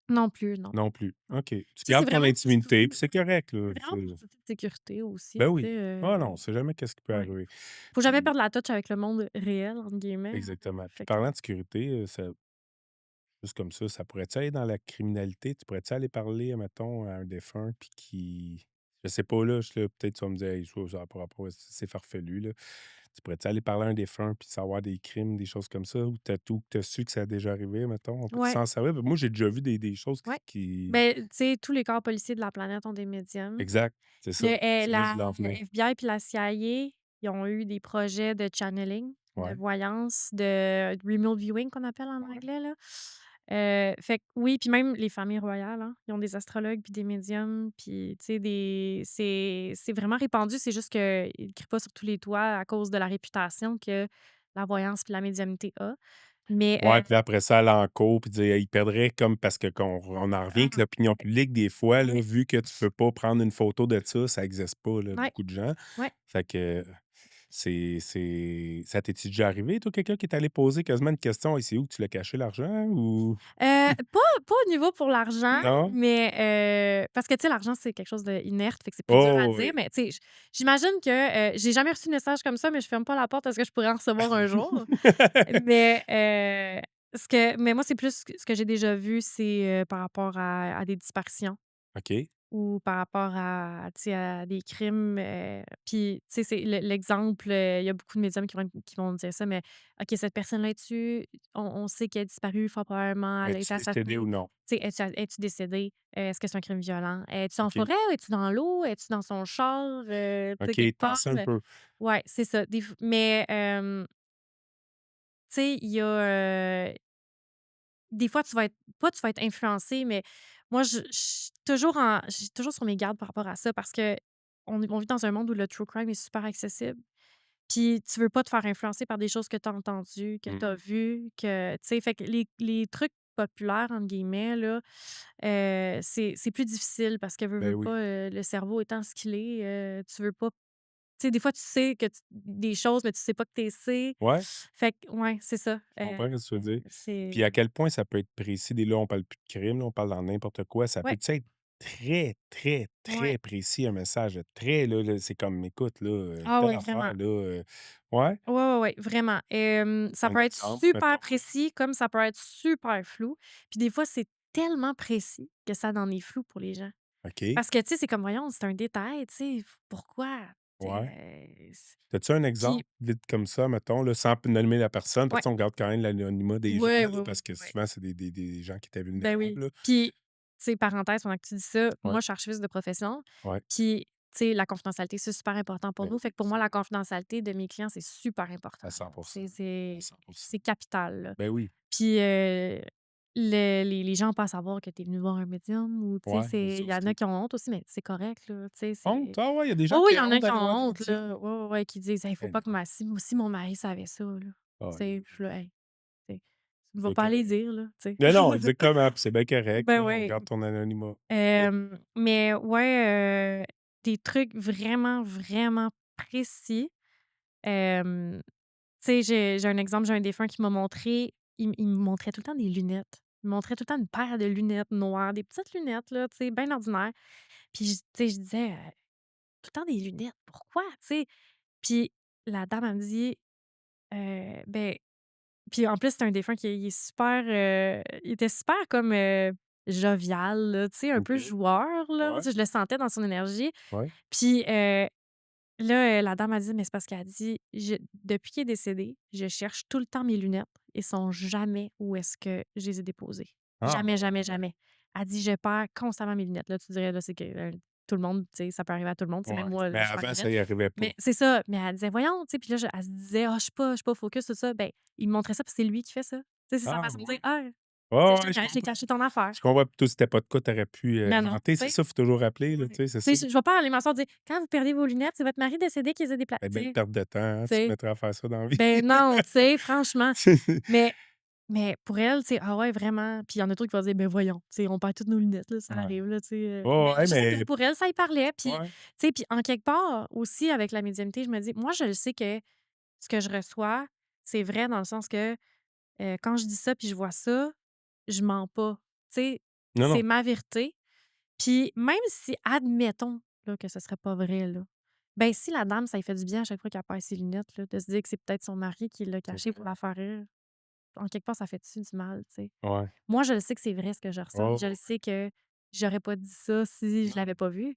Non plus, non, Non plus. non. OK. Tu Tu sais, c'est gardes ton vraiment pour intimité, puis c'est correct, là. vraiment pour souci de sécurité aussi, Ben tu oui. sais, Ah non, on sait jamais qu'est-ce qui peut ouais. arriver. Faut jamais Puis perdre la touch avec le monde «réel» entre guillemets, là. exactement. Puis Fait que parlant de sécurité, ça juste comme ça pourrait-tu aller dans la criminalité? Tu pourrais-tu aller parler, mettons, à un défunt puis qui je sais pas là, peut-être tu vas me dire: «Hey, ça a pas rapport, c'est farfelu, là». Tu pourrais-tu aller parler à un défunt puis savoir des crimes, des choses comme ça? Ou t'as su que ça a déjà arrivé, mettons? On peut-tu ouais, s'en servir? Moi, j'ai déjà vu des choses ouais. qui Ben, tu sais, tous les corps policiers de la planète ont des médiums. exact, c'est ça. C'est là que je La voulais en venir. FBI puis la CIA, ils ont eu des projets de channeling, de Ouais. voyance, de remote viewing qu'on appelle en Ouais. anglais, là. Fait que oui, puis même les familles royales, hein, ils ont des astrologues puis des médiums, puis tu sais c'est vraiment répandu, c'est juste qu'ils ne crient pas sur tous les toits à cause de la réputation que la voyance puis la médiumnité a. Mais Ouais, puis là, après ça, aller en cours puis dire: «Ils perdraient comme» parce que qu'on on en revient que ah, l'opinion publique, des fois, là, ouais, vu que tu peux pas prendre une photo de ça existe pas, là, ouais, beaucoup de gens. ouais. Fait que ça t'est-tu déjà arrivé, toi, quelqu'un qui est allé poser quasiment une question: «Et c'est où que tu l'as caché l'argent?» ou Pas au niveau pour l'argent, non? mais parce que, tu sais, l'argent, c'est quelque chose d'inerte, fait que c'est plus dur à Oh dire, oui. mais tu sais, j'imagine que, j'ai jamais reçu de message comme ça, mais je ferme pas la porte à ce que je pourrais en recevoir un jour. Mais, mais moi, c'est plus ce que j'ai déjà vu, c'est, par rapport à des disparitions. OK. Ou par rapport à, tu sais, à des crimes, puis, tu sais, c'est l'exemple, il y a beaucoup de médiums qui vont dire ça, mais OK, cette personne-là, on sait qu'elle est disparue, fort probablement, elle a Es-tu été décédé ou assassinée. non? Tu sais, es-tu décédée? Est-ce que c'est un crime violent? Es-tu en OK. forêt? Es-tu dans l'eau? Es-tu dans son char? Tu sais, OK, quelque part? tasse un peu. Ouais, c'est ça. Mais, tu sais, il y a, des fois, tu vas être influencé, mais moi, je suis toujours sur mes gardes par rapport à ça parce qu'on vit dans un monde où le true crime est super accessible. Puis tu veux pas te faire influencer par des choses que tu as entendues, que tu Mmh. as vues, que tu sais, fait que les trucs «populaires» entre guillemets là, c'est plus difficile parce que Ben veux oui. pas, le cerveau étant ce qu'il est, tu veux pas tu sais, des fois, tu sais que des choses, mais tu sais pas que tu les sais. Ouais, Fait que ouais, c'est ça, je comprends ce que tu veux dire. c'est Puis à quel point ça peut être précis? Là, on parle plus de crime, là, on parle dans n'importe quoi. Ça ouais, peut-tu être très, très, ouais. très précis, un message très, là, c'est comme: «Écoute, là, Ah telle ouais, affaire, vraiment. là, ouais? Ouais, ouais, ouais, vraiment. Ça Un peut être exemple, super mettons, là? précis comme ça peut être super flou. Puis des fois, c'est tellement précis que ça en est flou pour les gens. OK, Parce que, tu sais, c'est comme, voyons, c'est un détail, tu sais, pourquoi? Tu sais, ouais. As-tu un puis exemple vite comme ça, mettons, là, sans nommer la personne? Parce ouais. qu'on garde quand même l'anonymat des gens, Ouais, là, ouais, ouais, parce que ouais. souvent, c'est des gens qui étaient Ben vulnérables, oui. là. Puis, tu sais, parenthèse, pendant que tu dis ça, Ouais, moi, je suis archiviste de profession. ouais. Puis, tu sais, la confidentialité, c'est super important pour Ben nous. Fait oui, que pour moi, la confidentialité de mes clients, c'est super important, à là. 100 Tu sais, à c'est 100 c'est capital, là. Ben oui. Puis, les gens ont pas à savoir que tu es venu voir un médium ou, tu sais, Ouais, il ça y en a aussi. qui ont honte aussi, mais c'est correct, là, tu sais, Honte? c'est Ah ouais, il y a des gens oh oui, il qui y ont en a honte qui d'aller voir ont un honte, médecin? là. Ouais, ouais, ouais, qui disent: «Hey, faut Ben pas que non. si mon mari savait ça, là», tu sais, Aïe, puis là, hey, tu sais, tu vas c'est pas aller correct. dire, là, tu sais. Non, non, exactement, puis c'est bien correct, Ben là, on ouais. garde ton anonymat. Mais ouais, des trucs vraiment, vraiment précis. Tu sais, j'ai un exemple, j'ai un défunt qui m'a montré il me montrait tout le temps des lunettes. Il me montrait tout le temps une paire de lunettes noires, des petites lunettes, là, tu sais, bien ordinaires. Puis tu sais, je disais, «Tout le temps des lunettes, pourquoi?» Tu sais? Puis la dame, elle me dit, ben puis en plus, c'est un défunt qui il est super, il était super comme, jovial, là, tu sais, un peu OK. joueur, là. Tu Ouais, sais, je le sentais dans son énergie. ouais. Puis, là, la dame a dit: «Mais c'est parce qu'elle dit: "Je depuis qu'il est décédé, je cherche tout le temps mes lunettes et sont jamais où est-ce que je les ai déposées. Ah! Jamais, jamais, jamais." Elle dit: «Je perds constamment mes lunettes». Là, tu dirais, là, c'est que, tout le monde, tu sais, ça peut arriver à tout le monde, tu sais, même Ouais. moi, Mais je suis pas avant, ça correcte. y arrivait pas. Mais c'est ça, mais elle disait: «Voyons», tu sais, puis là, elle se disait: «Ah, je suis pas focus», tout ça. Ben, il me montrait ça, puis c'est lui qui fait ça. Tu sais, c'est sa Ah façon de dire: ouais? «Ah, tu sais, Ouais, ouais, je j'ai comprends. caché ton affaire». Je comprends. Puis toi, c'était pas de quoi tu aurais pu, Mais non, inventer. tu C'est sais? ça, faut toujours rappeler, là, tu Ouais. sais, c'est Tu ça. sais, je vais pas aller m'asseoir dire: «Quand vous perdez vos lunettes, c'est votre mari décédé qui les a déplacées», Eh tu belle sais? perte de temps, hein, Tu tu te sais? mettrais à faire ça dans la vie. Ben non, tu sais, franchement. Mais mais pour elle, tu sais: «Ah ouais, vraiment?» Puis il y en a d'autres qui vont dire: «Ben voyons, tu sais, on perd toutes nos lunettes, là, ça Ouais. arrive, là», tu sais, Ouais, mais ouais, je sais mais que pour elle, ça y parlait. Puis, ouais. tu sais, puis en quelque part aussi avec la médiumnité, je me dis: «Moi, je le sais que ce que je reçois, c'est vrai dans le sens que, quand je dis ça puis je vois ça, je mens pas». Tu sais, Non, c'est non. ma vérité. Puis même si, admettons, là, que ce serait pas vrai, là, ben si la dame, ça lui fait du bien à chaque fois qu'elle perd ses lunettes, là, de se dire que c'est peut-être son mari qui l'a caché pour la faire rire, en quelque part, ça fait-tu du mal, tu sais? Ouais. Moi, je le sais que c'est vrai ce que je ressens, puis je le Oh, sais que j'aurais pas dit ça si je non, l'avais pas vu.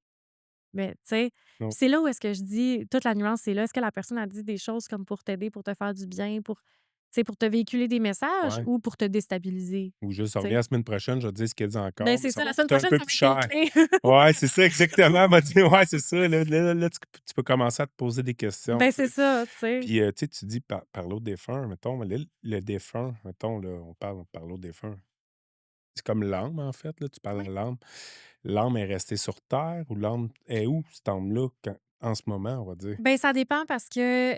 Mais tu sais, non. puis c'est là où est-ce que je dis toute la nuance, c'est là, est-ce que la personne a dit des choses comme pour t'aider, pour te faire du bien, pour, tu sais, pour te véhiculer des messages Ouais. ou pour te déstabiliser, Ou juste, tu sais? reviens la semaine prochaine, je vais te dire ce qu'elle dit Ben encore, mais c'est ça ça, va la semaine coûter un prochaine, peu ça va plus être les cher. clés. Ouais, c'est ça exactement. Elle m'a dit ouais, c'est ça, là, tu peux commencer à te poser des questions, Ben tu c'est sais. ça, tu sais. Puis, tu sais, tu dis par l'autre défunt, mettons, là, le défunt, mettons, là, on parle par l'autre défunt. C'est comme l'âme, en fait, là, tu parles Ouais. à l'âme. L'âme est restée sur terre ou l'âme est où, cette âme-là, en ce moment, on va dire? Ben, ça dépend parce que,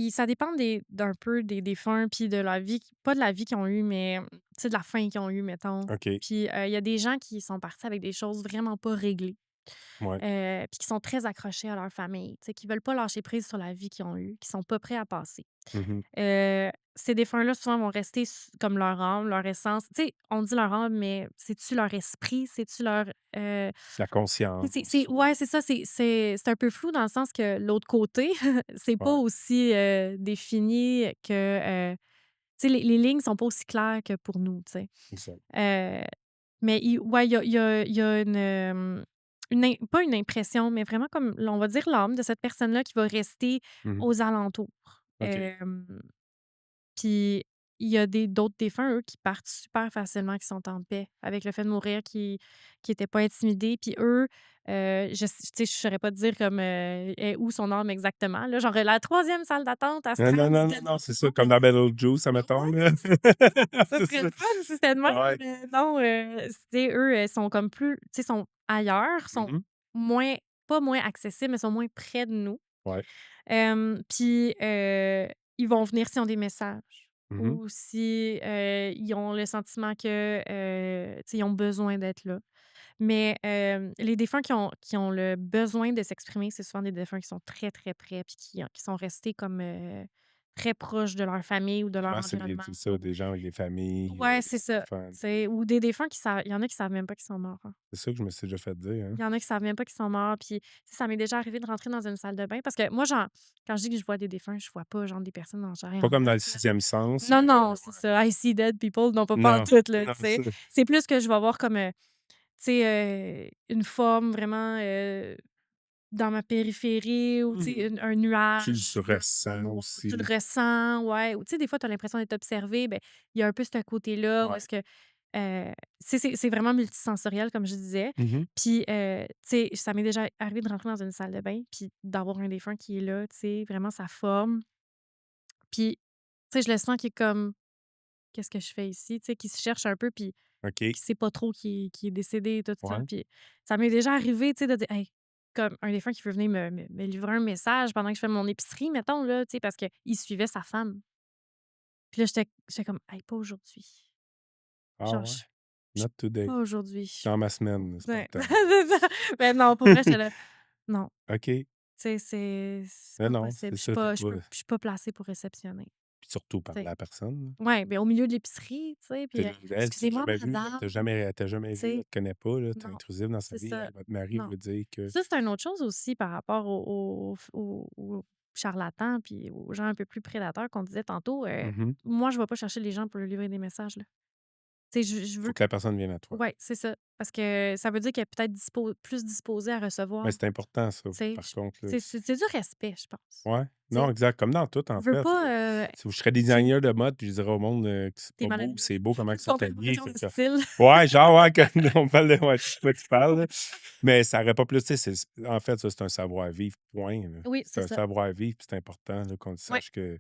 ça dépend d'un peu des défunts puis de la vie pas de la vie qu'ils ont eue, mais, tu sais, de la fin qu'ils ont eue, mettons. OK, Puis, il y a des gens qui sont partis avec des choses vraiment pas réglées, ouais. puis qui sont très accrochés à leur famille, tu sais, qui veulent pas lâcher prise sur la vie qu'ils ont eue, qui sont pas prêts à passer. Mmh. Ces défunts-là, souvent, vont rester comme leur âme, leur essence. Tu sais, on dit leur âme, mais c'est-tu leur esprit? C'est-tu leur, La c'est conscience ou ouais, c'est ça, c'est un peu flou dans le sens que l'autre côté, c'est pas ouais, aussi, défini que, tu sais, les lignes sont pas aussi claires que pour nous, tu sais. exact. Heu, mais ouais, il y a une im pas une impression, mais vraiment comme, on va dire l'âme de cette personne-là qui va rester Mmh. aux alentours. OK. Puis il y a d'autres défunts, eux, qui partent super facilement, qui sont en paix avec le fait de mourir, qui étaient pas intimidés. Puis eux, je s tu sais, je saurais pas te dire comme, est où son âme exactement, là, genre la troisième salle d'attente Non, non, astrale du non, non, défunt. non, c'est ça, Non, comme dans Beetlejuice, admettons, ouais, là. c'est ça. Ça C'est serait ça. le fun si c'était de même, Ouais. mais non, c'est eux, sont comme plus, tu sais, sont ailleurs, sont Mmh. moins pas moins accessibles, mais sont moins près de nous. Ouais. Puis, ils vont venir s'ils ont des messages Mmh. ou si, ils ont le sentiment que, tu sais, ils ont besoin d'être là. Mais, les défunts qui ont le besoin de s'exprimer, c'est souvent des défunts qui sont très, très près puis qui sont restés comme, très proches de leur famille ou de leur Souvent, environnement. c'est ça, des gens avec des familles, Ouais, des c'est ça. enfants. C'est ou des défunts qui savent il y en a qui savent même pas qu'ils sont morts, hein. C'est ça que je me suis déjà fait dire, hein. Il y en a qui savent même pas qu'ils sont morts, puis tu sais, ça m'est déjà arrivé de rentrer dans une salle de bain parce que moi, genre, quand je dis que je vois des défunts, je vois pas, genre, des personnes en chair et Pas en comme dans le os, là. sixième sens, Non, non, c'est ouais. ça. I see dead people, non, pas Non, pantoute, là, non, tu c'est sais. ça. C'est plus que je vais voir comme, tu sais, une forme vraiment, dans ma périphérie ou, tu sais, Mmh. un Tu nuage le blanc, ressens noir. Tu le aussi. ressens, ouais. Ou tu sais, des fois, tu as l'impression d'être observé, ben, il y a un peu ce côté-là où Ouais. est-ce que, c'est vraiment multisensoriel, comme je disais. Mmh. Puis, tu sais, ça m'est déjà arrivé de rentrer dans une salle de bain puis d'avoir un défunt qui est là, tu sais, vraiment sa forme. Puis, tu sais, je le sens qui est comme: «Qu'est-ce que je fais ici?» Tu sais, qui se cherche un peu puis OK. qui sait pas trop qui est décédé et tout ça. Ouais. Puis ça m'est déjà arrivé, tu sais, de dire: «Hey», comme un défunt qui veut venir me livrer un message pendant que je fais mon épicerie, mettons, là, tu sais, parce qu'il suivait sa femme. Puis là, j'étais comme: «Hey, pas aujourd'hui. Ah Genre, ouais? je Not today. pas aujourd'hui». Dans ma semaine, c'est pas le Ouais, temps. c'est ça. Mais non, pour vrai, j'étais là: «Non, OK. tu sais, c'est Mais pas non, possible. c'est ça, tu pas Je suis pas placée pour réceptionner», puis surtout tu parler à sais. la personne, là. Ouais, ben, au milieu de l'épicerie, tu sais, puis, Elle t'a «Excusez-moi, jamais vu, madame», elle t'a jamais tu vu, elle sais. te connaît pas, là, tu es Non, intrusif dans sa c'est vie. ça. Hey, votre mari Non. veut dire que Ça, c'est une autre chose aussi par rapport aux charlatans puis aux gens un peu plus prédateurs qu'on disait tantôt. mmh Moi, je vais pas chercher les gens pour leur livrer des messages, là. Tu sais, je faut veux que la personne vienne à toi. ouais, c'est ça. parce que ça veut dire qu'elle est peut-être plus disposée à Mais recevoir, c'est important ça, tu sais. par contre, là. C'est du respect, je pense, Ouais. tu Non, sais. exact, comme dans tout, en Je veux fait, là. pas, Si je serais tu sais, designer de mode, puis je dirais au monde, que c'est tu pas malade beau, c'est beau comment ils sont habillés, contemplation fait de que style. ouais, genre, ouais, quand on parle de ouais, je sais de quoi tu parles, là. Mais ça aurait pas plus tu sais, en fait, ça, c'est un savoir-vivre, point, là. Oui, C'est c'est un ça. savoir-vivre, puis c'est important, là, qu'on Ouais. sache que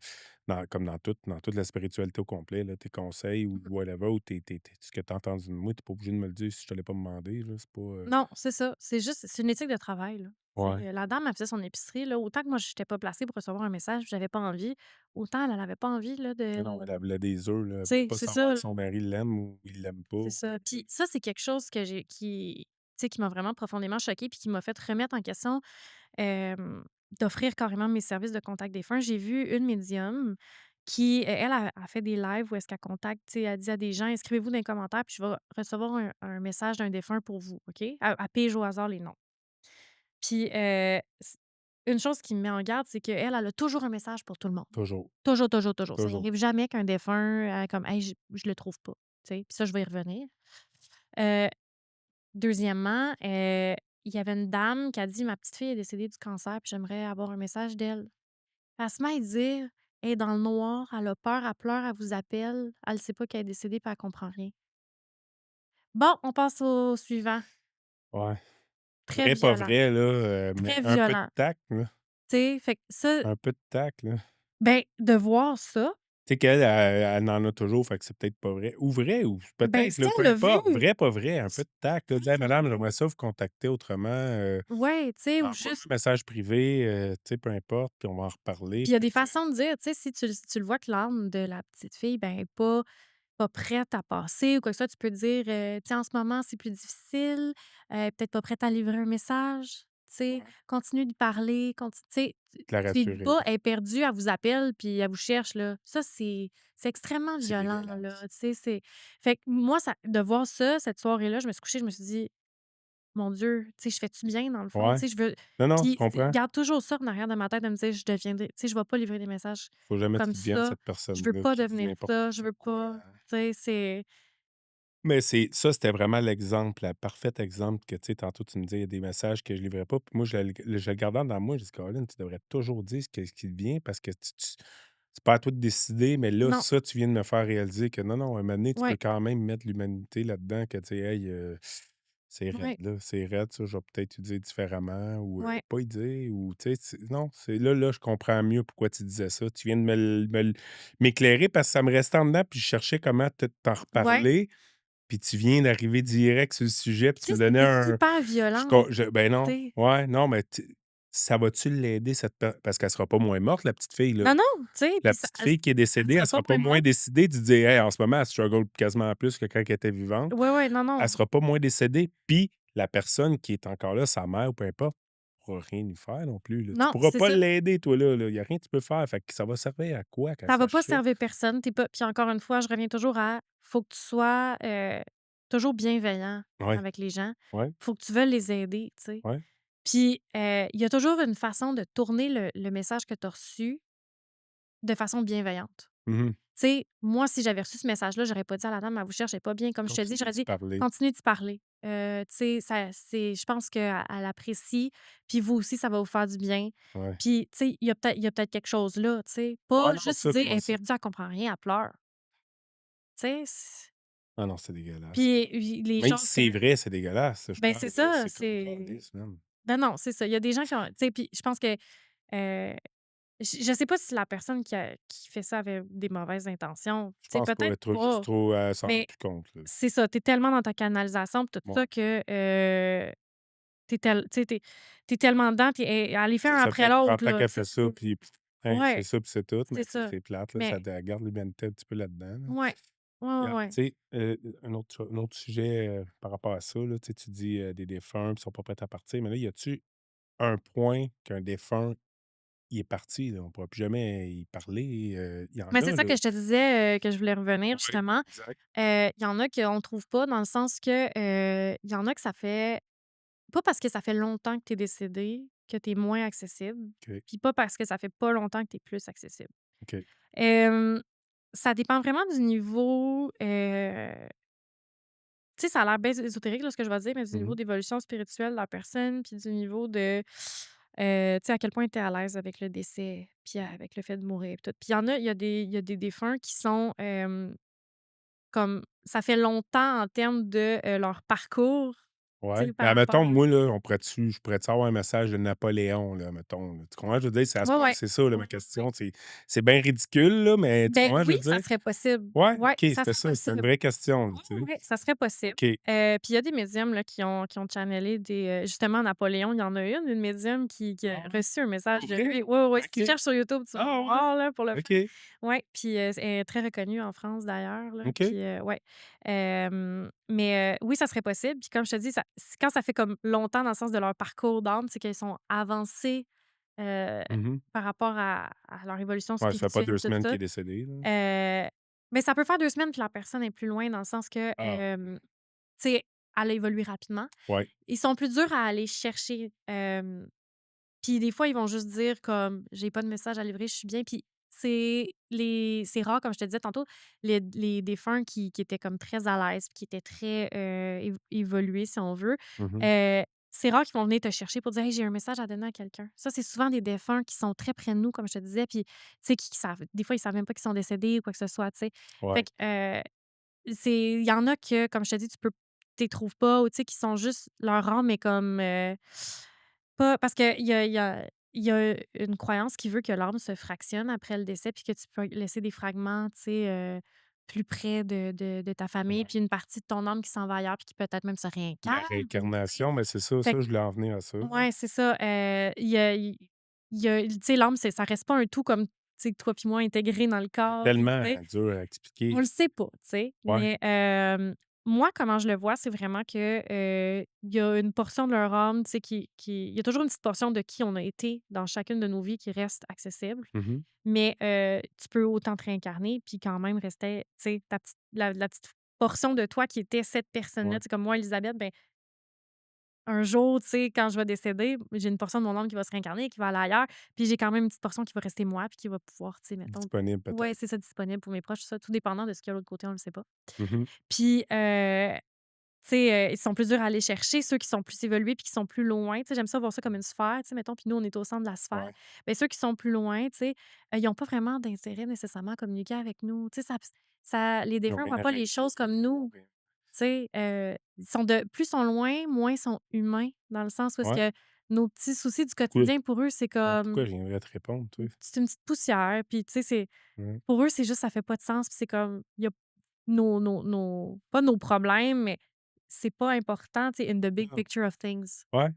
comme dans toute la spiritualité au complet, là, tes conseils ou Mmh. whatever ou ce que tu as entendu de moi, tu pas obligé de me le dire si je te l'ai pas demandé, là, c'est pas, Non, c'est ça. C'est une éthique de travail, là. Tu ouais. sais, la dame, elle faisait son épicerie, là, autant que moi, j'étais pas placée pour recevoir un message, j'avais pas envie, autant elle, elle avait pas envie, là, Non, non, de elle voulait des œufs, là, elle tu voulait sais, pas c'est savoir ça, si son mari l'aime ou il l'aime c'est pas. ça. Puis ça, c'est quelque chose que j'ai qui tu sais, qui m'a vraiment profondément choquée puis qui m'a fait remettre en question, d'offrir carrément mes services de contact défunt. J'ai vu une médium qui, elle, a fait des lives où est-ce qu'elle contacte, tu sais, elle dit à des gens: «Inscrivez-vous dans les commentaires, puis je vais recevoir un message d'un défunt pour vous», OK? Elle pige au hasard les noms. Puis, une chose qui me met en garde, c'est qu'elle, elle a toujours un message pour tout le monde. Toujours, Toujours, toujours, toujours. Ça toujours. n'arrive jamais qu'un défunt, comme: «Hey, je le trouve pas», tu sais? Puis ça, je vais y revenir. Heu, Deuxièmement, il y avait une dame qui a dit: «Ma petite fille est décédée du cancer, puis j'aimerais avoir un message d'elle». Elle se met à dire: «Elle est dans le noir, elle a peur, elle pleure, elle vous appelle, elle sait pas qu'elle est décédée, puis elle comprend rien». Bon, on passe au suivant. Ouais. Très Vrai, pas violent, vrai, là, mais très un peu de violent, tact, là. tu sais? Fait que ça, Un peu de tact, là. ben, de voir ça, Tu sais qu'elle, elle en a toujours, fait que c'est peut-être pas vrai. Ou vrai, ou ben, peut-être, si là, peu elle l'a vu, importe. Vrai, pas vrai, un peu de tact, là. Dire: «Hey madame, oui, j'aimerais ça vous contacter autrement, ouais, tu sais, ou envoie-moi juste un message privé, tu sais, peu importe, puis on va en reparler». puis il y a des Peut-être que façons de dire, tu sais, si tu le vois que l'âme de la petite fille, ben, est pas prête à passer ou quoi que ce soit, tu peux dire, «Tu sais, en ce moment, c'est plus difficile, peut-être pas prête à livrer un message, tu sais, ouais, continue de parler, tu sais, de la tu lui dis rassurer. pas: «Elle est perdue, elle vous appelle puis elle vous cherche», là. Ça, c'est extrêmement C'est violent, là, dégueulasse. tu sais, fait que moi, ça de voir ça, cette soirée-là, je me suis couchée, je me suis dit: «Mon Dieu, tu sais, je fais-tu bien dans le fond?» Ouais. Tu sais, je veux Non, non, je puis comprends. garde toujours ça en arrière de ma tête de me dire: «Je deviendrai» tu sais, je vais pas livrer des messages Faut jamais que comme tu deviennes ça. cette Je veux personne-là pas qui dit devenir n'importe ça, je veux quoi. pas tu sais, c'est Mais c'était vraiment l'exemple, le parfait exemple que, tu sais, tantôt, tu me dis: «Il y a des messages que je livrais pas», puis moi, je le gardais dans moi, je dis: «Caroline, tu devrais toujours dire ce qui te vient parce que c'est pas à toi de décider, mais là, non, ça, tu viens de me faire réaliser que non, non, à un moment donné, tu peux ouais, quand même mettre l'humanité là-dedans que, tu sais, hey, c'est raide, ouais, là, c'est raide, ça, je vais peut-être lui dire différemment ou ouais, pas y dire ou, tu sais, non, c'est là, je comprends mieux pourquoi tu disais ça. Tu viens de m'éclairer parce que ça me restait en dedans puis je cherchais comment t'en ouais. reparler. Puis tu viens d'arriver direct sur le sujet, puis tu Tu me sais, donnais c'était un hyper je violent, co je ben tu non, sais. ouais, non, mais ça va-tu l'aider cette parce qu'elle sera pas moins morte, la petite fille, là. Non, non, tu sais, La puis ça petite fille qui est elle décédée, sera elle pas sera pas moins moins morte. décidée de dire: «Hey, en ce moment, elle struggle quasiment plus que quand elle était vivante». Ouais, ouais, non, Elle non. sera pas moins décédée, puis la personne qui est encore là, sa mère ou peu importe, pourra rien lui faire non plus, là. Tu Non, pourras c'est pas ça. l'aider, toi, là. Il y a rien que tu peux faire. Fait que ça va servir à quoi qu'elle Ça va pas sache ça? servir personne, tu pas puis encore une fois, je reviens toujours à faut que tu sois, toujours bienveillant Ouais, avec les gens. ouais, Faut que tu veuilles les aider, tu sais. ouais. Puis, il y a toujours une façon de tourner le message que tu as reçu de façon bienveillante. Mmh. Tu sais, moi, si j'avais reçu ce message-là, j'aurais pas dit à la dame: «Elle vous cherche, elle est pas bien». Comme je te dis, Continue j'aurais d'y dit: parler. «Continuez d'y parler». Tu sais, je pense qu'elle apprécie, puis vous aussi, ça va vous faire du bien. Ouais. Puis, tu sais, il y a peut-être quelque chose là, tu sais. Ouais, Pas non, juste ça, dire: puis «Elle on est perdue, elle comprend rien, elle pleure». Tu sais? ah non, c'est dégueulasse. Puis, les Même si choses que c'est vrai, c'est dégueulasse, je ben, pense, c'est là, ça, c'est comme c'est câlisse, man. ben, non, c'est ça. Il y a des gens qui ont tu sais, puis je pense que, heu, je sais pas si la personne qui fait ça avait des mauvaises intentions. Je Tu sais, pense pas, peut-être juste pas, trop, elle s'en rend mais plus compte, là. c'est ça, tu es tellement dans ta canalisation pis tout Ouais, ça que, tu tu sais, tu es tellement dedans, tu es elle les fait c'est un ça, après fait 30 l'autre, ans là, qu'elle tu sais. fait ça, puis hein, c'est Ouais, ça, puis c'est tout, mais c'est ça. c'est plate, là, ça Mais elle garde l'humanité un petit peu là-dedans, là. ouais. Ouais, ouais, Regarde, ouais. tu sais, un autre sujet, par rapport à ça, là, tu sais, tu dis, des défunts qui sont pas prêts à partir, mais là, y a-tu un point qu'un défunt, il est parti, là, on pourra plus jamais y parler, il y en Mais c'est a, ça là. que je te disais, que je voulais revenir Oui, justement. exact. Il y en a qu'on ne trouve pas dans le sens que, il y en a que ça fait pas parce que ça fait longtemps que tu es décédé que tu es moins accessible, OK, puis pas parce que ça fait pas longtemps que tu es plus accessible. OK. Hem, Ça dépend vraiment du niveau, tu sais, ça a l'air bien ésotérique, là, ce que je vais dire, mais du Mmh. niveau d'évolution spirituelle de la personne, puis du niveau de, tu sais, à quel point tu es à l'aise avec le décès, puis avec le fait de mourir, puis tout. Puis il y a des défunts qui sont, comme ça fait longtemps en termes de, leur parcours, tu Ouais. sais, Mais par rapport admettons, à moi, là, je pourrais-tu avoir un message de Napoléon, là, mettons, là? Tu comprends? Je veux dire, ouais, ouais. c'est ça, là, ma question. C'est bien ridicule, là, mais tu Ben comprends, je oui, veux ça dire? serait possible. Ouais, Ouais, OK, ça c'était serait ça, c'était une possible. vraie question, là, Ouais, tu sais? ouais, ça serait possible. OK. Puis il y a des médiums là, qui ont channelé des, justement Napoléon, il y en a une médium qui a Ah ouais? reçu un message Pour de vrai? lui. Ouais, ouais, ouais, si tu OK. cherches sur YouTube, tu vas Ah ouais? voir là, pour le fun. OK. Ouais, puis, elle est très reconnue en France d'ailleurs là, OK. puis, ouais. Mais, oui, ça serait possible. Puis comme je te dis, quand ça fait comme longtemps dans le sens de leur parcours d'âme, c'est qu'ils sont avancés, heu, Mmh. par rapport à leur évolution Ouais, ça fait pas spirituelle, 2 tout semaines qu'il ça. est décédé, là. Mais ça peut faire 2 semaines, puis la personne est plus loin dans le sens que, Ah, tu sais, elle a évolué rapidement. ouais. Ils sont plus durs à aller chercher, puis des fois, ils vont juste dire comme: «J'ai pas de message à livrer, je suis bien», puis c'est rare, comme je te disais tantôt, les défunts qui étaient comme très à l'aise, puis qui étaient très, évolués, si on veut, Mmh. heu, c'est rare qu'ils vont venir te chercher pour dire: «Hey, j'ai un message à donner à quelqu'un». Ça, c'est souvent des défunts qui sont très près de nous, comme je te disais, puis tu sais, qui savent des fois, ils savent même pas qu'ils sont décédés ou quoi que ce soit, tu sais. Fait Ouais. que, il y en a que, comme je te dis, tu les trouves pas ou tu sais, qui sont juste leur âme est comme, pas parce qu'il y a une croyance qui veut que l'âme se fractionne après le décès puis que tu peux laisser des fragments, tu sais, plus près de ta famille, Ouais. puis une partie de ton âme qui s'en va ailleurs puis qui peut-être même se La réincarne, tu sais. réincarnation, mais c'est ça, Fait que je voulais en venir à ça. ouais, c'est ça, tu sais, l'âme, ça reste pas un tout comme, tu sais, toi puis moi intégrés dans le C'est corps puis tu tellement sais. dur à On expliquer. le sait pas, tu sais, Ouais. mais moi, comment je le vois, c'est vraiment que, il y a une portion de leur âme, tu sais, il y a toujours une petite portion de qui on a été dans chacune de nos vies qui reste accessible, Mmh. mais tu peux autant te réincarner puis quand même rester, tu sais, ta petite la petite portion de toi qui était cette personne-là. Ouais. Tu sais, comme moi, Elisabeth, ben, un jour, tu sais, quand je vais décéder, j'ai une portion de mon âme qui va se réincarner, qui va aller ailleurs, puis j'ai quand même une petite portion qui va rester moi puis qui va pouvoir, tu sais, mettons Disponible ouais, peut-être. c'est ça, disponible pour mes proches, tout ça, tout dépendant de ce qu'il y a de l'autre côté, on le sait pas. Mmh. Puis, tu sais, ils sont plus durs à aller chercher, ceux qui sont plus évolués puis qui sont plus loin, tu sais, j'aime ça voir ça comme une sphère, tu sais, mettons, puis nous, on est au centre de la sphère. Ouais. Bien, ceux qui sont plus loin, tu sais, ils ont pas vraiment d'intérêt nécessairement à communiquer avec nous. Tu sais, les Ils ont défunts rien voient à pas les régler, choses comme nous. rien. Tu sais, ils sont plus sont loin, moins sont humains, dans le sens où est-ce Ouais. que nos petits soucis du Pourquoi quotidien, pour eux, c'est pourquoi comme je viendrais te répondre, toi? c'est une petite poussière, puis tu sais, Ouais. pour eux, c'est juste ça fait pas de sens, puis c'est comme il y a nos pas nos problèmes, mais c'est pas important, tu sais, in the big Non. picture of things, Ouais, tu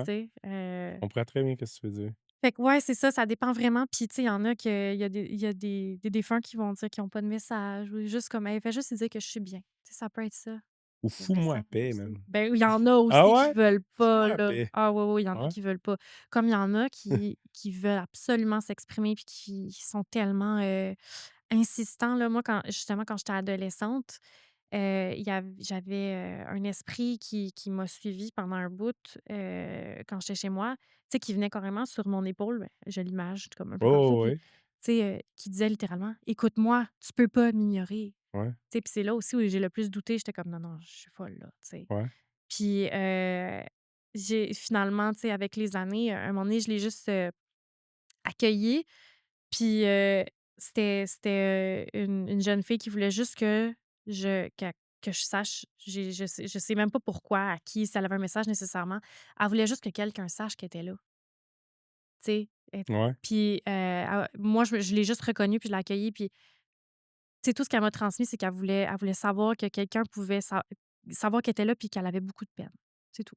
sais? Je comprends très bien qu'est-ce que tu veux dire. Fait que ouais, c'est ça, ça dépend vraiment. Puis tu sais, il y en a que il y a des défunts qui vont dire qu'ils ont pas de message ou juste comme: «Hey, fais juste lui dire que je suis bien». Tu sais, ça peut être ça, Ou le fous-moi message la paix, aussi. man. Ben, il y en a Ah aussi qui ouais? veulent pas, Fous-moi la là. paix. Ah oui, oui, il y en a Ouais. qui veulent pas. Comme il y en a qui veulent absolument s'exprimer puis qui sont tellement, insistants, là. Moi, quand j'étais adolescente, j'avais, un esprit qui m'a suivie pendant un bout, quand j'étais chez moi, tu sais, qui venait carrément sur mon épaule, ben, je l'image comme un peu comme ça, Oh, puis, ouais. tu sais, qui disait littéralement: «Écoute-moi, tu peux pas m'ignorer». Ouais, Tu sais, puis c'est là aussi où j'ai le plus douté, j'étais comme: «Non, non, je suis folle, là», tu sais. ouais. Puis, j'ai finalement, tu sais, avec les années, à un moment donné, je l'ai juste, accueilli, puis, c'était, une jeune fille qui voulait juste que je sache, je sais même pas pourquoi, à qui, si elle avait un message nécessairement. Elle voulait juste que quelqu'un sache qu'elle était là, tu sais? Ouais. Puis, moi, je l'ai juste reconnue, puis je l'ai accueillie, puis, tu sais, tout ce qu'elle m'a transmis, c'est qu'elle voulait savoir que quelqu'un pouvait savoir qu'elle était là, puis qu'elle avait beaucoup de peine. C'est tout.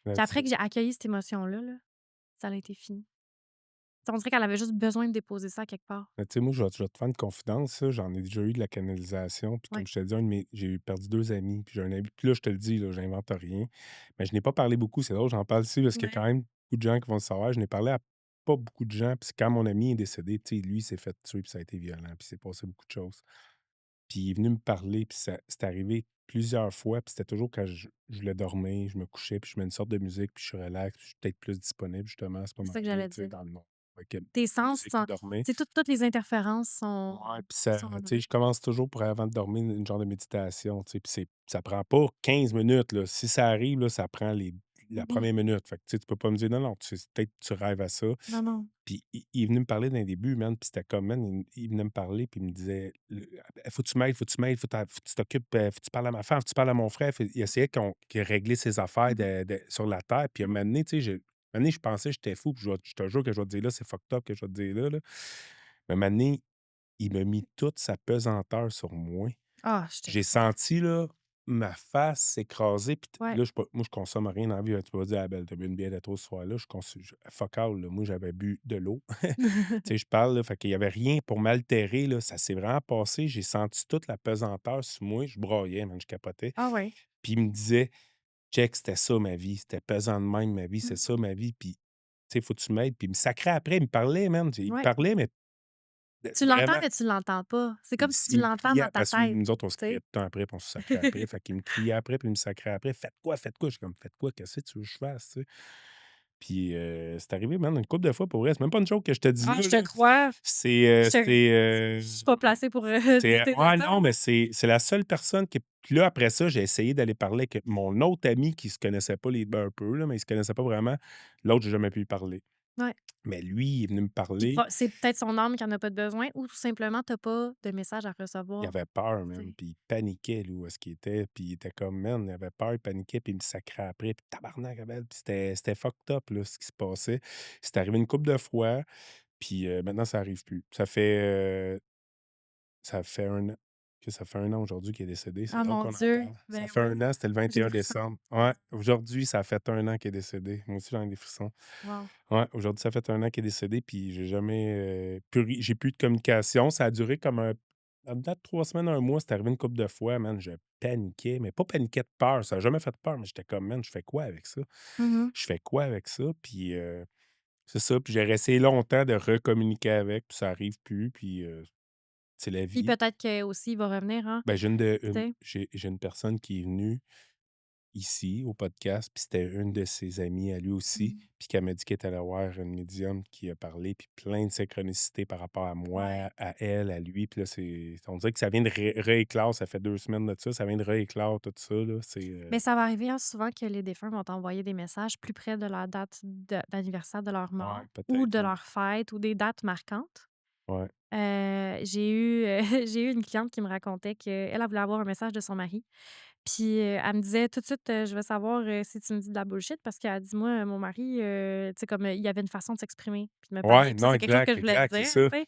Puis That's après it. que j'ai accueilli cette émotion-là, là, ça a été fini. On dirait qu'elle avait juste besoin de déposer ça quelque part. Mais tu sais, moi, je vais te faire une confidence, là, j'en ai déjà eu de la canalisation, puis comme Ouais. je te dis, j'ai perdu 2 amis, puis j'ai un ami puis là, je te le dis, là, j'invente rien, mais je n'ai pas parlé beaucoup, c'est drôle, j'en parle ici parce qu'il y a Ouais. quand même beaucoup de gens qui vont le savoir. Je n'ai parlé à pas beaucoup de gens, puis quand mon ami est décédé, tu sais, lui, il s'est fait tuer, puis ça a été violent, puis il s'est passé beaucoup de choses. Puis il est venu me parler, puis ça c'est arrivé plusieurs fois, puis c'était toujours quand je voulais dormir, je me couchais, puis je mets une sorte de musique, puis je suis relax, puis je suis peut-être plus disponible justement à ce C'est ça que moment-là, j'allais tu sais, dire. dans le monde. avec la Tes sens musique sont pour dormir. tu sais, toutes les interférences sont Ouais, puis ça sont tu là. sais, je commence toujours pour avant de dormir une genre de méditation, tu sais, puis ça prend pas 15 minutes, là. Si ça arrive, là, ça prend la Mmh. première minute. Fait que, tu sais, tu peux pas me dire: «Non, non, peut-être que tu rêves à ça». Non, non. Puis il est venu me parler d'un début, man, puis c'était comme, man, il venait me parler, puis il me disait: Faut que tu m'aides, faut que tu m'aides, faut que tu t'occupes, faut que tu parles à ma femme, faut que tu parles à mon frère». Il essayait qu'il régler ses affaires Mmh. sur la terre, puis à un moment donné, tu sais, un moment donné, je pensais que j'étais fou, puis je te jure que je vais te dire là, c'est fucked up que je vais te dire là, là. Mais à un moment donné, il m'a mis toute sa pesanteur sur moi. Ah, je te J'ai crois. senti, là, ma face s'écraser, puis Ouais. là, je consomme rien dans la vie, là. Tu peux pas dire: «Ah ben, tu bu une bière de trop ce soir-là». Fuck all, là, moi, j'avais bu de l'eau. Tu sais, je parle, là, fait qu'il y avait rien pour m'altérer, là. Ça s'est vraiment passé. J'ai senti toute la pesanteur sur moi. Je broyais, man, je capotais. Ah ouais. Puis il me disait: «Check, c'était ça ma vie, c'était pesant de même ma vie, c'est Mmh. ça ma vie, puis tu sais, faut que tu m'aides». Puis il me sacrait après, il me parlait, man. Il me Ouais. parlait, mais Tu l'entends, vraiment. mais tu l'entends pas. C'est comme si tu Il me l'entends criait dans ta parce que tête, nous autres, on se tu criait sais? tout le temps après, puis on se sacrait après. Fait qu'il me criait après, puis il me sacrait après: «Faites quoi? Faites quoi?» Je suis comme: «Faites quoi? Qu'est-ce que tu veux que je fasse?» Tu sais? Puis, c'est arrivé, man, une couple de fois pour vrai. C'est même pas une joke que je te dis Ah, là, je te là. crois. Je te je suis pas placée pour, douter de Ouais, ça, non, là. mais c'est la seule personne qui puis là, après ça, j'ai essayé d'aller parler avec mon autre ami qui se connaissait pas un peu, là, mais il se connaissait pas vraiment. L'autre, j'ai jamais pu lui parler. Ouais. Mais lui, il est venu me Puis parler. pro c'est peut-être son âme qui en a pas de besoin ou tout simplement tu as pas de message à Il recevoir, avait peur, tu man, sais? puis il paniquait, lui, où est-ce qu'il était, puis il était comme: «Man», il avait peur, il paniquait, puis il me sacrait après, puis tabarnak, Abel, puis c'était fucked up, là, ce qui se passait. C'est arrivé une couple de fois, puis maintenant, ça arrive plus. Ça fait 1 an. Ça fait 1 an aujourd'hui qu'il est décédé, c'est Ah drôle mon qu'on en Dieu, parle. Ça ben fait oui, 1 an, c'était le j'ai des 21 frissons. décembre. Ouais, aujourd'hui, ça fait 1 an qu'il est décédé. Moi aussi, j'en ai des frissons. Wow. Ouais, aujourd'hui, ça fait 1 an qu'il est décédé, puis j'ai jamais, j'ai plus de communication. Ça a duré comme à date 3 semaines, 1 mois, c'est arrivé une couple de fois, man, je paniquais, mais pas paniquais de peur, ça a jamais fait peur, mais j'étais comme: «Man, je fais quoi avec ça? Mmh. Je fais quoi avec ça?» Puis, c'est ça, puis j'ai essayé longtemps de recommuniquer avec, puis ça arrive plus, puis, c'est la Puis vie. peut-être qu'aussi il va revenir, hein, Ben, tu sais? j'ai une personne qui est venue ici au podcast, puis c'était une de ses amies à lui aussi, Mmh. puis qu'elle m'a dit qu'elle est allée voir une médium qui a parlé, puis plein de synchronicités par rapport à Ouais. moi, à elle, à lui, puis là, on dirait que ça vient de rééclore, ça fait 2 semaines de ça vient de rééclore tout ça, là, Mais ça va arriver, hein, souvent que les défunts vont t'envoyer des messages plus près de la date d'anniversaire de leur ouais, mort ou peut-être, de ouais. leur fête ou des dates marquantes. Ouais. J'ai eu, j'ai eu une cliente qui me racontait qu'elle, elle voulait avoir un message de son mari. Puis, elle me disait: «Tout de suite, je veux savoir, si tu me dis de la bullshit» parce qu'elle dit: «Moi, mon mari, tu sais, comme, il y avait une façon de s'exprimer puis de me parler, Ouais, puis ça, non, c'est quelque chose que exact, je voulais te exact, c'est dire», ça. tu sais?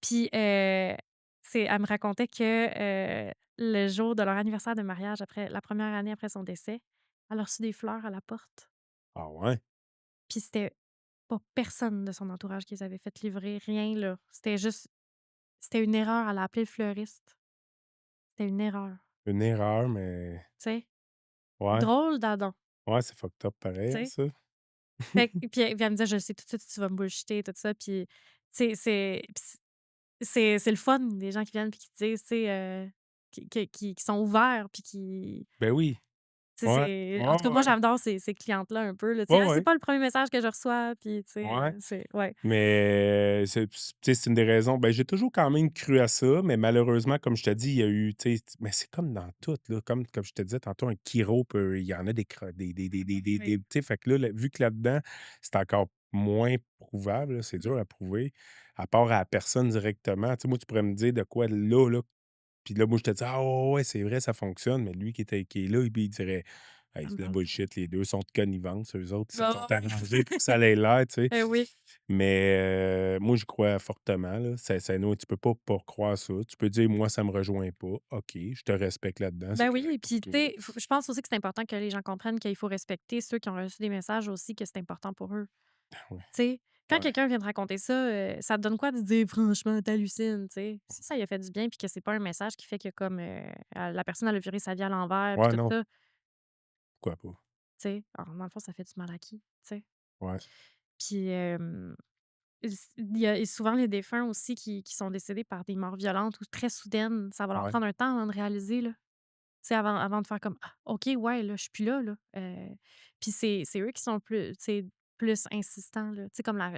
Puis, elle me racontait que, le jour de leur anniversaire de mariage, après la première année après son décès, elle a reçu des fleurs à la porte. Ah ouais? Puis c'était pas personne de son entourage qui les avait fait livrer, rien, là. C'était une erreur, elle a appelé le fleuriste. C'était une erreur, Une erreur, mais tu sais? ouais, Drôle d'adon, ouais, c'est fucked up tu pareil, hein, sais? ça. Fait que puis elle me disait: «Je sais tout de suite, tu vas me bullshiter tout ça», puis tu sais, c'est le fun, des gens qui viennent puis qui te disent, tu sais, qui sont ouverts puis qui Ben oui. tu sais, Ouais, c'est en ouais, tout cas, moi, ouais. j'adore ces clientes-là un peu, là, tu sais: Ouais, «Ah, c'est ouais. pas le premier message que je reçois», puis tu sais, Ouais. c'est ouais. Mais tu sais, c'est une des raisons ben, j'ai toujours quand même cru à ça, mais malheureusement, comme je te dis, il y a eu, tu sais mais c'est comme dans tout, là, comme je te disais tantôt, un chiro il y en a des cro Oui. tu sais, fait que là, vu que là-dedans, c'est encore moins prouvable, là, c'est dur à prouver, à part à la personne directement. Tu sais, moi, tu pourrais me dire de quoi là, puis là, moi, je te dis: «Ah ouais, ouais, c'est vrai, ça fonctionne», mais lui qui est là, lui, il dirait: «Hey, Ça me c'est de la parle pas. bullshit, les 2 sont de connivence, eux autres, ils se sont Ah oui. arrangés pour que ça ait l'air», tu sais? Oui. Mais moi, je crois fortement, là. Non, tu peux pas croire ça. Tu peux dire: «Moi, ça me rejoint pas». OK, je te respecte là-dedans, c'est Ben oui correct et pour puis tu toi. sais, f je pense aussi que c'est important que les gens comprennent qu'il faut respecter ceux qui ont reçu des messages aussi, que c'est important pour eux. Ouais, Tu sais, quand ouais, quelqu'un vient te raconter ça, ça te donne quoi de dire: «Franchement, tu hallucines», tu sais? Si ça lui a fait du bien puis que c'est pas un message qui fait que comme, la personne elle a viré sa vie à l'envers puis ouais, tout non, ça, pourquoi pas? tu sais? Alors dans le fond, ça fait du mal à qui, tu sais? Ouais, Puis, il y a souvent les défunts aussi qui sont décédés par des morts violentes ou très soudaines, ça va leur ouais, prendre un temps avant de réaliser, là. Tu sais, avant de faire comme: «Ah, OK, ouais, là, je suis plus là, là». Puis c'est eux qui sont plus tu sais plus insistant, là. Tu sais, comme la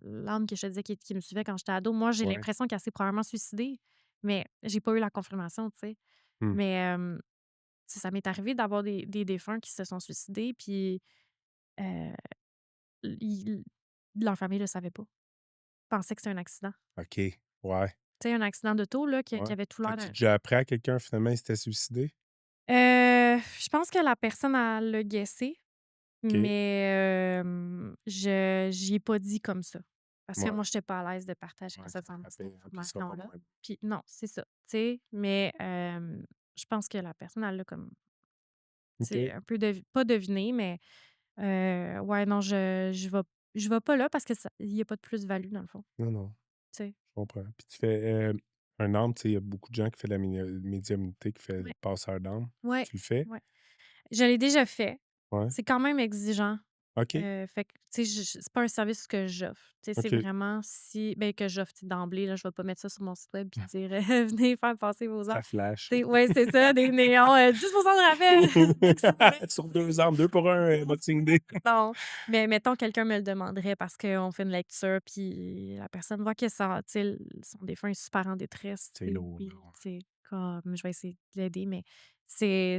l'âme que je te disais qui me suivait quand j'étais ado, moi, j'ai Ouais. l'impression qu'elle s'est probablement suicidée, mais j'ai pas eu la confirmation, tu sais. Mmh. Mais, tu sais, ça m'est arrivé d'avoir des défunts qui se sont suicidés, puis, heu, ils leur famille le savait pas. Pensaient que c'était un accident. OK. Ouais. Tu sais, un accident d'auto, là, qui Ouais. avait tout l'air As-tu d'un déjà appris à quelqu'un, finalement, il s'était suicidé? je pense que la personne, elle l'a guessé. OK. Mais, je j'y ai pas dit comme ça. Parce que Ouais. moi, j'étais pas à l'aise de partager Ouais, ça nécessairement cette frappait hein, puis il sera pas information-là. moins bon. Puis non, c'est ça, tu sais? Mais, je pense que la personne, elle l'a comme, tu sais, OK. un peu pas deviné, mais, ouais, non, je vais pas là parce que ça il y a pas de plus-value dans le fond, Non, non, tu sais? je comprends. Puis tu fais, un âme, tu sais, il y a beaucoup de gens qui font de la médiumnité, qui fait le Ouais, passeur d'âme. ouais, Tu le fais? ouais. Je l'ai déjà fait. Ouais. C'est quand même exigeant. OK. Fait que, tu sais, c'est pas un service que j'offre. Tu sais, c'est OK. vraiment si ben, que j'offre, tu sais, d'emblée, là, je vais pas mettre ça sur mon site web puis dire, «Venez faire passer vos heures». Ça flash. Tu sais, ouais, c'est ça, des néons, 10 de rabais, maximum. Sur 2 armes, 2 pour 1 Boxing Day. Non, mais mettons quelqu'un me le demanderait parce qu'on fait une lecture puis la personne voit que ça tu sais, son défunt est super en détresse, C'est tu sais, lourd, là. oui, tu sais, comme je vais essayer de l'aider, mais c'est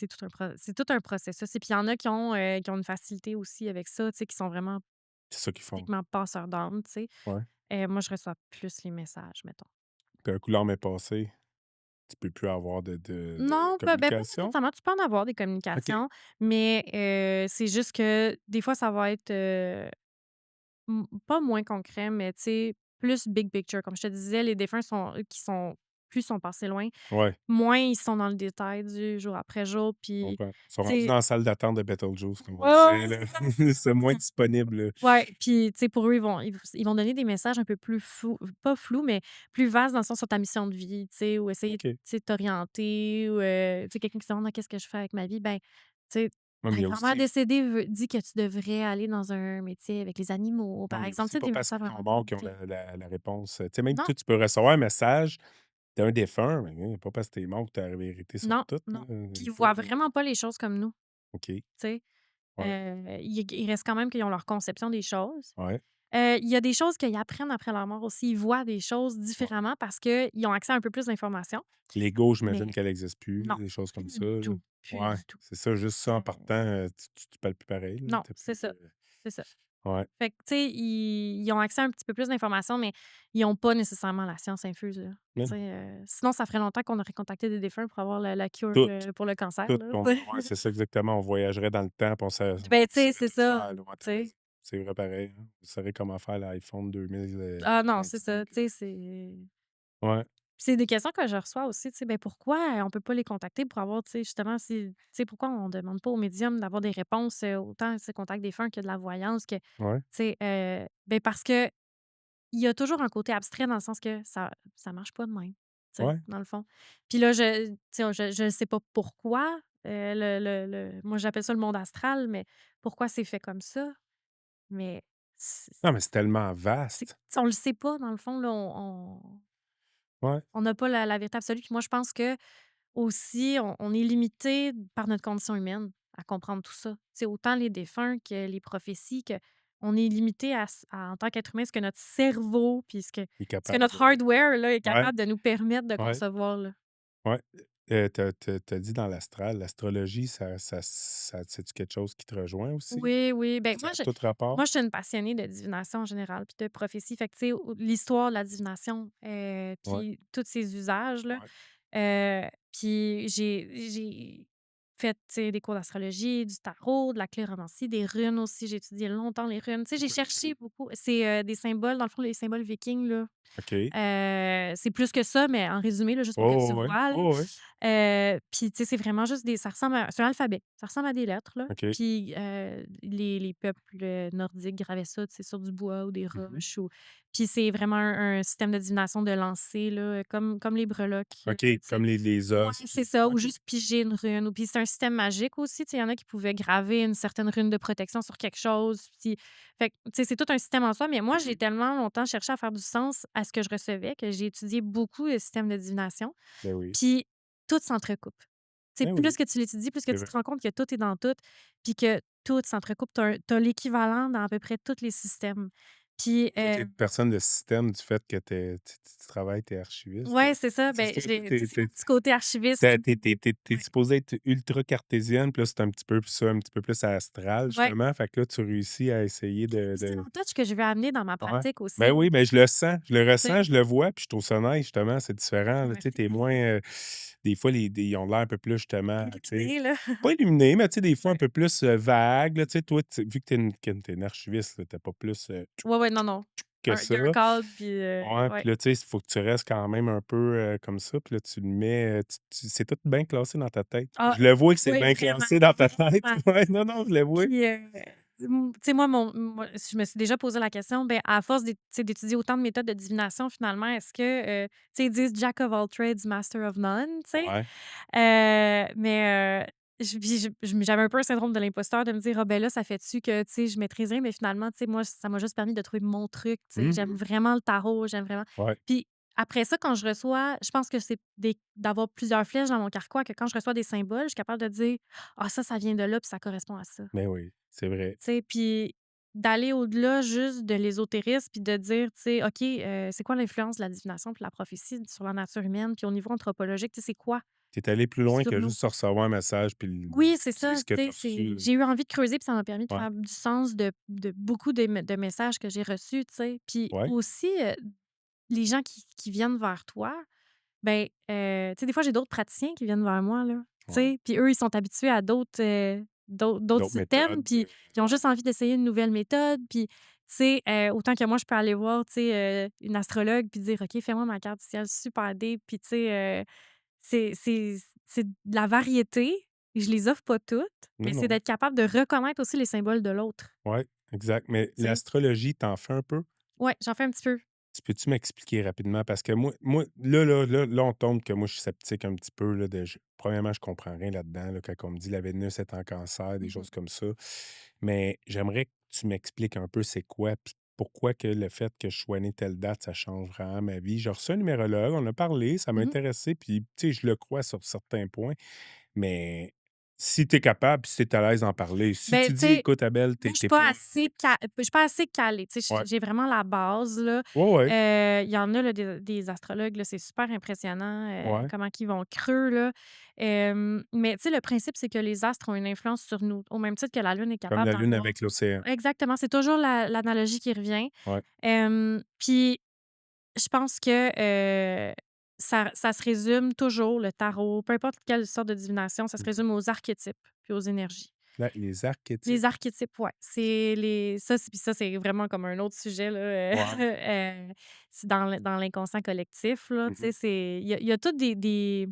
tout un c'est tout un processus et puis il y en a qui ont une facilité aussi avec ça, tu sais, qui sont vraiment C'est ça qu'ils font. typiquement passeurs d'âme, tu sais. Ouais. Moi, je reçois plus les messages, mettons. Quand un coup l'arme est passée, tu peux plus avoir de Non, pas communication? nécessairement. Tu peux en avoir des OK. communications, mais c'est juste que des fois, ça va être, pas moins concret, mais tu sais, plus big picture. Comme je te disais, les défunts sont qui sont plus sont passés loin, Ouais, moins ils sont dans le détail du jour après jour, je puis comprends. Ils sont tu rendus sais dans la salle d'attente de Betelgeuse, comme on ouais, ouais, disait, ouais, là. c'est ça. C'est moins disponible, là. Ouais, puis tu sais, pour eux, ils vont donner des messages un peu plus flous pas flous, mais plus vastes dans le sens sur ta mission de vie, tu sais, ou essayer, tu OK. sais, de t'orienter ou, tu sais, quelqu'un qui se demande: «Ah, qu'est-ce que je fais avec ma vie?» Ben, tu sais, Ouais, mais ta il y a grand-mère aussi décédée dit que tu devrais aller dans un métier avec les animaux, non, par mais il y a exemple, tu aussi sais, pas des parce messages qu'ils sont vraiment morts qu'ils ont concrets. la réponse. Tu sais, même Non, toi, tu peux recevoir un message d'un défunt, mais pas parce que tu es mort que tu as la vérité sur non, tout, là. non. Puis Des ils fois, voient vraiment pas les choses comme nous, OK. tu sais. Ouais. Il reste quand même qu'ils ont leur conception des choses. Ouais. Il y a des choses qu'ils apprennent après leur mort aussi. Ils voient des choses Ouais. différemment parce qu'ils ont accès à un peu plus d'informations. L'ego, Mais j'imagine qu'elle existe plus, non, des choses comme plus ça, du là. tout, plus Ouais, du tout. c'est ça, juste ça en Heu, partant, tu parles plus pareil, là. non, Tu c'est plus, ça, c'est ça. ouais. Fait que, tu sais, ils ont accès à un petit peu plus d'informations, mais ils ont pas nécessairement la science infuse, là. Mais Tu sais, non, sinon ça ferait longtemps qu'on aurait contacté des défunts pour avoir la cure, toutes, pour le cancer, toutes, là. on ouais, c'est ça exactement, on voyagerait dans le temps, puis Ben, on tu sais, saurait c'est tout ça, faire, là. Ouais, tu tu raison. sais. C'est vrai pareil, hein. On saurait comment faire l'iPhone Ah non, c'est ça, 2025. tu sais, c'est Ouais, c'est des questions que je reçois aussi, tu sais, ben, pourquoi, on peut pas les contacter pour avoir, tu sais, justement, si tu sais, pourquoi on demande pas aux médiums d'avoir des réponses, autant, tu sais, contact des fins que de la voyance que, tu ouais, sais, ben, parce que il y a toujours un côté abstrait dans le sens que ça marche pas de même, tu sais, ouais, dans le fond. Puis là, tu sais, je sais pas pourquoi, moi, j'appelle ça le monde astral, mais pourquoi c'est fait comme ça, mais c non, mais c'est tellement c'est vaste. on le sait pas dans le fond, là, Ouais, on n'a pas la vérité absolue. Puis moi, je pense que aussi, on est limité par notre condition humaine à comprendre tout ça. C'est autant les défunts que les prophéties, que on est limité en tant qu'être humain, ce que notre cerveau, puis il est ce que capable notre de hardware là, est ouais, capable de nous permettre de ouais. concevoir. Là. Ouais, tu dit dans l'astral, l'astrologie, ça c'est-tu quelque chose qui te rejoint aussi? Oui, oui. Ben Ça a tout rapport? moi, je suis une passionnée de divination en général, puis de prophétie. Fait que, tu sais, l'histoire de la divination, Ouais, puis tous ses usages, là. ouais, Puis j'ai fait, tu sais, des cours d'astrologie, du tarot, de la cléromancie, des runes aussi. J'ai étudié longtemps les runes. Tu sais, c'est j'ai quoi les cherché runes? beaucoup. C'est, des symboles, dans le fond, les symboles vikings, là. OK. C'est plus que ça, mais en résumé, là, juste pour que tu Oh, ouais. vois, là. Oh, ouais. Puis, tu sais, c'est vraiment juste ça ressemble à c'est un alphabet. Ça ressemble à des lettres, là. OK. Puis, les peuples, nordiques gravaient ça, tu sais, sur du bois ou des Mmh. roches ou puis c'est vraiment un système de divination de lancer, là, comme les breloques, OK, tu sais. comme les Ouais, os c'est puis ça, ou OK. juste piger une rune ou puis c'est un système magique aussi, tu sais, il y en a qui pouvaient graver une certaine rune de protection sur quelque chose, puis fait que, tu sais, c'est tout un système en soi, mais moi, j'ai Mmh. tellement longtemps cherché à faire du sens à ce que je recevais que j'ai étudié beaucoup le système de divination, Ben oui. puis tout s'entrecoupe. Tu sais, Ben plus oui, que tu l'étudies, plus que c'est tu te vrai. rends compte que tout est dans tout, puis que tout s'entrecoupe. Tu as l'équivalent dans à peu près tous les systèmes. Puis, Toi, tu es une personne de système du fait que tu travailles, tu es archiviste, ouais, c'est ça. C'est Ben, ça, toi, tu sais, c'est mon petit côté archiviste qui tu ouais, supposée être ultra cartésienne, puis là, c'est un petit peu plus ça, un petit peu plus astral, ouais. justement. Fait que là, tu réussis à essayer C'est de mon touch que je veux amener dans ma ouais. pratique Ben aussi, oui, ben je le sens, je le tu sais. ressens, je le vois, puis je trouve ça nice, justement, c'est différent, là. Tu sais, Merci. tu es moins, des fois, ils ont l'air un peu plus, justement, tu sais, Illuminé, là. pas illuminés, mais tu sais, des fois, un Ouais. peu plus, vagues, là. Tu sais, toi, vu que tu es une archiviste, là, tu pas plus, Ouais, ouais, non, non. que Il y a un ça. cadre puis, Ouais, ouais. puis là, tu sais, il faut que tu restes quand même un peu, comme ça, puis là, tu le mets, c'est tout bien classé dans ta tête. Ah, Je le vois que c'est oui, bien vraiment, classé dans ta tête. vraiment. Ouais, non, non, je le vois. Puis, tu sais, moi, je me suis déjà posé la question, ben, à force tu sais, d'étudier autant de méthodes de divination, finalement, est-ce que, tu sais, ils disent «Jack of all trades, master of none», tu sais? Ouais. Mais, j'avais un peu un syndrome de l'imposteur de me dire: «Ah, ben, là, ça fait-tu que, tu sais, je maîtrise rien?» Mais finalement, tu sais, moi, ça m'a juste permis de trouver mon truc, tu sais? J'aime Mmh. vraiment le tarot, j'aime vraiment Ouais, puis après ça, quand je reçois je pense que c'est d'avoir plusieurs flèches dans mon carquois, que quand je reçois des symboles, je suis capable de dire: «Ah, ça vient de là, puis ça correspond à ça». mais oui, c'est vrai. Tu sais? Puis d'aller au-delà juste de l'ésotérisme, puis de dire, tu sais: «OK, c'est quoi l'influence de la divination puis de la prophétie sur la nature humaine? Puis au niveau anthropologique, tu sais, c'est quoi Tu es allé plus loin sur que nous?» juste recevoir un message puis Oui, c'est c'est ça, ce que tu tu sais, as reçu, là. j'ai eu envie de creuser, puis ça m'a permis de Ouais, faire du sens de beaucoup de messages que j'ai reçus, tu sais. Puis ouais, aussi, les gens qui viennent vers toi, ben, tu sais, des fois, j'ai d'autres praticiens qui viennent vers moi, là, tu ouais. sais, puis eux, ils sont habitués à d'autres D'autres systèmes, méthodes, puis ils ont juste envie d'essayer une nouvelle méthode, puis tu sais, autant que moi, je peux aller voir, tu sais, une astrologue puis dire: «OK, fais-moi ma carte du ciel super deep», puis tu sais, c'est de la variété, et je les offre pas toutes, non, mais c'est non. d'être capable de reconnaître aussi les symboles de l'autre, Ouais, exact, mais tu sais? l'astrologie, tu en fais un peu? Ouais, j'en fais un petit peu. Tu peux-tu m'expliquer rapidement? Parce que moi là, on tombe que moi, je suis sceptique un petit peu, là, premièrement, je comprends rien là-dedans, là, quand on me dit la Vénus est en Cancer, des Mmh. choses comme ça. Mais j'aimerais que tu m'expliques un peu c'est quoi, puis pourquoi que le fait que je sois né telle date, ça change vraiment ma vie. J'ai reçu un numérologue, on a parlé, ça m'a Mmh. intéressé, puis tu sais, je le crois sur certains points, mais si tu es capable, puis si tu es à l'aise d'en parler, si Ben, tu tu dis: sais, «Écoute Abel, moi, tu es pas» je suis pas assez calée, tu sais, ouais, j'ai vraiment la base, là. ouais, ouais, Il y en a, là, des astrologues, là, c'est super impressionnant, ouais, comment qu'ils vont creux, là. Mais tu sais, le principe, c'est que les astres ont une influence sur nous, au même titre que la Lune est comme capable la Lune d'avoir avec l'océan. exactement, c'est toujours l'analogie qui revient. Ouais. Puis je pense que, ça se résume toujours, le tarot, peu importe quelle sorte de divination, ça se Mmh. résume aux archétypes puis aux énergies. Là, les archétypes. Les archétypes, ouais, c'est les ça, c'est puis ça, c'est vraiment comme un autre sujet, là, Ouais. c'est dans l'inconscient collectif, là, Mmh tu mh. sais, il y a tous des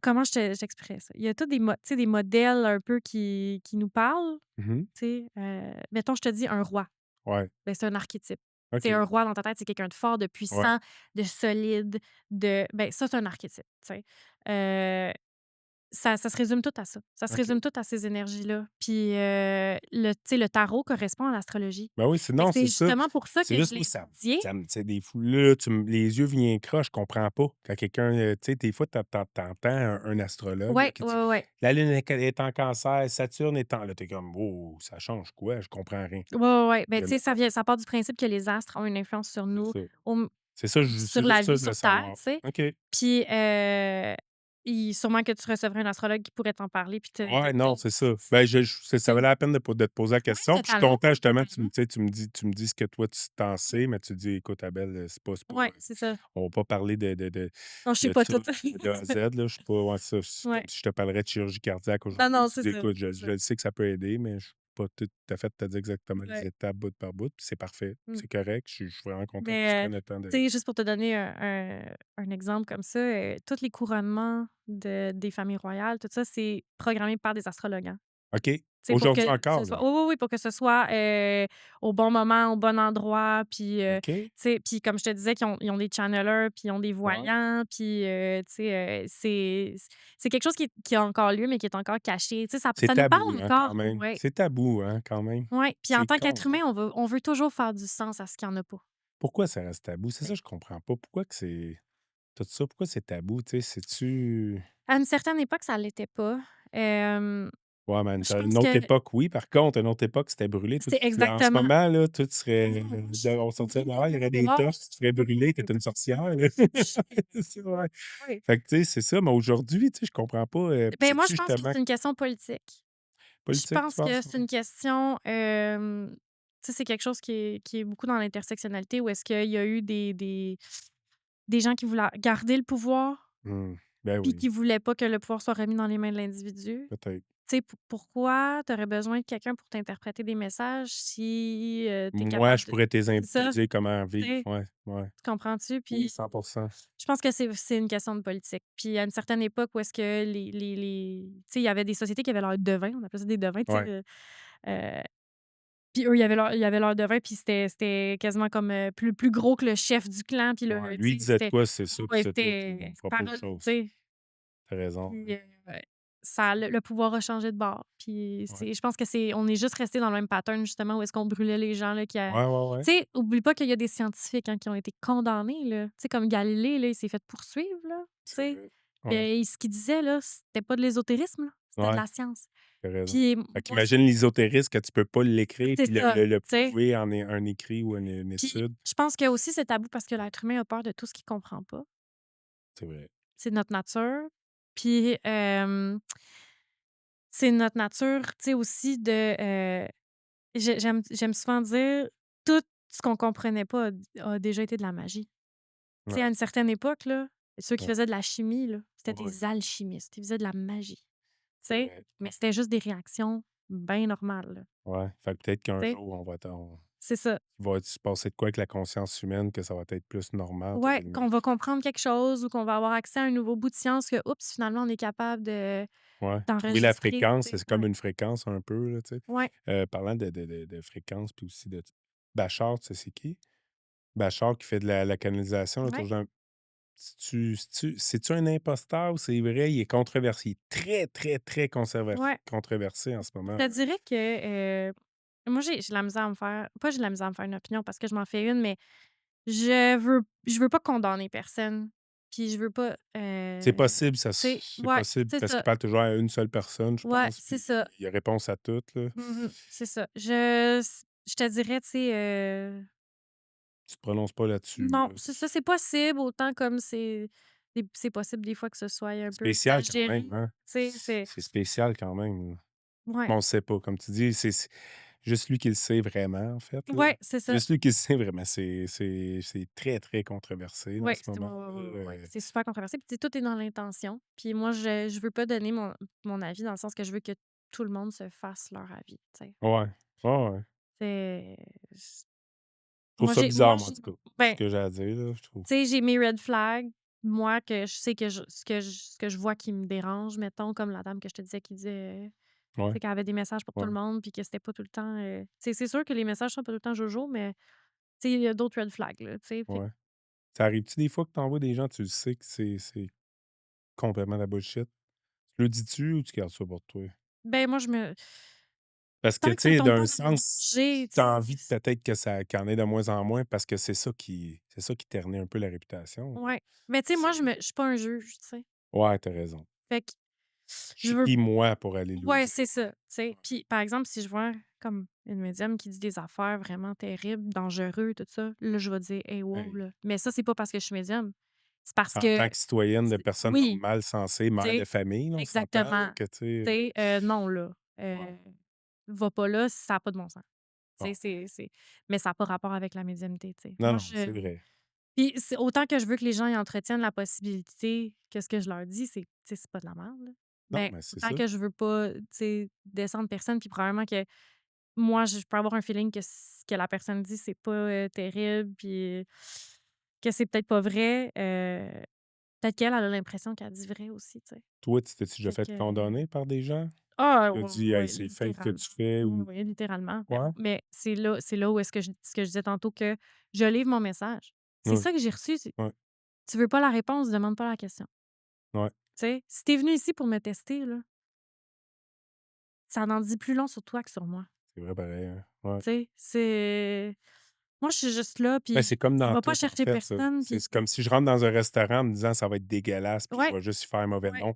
comment je t'expliquerais ça? Il y a tous tu sais, des modèles un peu qui nous parlent, Mmh. tu sais, mettons, je te dis un roi. Ouais. Ben, c'est un archétype. C'est OK. un roi dans ta tête, c'est quelqu'un de fort, de Ouais. puissant, de solide, ben, ça, c'est un archétype, tu sais. Ça se résume tout à ça. Ça se OK. résume tout à ces énergies-là. Puis, tu sais, le tarot correspond à l'astrologie. Ben oui, Fait que non, c'est c'est ça. justement pour ça C'est que je juste l'ai moi, étudié. ça me c'est des fou là, les yeux viennent croches, je comprends pas. Quand quelqu'un, tu sais, des fois, tu entends un astrologue, là, Ouais, qui ouais, dit: ouais, ouais. «La Lune est en Cancer, Saturne est en» là, tu es comme: «Oh, ça change quoi? Je comprends rien». Ouais, ouais, ouais. Ben, Je tu sais, mettons, ça part du principe que les astres ont une influence sur c'est nous, ça. au C'est sur la juste ça, vie je voulais sur terre, savoir. tu sais. OK. Puis, sûrement que tu recevrais un astrologue qui pourrait t'en parler puis te Ouais, non, dire c'est ça. si Ben, ça tu sais valait la peine de te poser la ouais, question. Puis je suis totalement, content justement, tu totalement. me tu sais, tu me dis ce que toi tu t'en sais, mais tu dis: «Écoute Abel, c'est pas, Ouais, c'est ça. on va pas parler Non, je sais de pas ça tout. de A à Z, là». Je suis pas ouais, ça, c'est comme Ouais. si je te parlerais de chirurgie cardiaque Non, aujourd'hui. non, Tu c'est dis: ça, «Écoute, c'est ça. je sais que ça peut aider, mais je suis pas tout à fait te dire exactement les Ouais. étapes bout par bout». Puis c'est parfait, Mmh. c'est correct. Je suis vraiment content que tu Mais, prennes le temps de tu sais, juste pour te donner un exemple comme ça, tous les couronnements des familles royales, tout ça, c'est programmé par des astrologues, hein. OK. Tu sais, pour que Aujourd'hui ce encore, là? soit oui, oui, oui, pour que ce soit, au bon moment, au bon endroit, puis, OK. tu sais, puis comme je te disais ils ont des channelers, puis ils ont des Ouais. voyants, puis, tu sais, c'est quelque chose qui a encore lieu, mais qui est encore caché. Tu sais, ça C'est ça nous parle tabou, hein, quand encore, même. ouais. C'est tabou, hein, quand même. Ouais, puis en C'est tant con, qu'être hein? humain, on veut toujours faire du sens à ce qu'il y en a pas. Pourquoi ça reste tabou? C'est ça, Ouais. je comprends pas. Pourquoi que c'est tout ça? Pourquoi c'est tabou? Tu sais, c'est-tu À une certaine époque, ça l'était pas. Ouais, mais Je une pense autre que époque, oui. Par contre, une autre époque, c'était brûlé. Toi, c'est en ce exactement moment, là, tout serait non, moi, on sortirait dehors, il y aurait c'est des rare. torches, tu te ferais brûler, tu Ouais, une sorcière, là. C'est vrai. ouais. Fait que, tu sais, c'est ça, mais aujourd'hui, tu sais, je comprends pas, Ben, moi, je c'est-tu pense que justement c'est une question politique. Je politique, tu pense que penses? c'est une question, tu sais, c'est quelque chose qui est beaucoup dans l'intersectionnalité où est-ce qu'il y a eu des gens qui voulaient garder le pouvoir, Mmh. Ben puis oui, qui voulaient pas que le pouvoir soit remis dans les mains de l'individu. peut-être. Tu sais, pourquoi tu aurais besoin de quelqu'un pour t'interpréter des messages si, tu es Moi, capable je de pourrais c'est ça, te dire comment tu vivre. sais, Ouais, ouais. tu comprends-tu? Oui, Puis 100%. je pense que c'est une question de politique. Puis à une certaine époque où est-ce que tu sais, il y avait des sociétés qui avaient leur devin, on appelait ça des devins, tu sais, Ouais, heu puis eux, il y avait leur devin, puis c'était quasiment comme, plus gros que le chef du clan, puis ouais. le Lui, il tu sais, disait de c'était quoi, c'est ça, puis ouais, c'est tout, là. On c'était fera pas autre parole tu chose. sais? Tu raison, Puis, ouais. ouais, ça le pouvoir a changé de bord. Puis Ouais. je pense que on est juste resté dans le même pattern justement où est-ce qu'on brûlait les gens là qui a Ouais, ouais, ouais. tu sais, oublie pas qu'il y a des scientifiques, hein, qui ont été condamnés là. Tu sais, comme Galilée là, il s'est fait poursuivre là, tu C'est sais? vrai. Ouais. Puis ce qu'il disait là, c'était pas de l'ésotérisme là, c'était de Ouais, la science. tu raison. Puis Fait moi je qu'imagine l'ésotérisme que tu peux pas l'écrire c'est puis ça, tu le sais? prouver en un écrit ou une Puis étude. je pense que aussi c'est tabou parce que l'être humain a peur de tout ce qu'il comprend pas. C'est vrai. C'est notre nature. Puis, c'est notre nature, tu sais, aussi j'aime souvent dire: «Tout ce qu'on comprenait pas a déjà été de la magie». Tu sais, à Ouais, une certaine époque, là, ceux qui ouais, faisaient de la chimie, là, c'était ouais, des alchimistes. Ils faisaient de la magie, tu c'est sais? vrai. Mais c'était juste des réactions bien normales, là, Ouais, fait que peut-être qu'un tu sais? jour, on va être C'est ça. il va se passer de quoi avec la conscience humaine que ça va être plus normal, entre Ouais, guillemets. qu'on va comprendre quelque chose ou qu'on va avoir accès à un nouveau bout de science que, oups, finalement, on est capable Ouais, trouver la d'enregistrer, fréquence, tu sais? c'est comme Ouais. une fréquence un peu, là, tu sais. Ouais. Parlant de fréquence puis aussi de Bachar, tu sais c'est qui? Bachar qui fait de la canalisation, là, Ouais. c'est-tu un imposteur ou c'est vrai? Il est controversé. Il est très, très, très Ouais. controversé en ce Je moment. te dirais que, moi, j'ai de la misère à me faire pas j'ai de la misère à me faire une opinion parce que je m'en fais une, mais je veux pas condamner personne. Puis je veux pas, tu sais C'est ouais, possible c'est parce qu'il ça. parle toujours à une seule personne, je Ouais, pense, c'est puis ça. il a réponse à toutes, là. C'est ça. Je te dirais, tu sais, Tu te prononces pas là-dessus, non, là. c'est ça, c'est possible autant comme c'est possible des fois que ce soit un peu Spécial quand exagéré. même, Tu hein? sais, c'est C'est spécial quand même, là. ouais. Mais on le sait pas, comme tu dis, c'est juste lui qui le sait vraiment, en fait, là. Ouais, c'est ça. Juste lui qui le sait vraiment. C'est très, très controversé là, en Ouais, ce c'est ouais, moment, ouais, ouais, ouais, ouais. là, C'est super controversé, puis tu sais, tout est dans l'intention. Puis moi, je veux pas donner mon avis dans le sens que je veux que tout le monde se fasse leur avis, tu sais. Ouais. Ouais, ouais. C'est Je trouve ça moi bizarre, moi, en j'ai tout cas, ce ben, que j'ai à dire, là, je trouve. tu sais, j'ai mes red flags, moi, que je sais que ce que je vois qui me dérange, mettons, comme la dame que je te disais qui disait, tu Ouais, sais, qu'elle avait des messages pour tout ouais, le monde, puis que c'était pas tout le temps, tu sais, c'est sûr que les messages sont pas tout le temps jojo, mais tu sais, il y a d'autres red flags, là, tu sais, fait que ouais. Ça arrive-tu des fois que tu envoies des gens, tu le sais que c'est complètement de la bullshit? Tu le dis-tu ou tu gardes ça pour toi? ben, moi, je me Parce que, tant tu que ça sais, tombe d'un pas dans le sens, danger, tu tu as envie sais. peut-être que ça qu'il y en ait de moins en moins parce que c'est ça qui ternit un peu la réputation, là. Ouais. Mais tu sais, moi, C'est je suis pas un juge, tu sais. ouais, tu as raison. Fait que Je je suis veux qui, moi, pour aller lui ouais, dire? c'est ça, tu sais. Ouais, Puis, par exemple, si je vois comme une médium qui dit des affaires vraiment terribles, dangereux, tout ça, là, je vais dire: «Hey, wow, hey, là». Mais ça, c'est pas parce que je suis médium. C'est parce en que tant que citoyenne de personne oui, normale, sensée, tu mère de sais, famille, là, on s'entend, là, exactement. que tu sais, Tu sais, non, là, ouais, va pas là, ça a pas de bon sens. Tu sais, bon. mais ça a pas rapport avec la médiumnité, tu sais. Non, Moi, non, c'est vrai. puis c'est autant que je veux que les gens y entretiennent la possibilité que ce que je leur dis, c'est, tu sais, c'est pas de la merde, là. Non, Ben, mais c'est autant ça. que je veux pas, tu sais, descendre personne, puis probablement que moi, je peux avoir un feeling que ce que la personne dit, c'est pas, terrible, puis que c'est peut-être pas vrai, peut-être qu'elle, elle a l'impression qu'elle dit vrai aussi, tu sais. Toi, tu t'es-tu déjà Fait fait que condamner par des gens? ah, Tu as ouais, dit: «Hey, ouais, c'est fake ce que littéralement. tu fais» Oui, ou oui, littéralement. Mais ouais? mais c'est là où est-ce que ce que je disais tantôt que je livre mon message. C'est Oui, ça que j'ai reçu, c'est ouais, tu veux pas la réponse, demande pas la question. ouais. Tu sais? Si tu es venu ici pour me tester, là, ça en dit plus long sur toi que sur moi. C'est vrai pareil, hein. Ouais. Tu sais? C'est moi, je suis juste là, Ben, puis c'est comme dans va pas tout, en chercher fait, ça. personne, C'est puis comme si je rentre dans un restaurant en me disant: «Ça va être dégueulasse, puis je ouais, vais juste y faire un mauvais ouais, nom».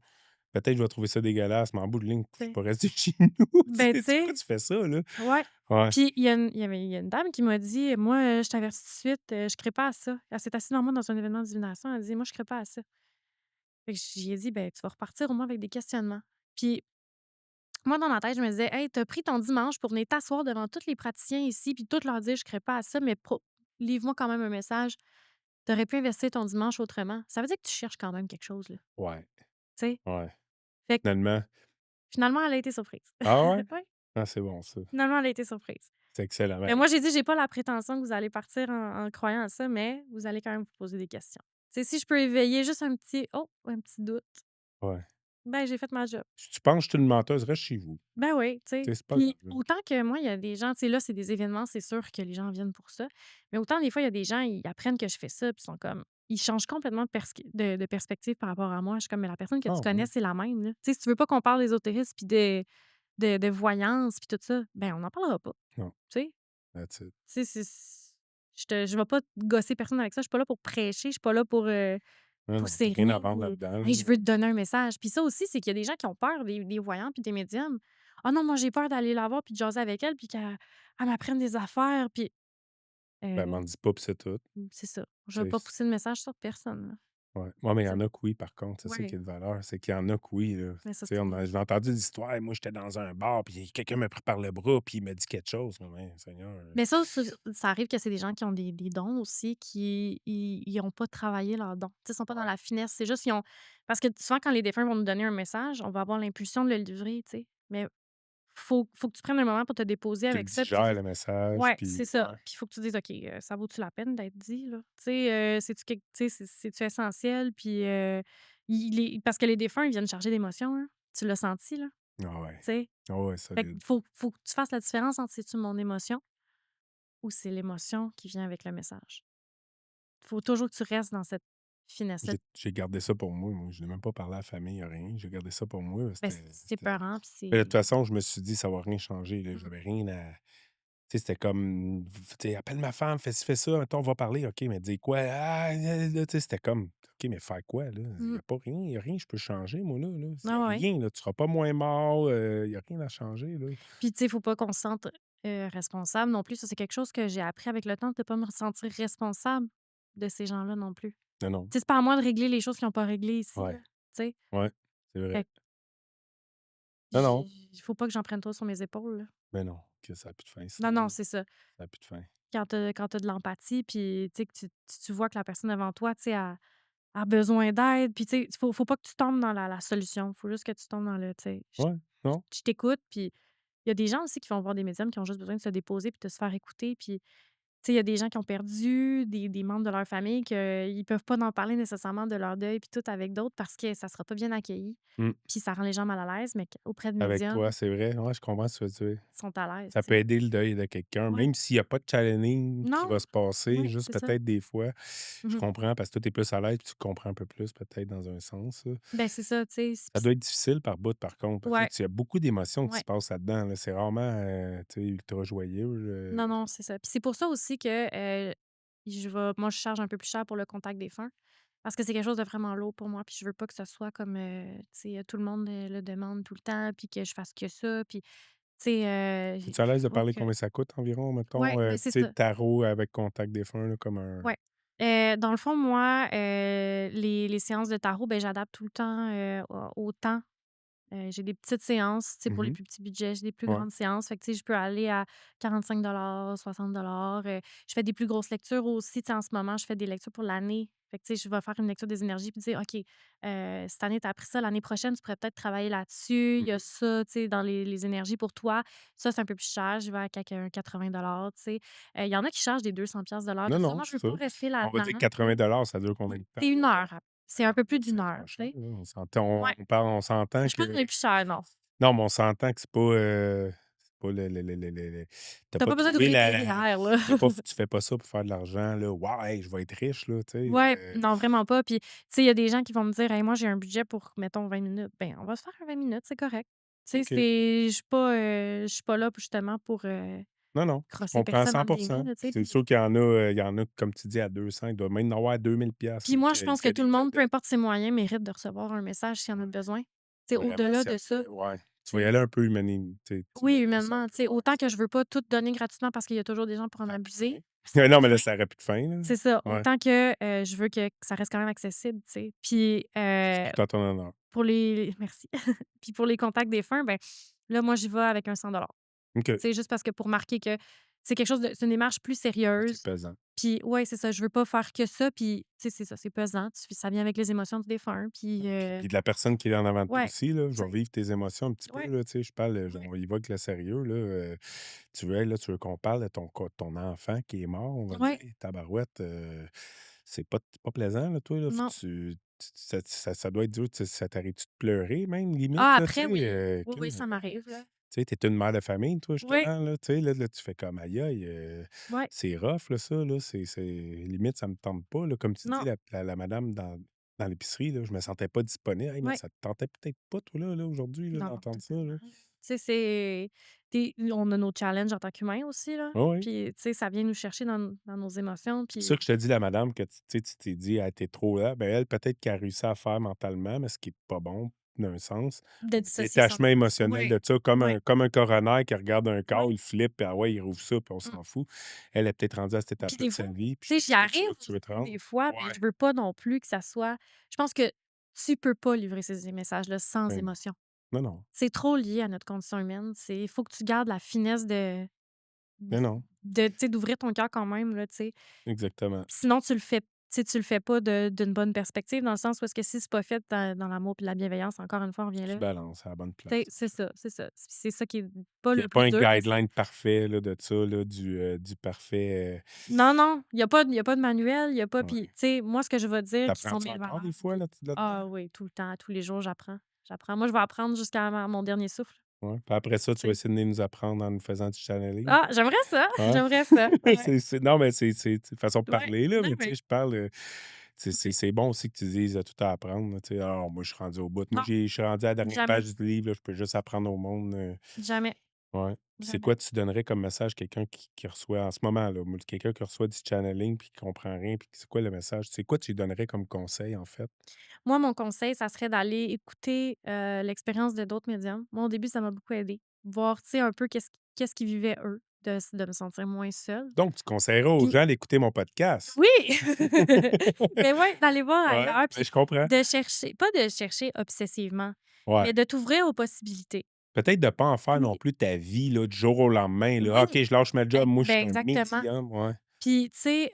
peut-être je vais trouver ça dégueulasse, mais en bout de ligne, tu je suis sais. pas resté chez nous, tu Ben, sais? tu Pourquoi sais, tu fais ça, là? ouais. Ouais, Puis il y a une dame qui m'a dit: «Moi, je t'avertis tout de suite, je ne crée pas à ça». Elle s'est assise devant moi dans un événement de divination, elle dit: «Moi, je ne crée pas à ça». Fait que j'y ai dit: «Ben, tu vas repartir au moins avec des questionnements». Puis moi, dans ma tête, je me disais: «Hey, tu as pris ton dimanche pour venir t'asseoir devant tous les praticiens ici puis tout leur dire: "Je ne crée pas à ça", mais livre-moi quand même un message. Tu aurais pu investir ton dimanche autrement». Ça veut dire que tu cherches quand même quelque chose, là, ouais, tu sais? ouais. Fait que Finalement finalement, elle a été surprise. ah ouais? Ouais, Ah, c'est bon ça. finalement, elle a été surprise. C'est excellent, Mais ben moi, j'ai dit: «J'ai pas la prétention que vous allez partir en croyant à ça, mais vous allez quand même vous poser des questions». Tu sais, si je peux éveiller juste un petit: «Oh!», un petit doute, ouais. ben, j'ai fait ma job. Si tu penses que je suis une menteuse, reste chez vous. Ben oui, tu Tu sais. sais, c'est pas grave, Puis là. autant que moi, il y a des gens, tu sais, là, c'est des événements, c'est sûr que les gens viennent pour ça. Mais autant des fois, il y a des gens, ils apprennent que je fais ça, puis ils sont comme ils changent complètement de perspective par rapport à moi. Je suis comme: «Mais la personne que tu Ah connais, ouais? c'est la même, là». Tu sais, si tu veux pas qu'on parle d'ésotérisme puis de voyance puis tout ça, ben, on n'en parlera pas, Non, tu sais? that's it. Tu sais, je vais pas gosser personne avec ça. Je suis pas là pour prêcher, je suis pas là pour, Non, non, tu pousser rien à rien vendre ou: là-dedans, «Hey, là. je veux te donner un message». Puis ça aussi, c'est qu'il y a des gens qui ont peur des voyants puis des médiums. «Ah non, moi j'ai peur d'aller la voir puis de jaser avec elle puis qu'elle m'apprenne des affaires», puis, Ben, heu, m'en dis pas, puis c'est tout. c'est ça. Je veux Tu pas sais? pousser de message sur personne, là, Ouais. Ouais, mais il y tu en sais. a que oui, par contre, c'est ça qui Ouais, est de valeur, c'est qu'il y en a que oui, là. mais ça, Tu sais, c'est bien. j'ai entendu des histoires, moi, j'étais dans un bar, puis quelqu'un m'a pris par le bras, puis il m'a dit quelque chose. Mais Seigneur, Mais ça arrive que c'est des gens qui ont des dons aussi, qui ils ont pas travaillé leurs dons. Tu sais, ils sont pas dans ouais, la finesse. C'est juste ils ont parce que souvent, quand les défunts vont nous donner un message, on va avoir l'impulsion de le livrer, tu sais. Mais faut que tu prennes un moment pour te déposer tu le avec ça, digères, puis le message, ouais, c'est puis ça. ouais. Puis il faut que tu dises: «OK, ça vaut-tu la peine d'être dit, là?» Tu sais, c'est-tu essentiel? Puis, il est parce que les défunts, ils viennent charger d'émotions, hein. Tu l'as senti, là, Ah ouais. tu sais? Ah ouais, Fait qu'il solide. faut que tu fasses la différence entre c'est-tu mon émotion ou c'est l'émotion qui vient avec le message. Faut toujours que tu restes dans cette finesse-là. J'ai gardé ça pour moi. Je n'ai même pas parlé à la famille, rien. J'ai gardé ça pour moi. Ben, c'est peurant, puis Mais de toute c'est façon, je me suis dit: «Ça va rien changer», là. mmh. J'avais rien à tu sais, c'était comme, tu sais: «Appelle ma femme, fais ça, attends, on va parler». «OK, mais dis quoi?» «Ah, là», tu sais, c'était comme, «OK, mais faire quoi, là? Il y Mmh. a pas rien, il y a rien que je peux changer, moi, là. Il y Ah a ouais. rien, là. Tu seras pas moins mort, il y a rien à changer, là». Puis tu sais, faut pas qu'on se sente, responsable non plus. Ça, c'est quelque chose que j'ai appris avec le temps, de pas me ressentir responsable de ces gens-là non plus. Non, non. Tu sais, c'est pas à moi de régler les choses qui ont pas réglé ici, là, Ouais, tu sais? ouais, c'est vrai. Fait que Non, non. il faut pas que j'en prenne trop sur mes épaules, là. Mais non, que ça a plus de fin, Non, sinon, non, là. c'est ça. Ça a plus de fin. Quand tu de l'empathie, puis tu sais, que tu vois que la personne devant toi, tu sais, a besoin d'aide, puis tu sais, faut pas que tu tombes dans la solution. Faut juste que tu tombes dans le, tu sais, Ouais, non, je t'écoute, puis il y a des gens aussi qui vont voir des médiums qui ont juste besoin de se déposer puis de se faire écouter, puis tu sais, il y a des gens qui ont perdu des membres de leur famille, qu'ils peuvent pas en parler nécessairement de leur deuil puis tout avec d'autres parce que ça sera pas bien accueilli, mmh, puis ça rend les gens mal à l'aise, mais auprès de avec médiums, toi, c'est vrai. Ouais, je comprends ce que tu veux dire. ils sont à l'aise, Ça tu peut sais. aider le deuil de quelqu'un, Ouais. même s'il y a pas de channeling qui Non, va se passer, ouais, juste c'est ça. peut-être des fois. Je Mmh. comprends parce que toi, tu es plus à l'aise, puis tu comprends un peu plus peut-être dans un sens, là. Ben, c'est ça, tu sais, Ça doit être difficile par bout, par contre, parce que ouais, tu y a beaucoup d'émotions qui ouais. se passent là-dedans, là. C'est rarement, tu sais, ultra joyeux, Non, non, c'est ça. Puis c'est pour ça aussi que, moi, je charge un peu plus cher pour le contact des fins, parce que c'est quelque chose de vraiment lourd pour moi, puis je veux pas que ce soit comme, tu sais, tout le monde, le demande tout le temps, puis que je fasse que ça, puis tu sais, Es-tu à il l'aise de faut parler que combien ça coûte environ, ouais, mettons, ben, tu c'est sais, ça, tarot avec contact défunt, là, comme un ouais. Dans le fond, moi, les séances de tarot, ben, j'adapte tout le temps, au temps. J'ai des petites séances, tu sais, pour les mmh plus petits budgets, j'ai des plus ouais. grandes séances. Fait que, tu sais, je peux aller à 45 60 je fais des plus grosses lectures aussi, tu sais, en ce moment, je fais des lectures pour l'année. Fait que, tu sais, je vais faire une lecture des énergies puis dire: «OK, cette année, tu as appris ça, l'année prochaine, tu pourrais peut-être travailler là-dessus. Il y a Mmh ça, tu sais, dans les énergies pour toi». Ça, c'est un peu plus cher, je vais à un 80 tu sais. Il y en a qui chargent des 200 de l'heure Non, puis ça. non, Moi, je veux c'est ça. pas rester On va dire là-dedans, tu sais. 80 ça dure combien de temps, C'est une mettons? heure. C'est un peu plus d'une C'est heure, pas tu cher, sais. là, on Ouais. parle on s'entend Je pense que qu'on est plus cher, non. non, mais on s'entend que c'est pas le tu Tu as pas pas besoin trouvé d'ouvrir des la REER, là. tu fais pas ça pour faire de l'argent, là. «Wow, hey, je vais être riche», là, tu sais, Ouais, non, vraiment pas. Puis, tu sais, il y a des gens qui vont me dire: «Hey, moi, j'ai un budget pour, mettons, 20 minutes». Ben, on va se faire un 20 minutes, c'est correct. Tu sais, OK. je suis pas là justement pour, Non, non, je crosser comprends à personne, 100 entre guillemets, là, tu sais. C'est Puis sûr qu'il y en a, comme tu dis, à 200, il doit même en avoir à 2000 puis là, moi, je que pense que que tout des le monde, peu adeptes. importe ses moyens, mérite de recevoir un message s'il en a Ouais. besoin. Tu sais, Vraiment au-delà de ça, sérieux, ouais. Tu vas y tu aller un peu humani tu oui, humanises ça un humainement, tu peu, sais, ouais, autant c'est que je veux pas tout donner gratuitement parce qu'il y a toujours des gens pour en ça a plus de fin. abuser, ça a Non, plus de mais là, fin. ça aurait plus de fin, là. C'est ça, Ouais, autant que, je veux que ça reste quand même accessible, tu sais. Puis, c'est tout en ton honneur. pour les merci. Puis pour les contacts défunts, ben, là, moi, j'y vais avec un 100. OK. Tu sais, juste parce que pour marquer que c'est une démarche plus Ouais, c'est sérieuse. pesant. Puis ouais, c'est ça, je veux pas faire que ça, puis tu sais, c'est ça, c'est pesant, ça vient avec les émotions du défunt, puis Puis de la personne qui est en avant de toi ouais, aussi, là, je tu vais sais, vivre tes émotions un petit peu, ouais, là, tu sais, je parle, ouais, on y va avec le sérieux, là, tu veux qu'on parle de ton enfant qui est mort, on va dire, ouais, tabarouette, c'est pas plaisant, là, toi, là, faut que non. ça doit être dur, ça t'arrive-tu de pleurer même limite, Ah là, tu après sais, oui, oui, oui, crime, ça m'arrive, là. tu sais, tu une mère de famille, toi, Oui, justement, là, tu sais, là, tu fais comme: «Aïe aïe, ouais, c'est rough, là, ça, là, c'est limite, ça me tente pas», là. Comme tu dis, non, la madame dans l'épicerie, là, je me sentais pas disponible. Hey, mais ouais, ça te tentait peut-être pas, toi, là, aujourd'hui, là, non, d'entendre ça, totalement, là? là. Tu sais, on a nos challenges en tant qu'humains aussi, là, Oui, oui. puis tu sais, ça vient nous chercher dans nos émotions, C'est pour ça puis que je te dis, la madame que tu sais, tu t'es dit: «Elle était trop là». Ben, elle, peut-être qu'elle a réussi à faire mentalement, mais ce qui est pas bon, d'un sens, de du dissocier détachement 100. émotionnel Oui, de ça, comme oui, un coroner qui regarde un corps, oui, il flippe, puis ah ouais, il rouvre ça, puis on mmh. s'en fout. Elle est peut-être rendue à cette Puis étape-là des de fois, sa vie, puis tu sais, j'y c'est peut-être arrive là que tu veux te aussi rendre. des fois, mais Ouais, je veux pas non plus que ça soit je pense que tu peux pas livrer ces messages-là sans ben non. émotion. Non, non. C'est trop lié à notre condition humaine. Il faut que tu gardes la finesse Mais non, tu sais, d'ouvrir ton cœur quand même, là, tu sais. exactement. Sinon, tu le fais pas d'une bonne perspective, dans le sens où est-ce que si c'est pas fait dans l'amour puis la bienveillance, encore une fois, on revient Tu là. balances à la bonne Tu sais, place. c'est ça, c'est ça. C'est ça qui est pas Il y a le pas plus un dur, mais c'est guideline parfait, là, de ça, là, du parfait, non, non, il y a pas de manuel, il y a pas puis, tu ouais. sais, moi, ce que je vais dire qui sont T'apprends-tu mes encore valeurs, des fois puis là-dedans? ah oui, tout le temps, tous les jours, j'apprends. J'apprends. Moi, je vais apprendre jusqu'à mon dernier souffle, Ouais, puis après ça, tu tu vas sais. essayer de venir nous apprendre en nous faisant du channeling. Ah, j'aimerais ça, Ouais. j'aimerais ça. Ouais, C'est non, mais c'est une façon de ouais. parler, là, Non, mais tu sais, mais je parle, oui. c'est bon aussi que tu dises, tout à apprendre, là, tu sais: «Ah, moi, je suis rendu au bout. Moi, Non, je suis rendu à la dernière jamais, page du livre, là, je peux juste apprendre au monde», jamais, ouais. Puis c'est jamais. quoi tu donnerais comme message à quelqu'un qui reçoit en ce moment, là, moi, quelqu'un qui reçoit du channeling puis qui comprend rien, puis c'est quoi le message? C'est quoi tu lui donnerais comme conseil, en fait? Moi, mon conseil, ça serait d'aller écouter, l'expérience de d'autres médiums. Moi, au début, ça m'a beaucoup aidé. Voir, tu sais, un peu qu'est-ce qu'ils vivaient eux, de me sentir moins seule. Donc tu conseillerais aux Puis gens d'écouter mon podcast? oui! Mais ouais, d'aller voir Ouais, ailleurs, ben, puis je comprends. de chercher pas de chercher obsessivement, Ouais. mais de t'ouvrir aux possibilités. Peut-être de pas en faire non Puis plus ta vie, là, du jour au lendemain, là. «Ah, oui, OK, je lâche ma job, moi, je suis un exactement. médium», ouais. Puis, tu sais,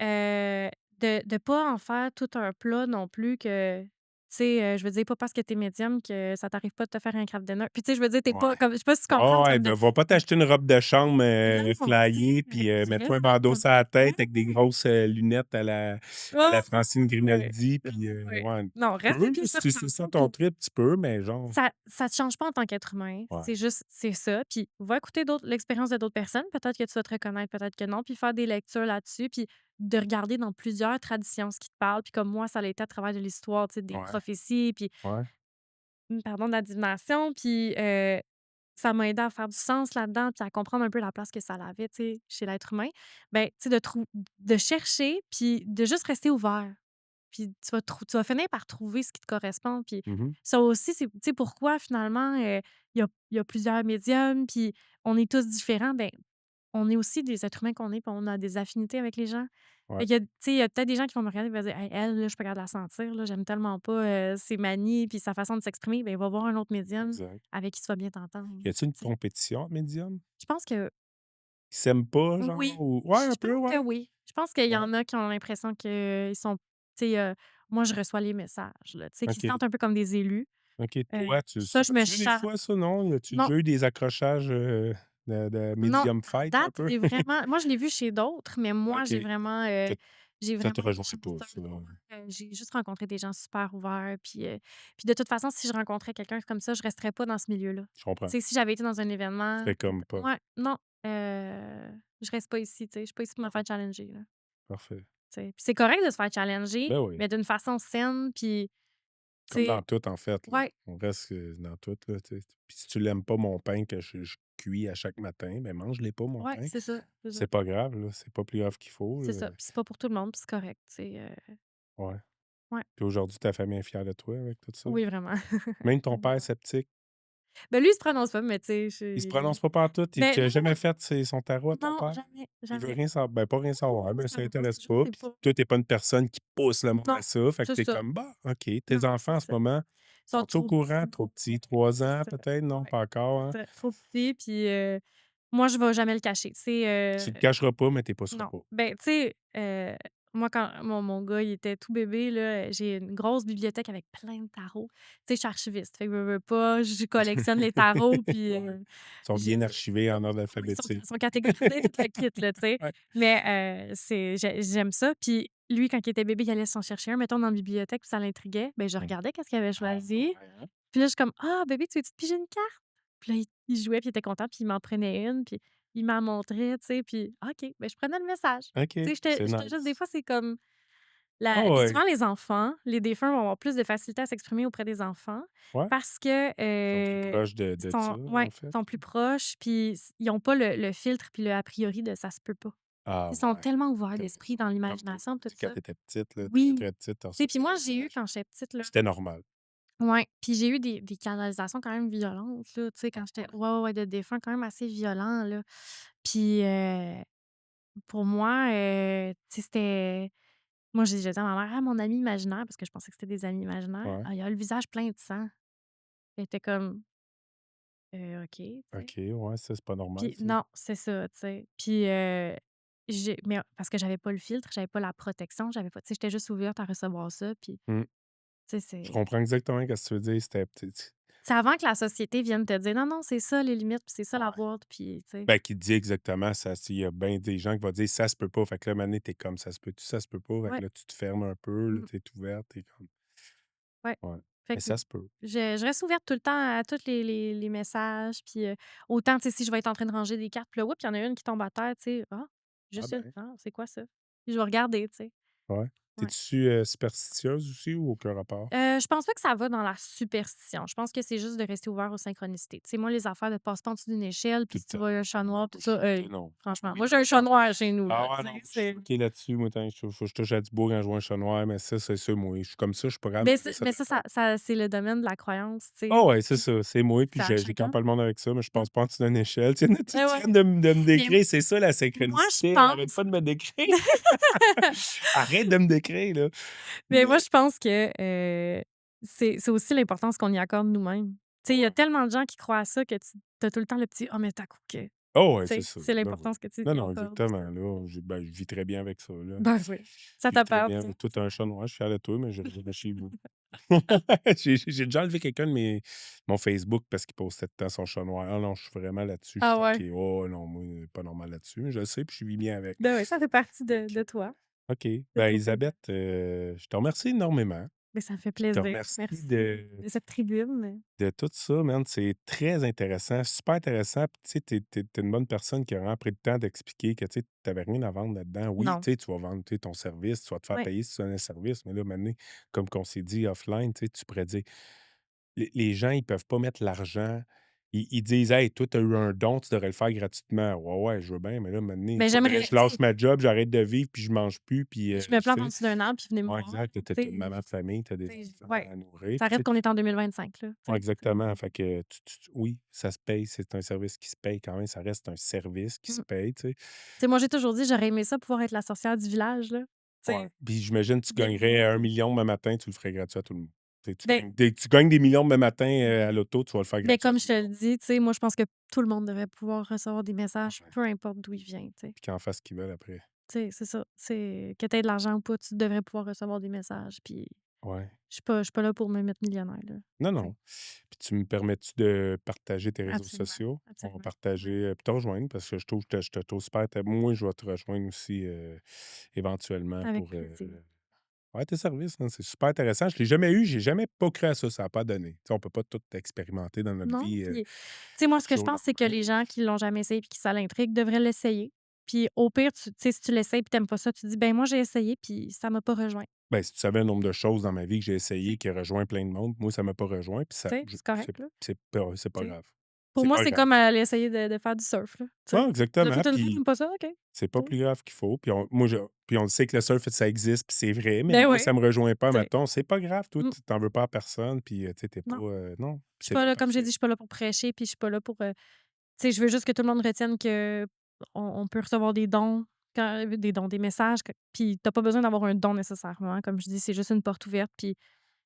de pas en faire tout un plat non plus que, tu sais, je veux dire, pas parce que tu es médium que ça t'arrive pas de te faire un craft dinner. Puis, tu sais, je veux dire, tu Ouais. pas comme je sais pas si tu comprends Ouais, ouais, comme de va pas t'acheter une robe de chambre, non, tu sais, flyée, puis, j'irais mets-toi un vraiment bandeau comme sur la ouais, tête avec des grosses, lunettes à ouais, la Francine ouais, Grimaldi, puis, ouais. ouais, Non, tu reste les peux, pieds si sur c'est ça terre, ton puis trip, tu peux, mais genre ça te change pas en tant qu'être humain. ouais, C'est ça. Puis va écouter l'expérience de d'autres personnes. Peut-être que tu vas te reconnaître, peut-être que non. Puis faire des lectures là-dessus. Puis de regarder dans plusieurs traditions ce qui te parle. Puis comme moi, ça a été à travers de l'histoire, tu sais, des ouais, prophéties, puis, ouais. pardon, de la divination. Puis ça m'a aidé à faire du sens là-dedans, puis à comprendre un peu la place que ça avait, tu sais, chez l'être humain. Ben, tu sais, de chercher, puis de juste rester ouvert. Puis tu vas finir par trouver ce qui te correspond, puis Mmh. ça aussi, c'est tu sais, pourquoi finalement, il y a plusieurs médiums, puis on est tous différents. Ben, on est aussi des êtres humains qu'on est, puis on a des affinités avec les gens. Ouais, Fait qu'il y a tu sais, il y a peut-être des gens qui vont me regarder et vont dire: «Hey, elle, là, je suis pas capable de la sentir, là, j'aime tellement pas, ses manies puis sa façon de s'exprimer». Ben, va voir un autre médium exact. avec qui tu vas bien t'entendre, Y a-t-il une tu sais. compétition entre médiums? Je pense que Ils s'aiment pas, genre, oui, ou ouais, je un peu, pense que ouais? oui. Je pense qu'il y Ouais, en a qui ont l'impression qu'ils sont tu sais, moi, je reçois les messages, là, tu sais, qui se OK. sentent un peu comme des élus. OK, toi, Ça, je me as-tu vu des cha fois ça, non? As-tu non, déjà eu des accrochages, de non, médium à fight un date, peu? c'est vraiment moi, je l'ai vu chez d'autres, mais moi, OK, que j'ai ça te vraiment été rejoint pas, chanceuse. ça, ouais. J'ai juste rencontré des gens super ouverts, puis de toute façon, si je rencontrais quelqu'un comme ça, je resterais pas dans ce milieu-là. Je comprends. Tu sais, si j'avais été dans un Tu événement fais comme pas. ouais, non, je reste pas ici, tu sais, je suis pas ici pour me faire challenger, là, Parfait. tu sais. Puis c'est correct de se faire challenger, Ben oui, mais d'une façon saine, puis tu comme dans sais tout, en fait, là. ouais, On reste, dans tout, là, tu sais. Puis si tu l'aimes pas, mon pain que je cuis à chaque matin, ben mange-les pas, mon ouais, pain. c'est ça. C'est pas grave, là, c'est pas plus grave qu'il faut, C'est ça, là, puis c'est pas pour tout le monde, puis c'est correct, tu sais, ouais. ouais. Puis aujourd'hui, ta famille est fière de toi avec tout ça? Oui, vraiment. Même ton père Vraiment. sceptique? Ben, lui, il se prononce pas, mais tu sais, Il se je prononce pas pantoute? Il ben, t'a non, jamais fait son tarot, ton non, père? jamais, Il veut jamais. rien savoir, ben, pas rien savoir, ben, Ça ça veut pas, l'intéresse c'est juste pas, c'est puis pas toi, tu es pas une personne qui pousse le monde non, à ça, fait que c'est tu es ça. comme: «Bah, OK». Non, Tes enfants, c'est en ce ça. moment, Ils sont sont-ils au trop courant? petits. Trop petits, Ouais, 3 c'est ans ça. peut-être? Non, Ouais, pas encore, hein? c'est ça, trop petits, puis moi, je vais jamais le cacher. C'est, Tu le cacheras pas, mais tu y pousseras non. pas. Ben, tu sais, moi, quand mon gars, il était tout bébé, là, j'ai une grosse bibliothèque avec plein de tarots. Tu sais, je suis archiviste, fait que veux pas, je collectionne les tarots, puis Ouais. Ils sont je bien archivés en ordre oui, alphabétique. sont catégorisés, tout le kit, là, tu sais. Ouais. Mais j'aime ça. Puis lui, quand il était bébé, il allait s'en chercher un, mettons, dans la bibliothèque, puis ça l'intriguait. Ben je Mmh. regardais qu'est-ce qu'il avait Ah choisi. ouais, hein? Puis là, je suis comme: «Ah, bébé, tu veux-tu te piger une carte?» Puis là, il jouait, puis il était content, puis il m'en prenait une, puis il m'en montrait, tu sais, puis ah, OK, ben je prenais le message. OK, Tu sais, c'est j'étais juste des nice. fois, c'est comme Ah puis ouais, souvent les enfants, les défunts vont avoir plus de facilité à s'exprimer auprès des enfants ouais, parce que, ils sont plus proches de ça, en fait. sont plus proches, puis ils ont pas le filtre puis le a priori de «ça se peut pas». Ah Ils sont ouais, tellement ouverts tu d'esprit dans raison, comme toi. l'imagination, tout Tu sais, quand ça. tu étais petite, là, très, Oui. très petite, tu Tu sais, recevais puis moi, des j'ai eu messages. quand j'étais petite, là C'était normal. ouais, puis j'ai eu des canalisations quand même violentes, là, tu sais, Ah quand j'étais ouais. ouais, ouais, ouais, de défunts quand même assez violents, là. Puis, pour moi, tu sais, c'était moi, j'ai dit à ma mère: «Ah, mon ami imaginaire», parce que je pensais que c'était des amis imaginaires. Ouais, Ah, il a le visage plein de sang. Elle était comme: OK», tu sais. OK, ouais, ça, c'est pas normal, Puis ça. non, c'est ça, tu sais. Puis, mais parce que j'avais pas le filtre, j'avais pas la protection, j'avais pas tu sais, j'étais juste ouverte à recevoir ça, puis Mmh. tu sais, Je c'est comprends exactement ce que tu veux dire, c'était c'est avant que la société vienne te dire: «Non, non, c'est ça les limites, puis c'est ça la ouais. boîte», puis tu sais. Ben, qui te dit exactement ça s'il y a bien des gens qui vont dire: «Ça se peut pas». Fait que là, à un moment donné, tu comme: «Ça se peut-tu? Ça se peut pas». Fait que Ouais. là, tu te fermes un peu, là, Mmh. tu es ouverte, tu comme Ouais. ouais. Fait Mais que ça se peut. je reste ouverte tout le temps à tous les messages, puis, autant, tu sais, si je vais être en train de ranger des cartes, puis là, oups, il y en a une qui tombe à terre, tu sais. «Ah, Ah juste une. ben, Ah, c'est quoi ça?» Puis je vais regarder, tu sais. ouais. Ouais. T'es-tu, superstitieuse aussi ou aucun rapport? Je pense pas que ça va dans la superstition. Je pense que c'est juste de rester ouvert aux synchronicités. Tu sais, moi, les affaires de passe pas en dessous d'une échelle, Tout puis le si tu temps. vois un chat noir, tout Moi, ça, je hey, non. franchement, Oui, moi, j'ai un chat noir chez nous, là, ah ouais, tu non, sais, je suis c'est fucké là-dessus, moi, tant faut que je touche à du bois quand je vois un chat noir, mais ça, c'est sûr, moi, je suis comme ça, je suis pas capable d'enlever ça de mais la ça tête. c'est le domaine de la croyance, tu sais, Ah ouais, c'est puis ça, c'est moi, puis c'est à j'ai quand chacun. pas le monde avec ça, mais je Mmh. passe pas en dessous d'une échelle. Tu sais, Ouais, tu ouais. viens de me Mais décrire, c'est ça la moi, je synchronicité, arrête pense pas de me décrire. Arrête de me décrire, là. mais moi, Mais je pense que, c'est aussi l'importance qu'on y accorde nous-mêmes. Tu sais, il y a ouais. tellement de gens qui croient à ça que tu as tout le temps le petit: «Ah, mais tu coup que» tu Oh ouais, c'est sais, ça. c'est Ben oui. l'importance que tu Non, y non, accordes. exactement, là, ben, je vis très bien avec ça, là. Ben oui, ça Je vis très t'appartient. bien avec toi, tu un chat noir, je suis fier de toi, mais je resterai chez vous. J'ai déjà enlevé quelqu'un de mon Facebook parce qu'il postait tout le temps son chat noir. Ah non, je suis vraiment là-dessus, je Ah suis ouais. fucké. Oh non, moi, pas normal là-dessus, mais je le sais, puis je vis bien avec. Ben oui, ça fait partie Fait de que toi, OK. de Ben, ton Élisabeth, paysage. je te remercie énormément. Mais ça me fait Je te plaisir. remercie Merci de cette tribune. de tout ça, man. C'est très intéressant, super intéressant. Puis, tu sais, tu une bonne personne qui a vraiment pris le temps d'expliquer que, tu sais, avais rien à vendre là-dedans. Oui, Non. tu sais, tu vas vendre, tu sais, ton service, tu vas te faire Oui. payer si tu donnes un service, mais là, maintenant, comme qu'on s'est dit offline, tu sais, tu pourrais dire les gens, ils peuvent pas mettre l'argent. Ils disent: «Hey, toi, tu as eu un don, tu devrais le faire gratuitement». Ouais, ouais, je veux bien, mais là, maintenant, il Ben faudrait que j'aimerais je tu lâche sais, ma job, j'arrête de vivre, puis je mange plus, puis, je me tu plante en sais? dessous d'un arbre puis venez me Ouais, voir. exact. Tu Tu as une sais maman de famille, tu as des enfants ouais. à nourrir, Ça puis tu reste sais qu'on est en 2025 là, tu ouais, sais? exactement. Fait que oui, ça se paye, c'est un service qui se paye quand même, ça reste un service qui se Mmh. paye, tu sais? Tu sais, moi, j'ai toujours dit: «J'aurais aimé ça pouvoir être la sorcière du village», là. Tu Ouais. sais? Puis j'imagine tu Venez me gagnerais voir. 1 million demain matin, tu le ferais gratuit à tout le monde. Ben Tu gagnes des millions demain matin, à l'auto, tu vas le faire ben gratuit à comme tout je le te le monde. dis, tu sais, moi, je pense que tout le monde devrait pouvoir recevoir des messages, Ouais. peu importe d'où il vient, tu sais? Puis qu'ils en fassent ce qu'ils veulent après. Tu sais, c'est ça. C'est que tu aies de l'argent ou pas, tu devrais pouvoir recevoir des messages, puis Ouais. je suis pas là pour me mettre millionnaire, là, Non, tu sais. non. Puis tu me permets-tu de partager tes réseaux Absolument, sociaux? On va absolument. Ouais. partager, puis te rejoindre parce que je te trouve super moi, je vais te rejoindre aussi, éventuellement Avec pour, plaisir. ouais, tes services, hein, c'est super intéressant. Je l'ai jamais eu, j'ai jamais pas cru à ça, ça a pas donné. Tu sais, on peut pas tout expérimenter dans notre Non, vie, puis, tu sais, moi, du ce que je jour au pense, c'est que lendemain. les gens qui l'ont jamais essayé puis qui ça l'intrigue devraient l'essayer. Puis au pire, tu sais, si tu l'essayes puis tu aimes pas ça, tu dis: «Ben moi, j'ai essayé puis ça m'a pas rejoint». Ben, si tu savais le nombre de choses dans ma vie que j'ai Tu essayé sais? qui a rejoint plein de monde, moi, ça m'a pas rejoint, puis Tu ça sais? C'est correct, là, c'est pas tu sais? grave. Pour c'est moi, pas c'est grave. comme aller essayer de faire du surf, là, tu Ouais, sais. Tu l'as exactement, fait une fois, tu puis aimes pas ça? OK, c'est pas tu sais. plus grave qu'il faut, puis on le sait que le surf, ça existe, puis c'est vrai, mais Ben moi, oui, ça me rejoint pas, tu sais. mettons. C'est pas grave, toi, Mmh, tu veux pas à personne, puis, tu sais, tu pas, non. non, Je suis c'est pas pas là, comme j'ai dit, parfait. je suis pas là pour prêcher, puis je suis pas là pour, tu sais, je veux juste que tout le monde retienne qu'on on peut recevoir des dons, des messages, puis tu pas besoin d'avoir un don nécessairement. Comme je dis, c'est juste une porte ouverte, puis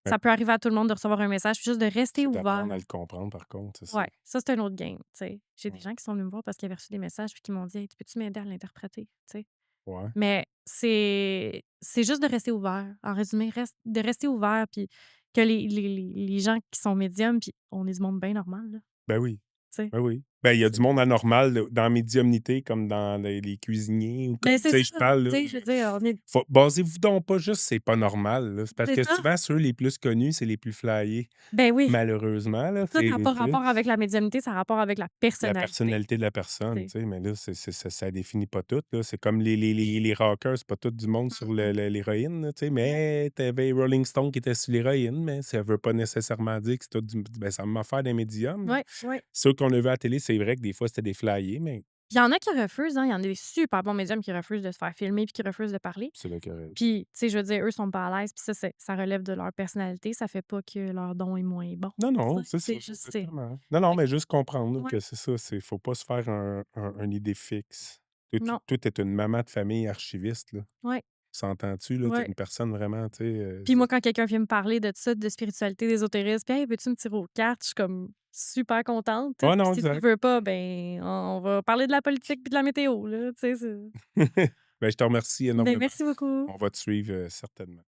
Ouais, ça peut arriver à tout le monde de recevoir un message, puis juste de rester c'est ouvert. d'apprendre à le comprendre, par contre, c'est ça. Ouais, ça, c'est un autre game, tu sais. J'ai des Mmh. gens qui sont venus me voir parce qu'ils avaient reçu des messages puis qui m'ont dit: «Hey, tu peux-tu m'aider à l'interpréter?» Tu sais? Ouais. Mais c'est juste de rester ouvert. En résumé, de rester ouvert puis que les gens qui sont médiums, puis on est du monde bien normal, là, Ben oui. tu sais? Ben oui. Ben, il y a du C'est monde anormal dans la médiumnité comme dans les cuisiniers ou ben, comme c'est tu sais, ça, je parle, là. tu sais, je veux dire, on est Faut basez-vous donc pas juste c'est pas normal, là. C'est parce c'est que ça. souvent ceux les plus connus, c'est les plus flyés. Ben oui, Malheureusement, là, ça, ça a c'est pas tu sais, rapport avec la médiumnité, ça a rapport avec la la personnalité, personnalité de la tu personne, sais? tu sais, mais là, ça définit pas tout, là. C'est comme les rockers, c'est pas tout du monde sur Mmh. l'héroïne, là, tu sais, Ouais, mais tu avais Rolling Stone qui était sur l'héroïne, mais ça veut pas nécessairement dire que c'est tout ben, ça m'a affaire des médiums, là. ouais, ouais. Ceux qu'on a vus à la télé, c'est vrai que des fois, c'était des flyés, mais Il y en a qui refusent, hein, il y en a des super bons médiums qui refusent de se faire filmer puis qui refusent de parler. c'est là que Puis, tu sais, je veux dire, eux sont pas à l'aise, puis ça, ça relève de leur personnalité, ça fait pas que leur don est moins bon, non, tu non, sais? c'est ça, C'est juste, c'est exactement. Non, non, fait mais juste comprendre, là, ouais, que c'est ça, c'est faut pas se faire une idée fixe. non, Toi, tu une maman de famille archiviste, là. ouais, S'entends-tu, là? Tu ouais. une personne vraiment, tu sais, Puis moi, quand quelqu'un vient me parler de ça, de spiritualité, d'ésotérisme, puis: «Hey, veux-tu me tirer aux cartes?» Je suis comme super contente, tu sais. ouais, Puis non, si tu exact. veux pas, ben, on va parler de la politique puis de la météo, là, tu sais, c'est Ben, je te remercie ben, énormément. merci beaucoup. On va te suivre, certainement.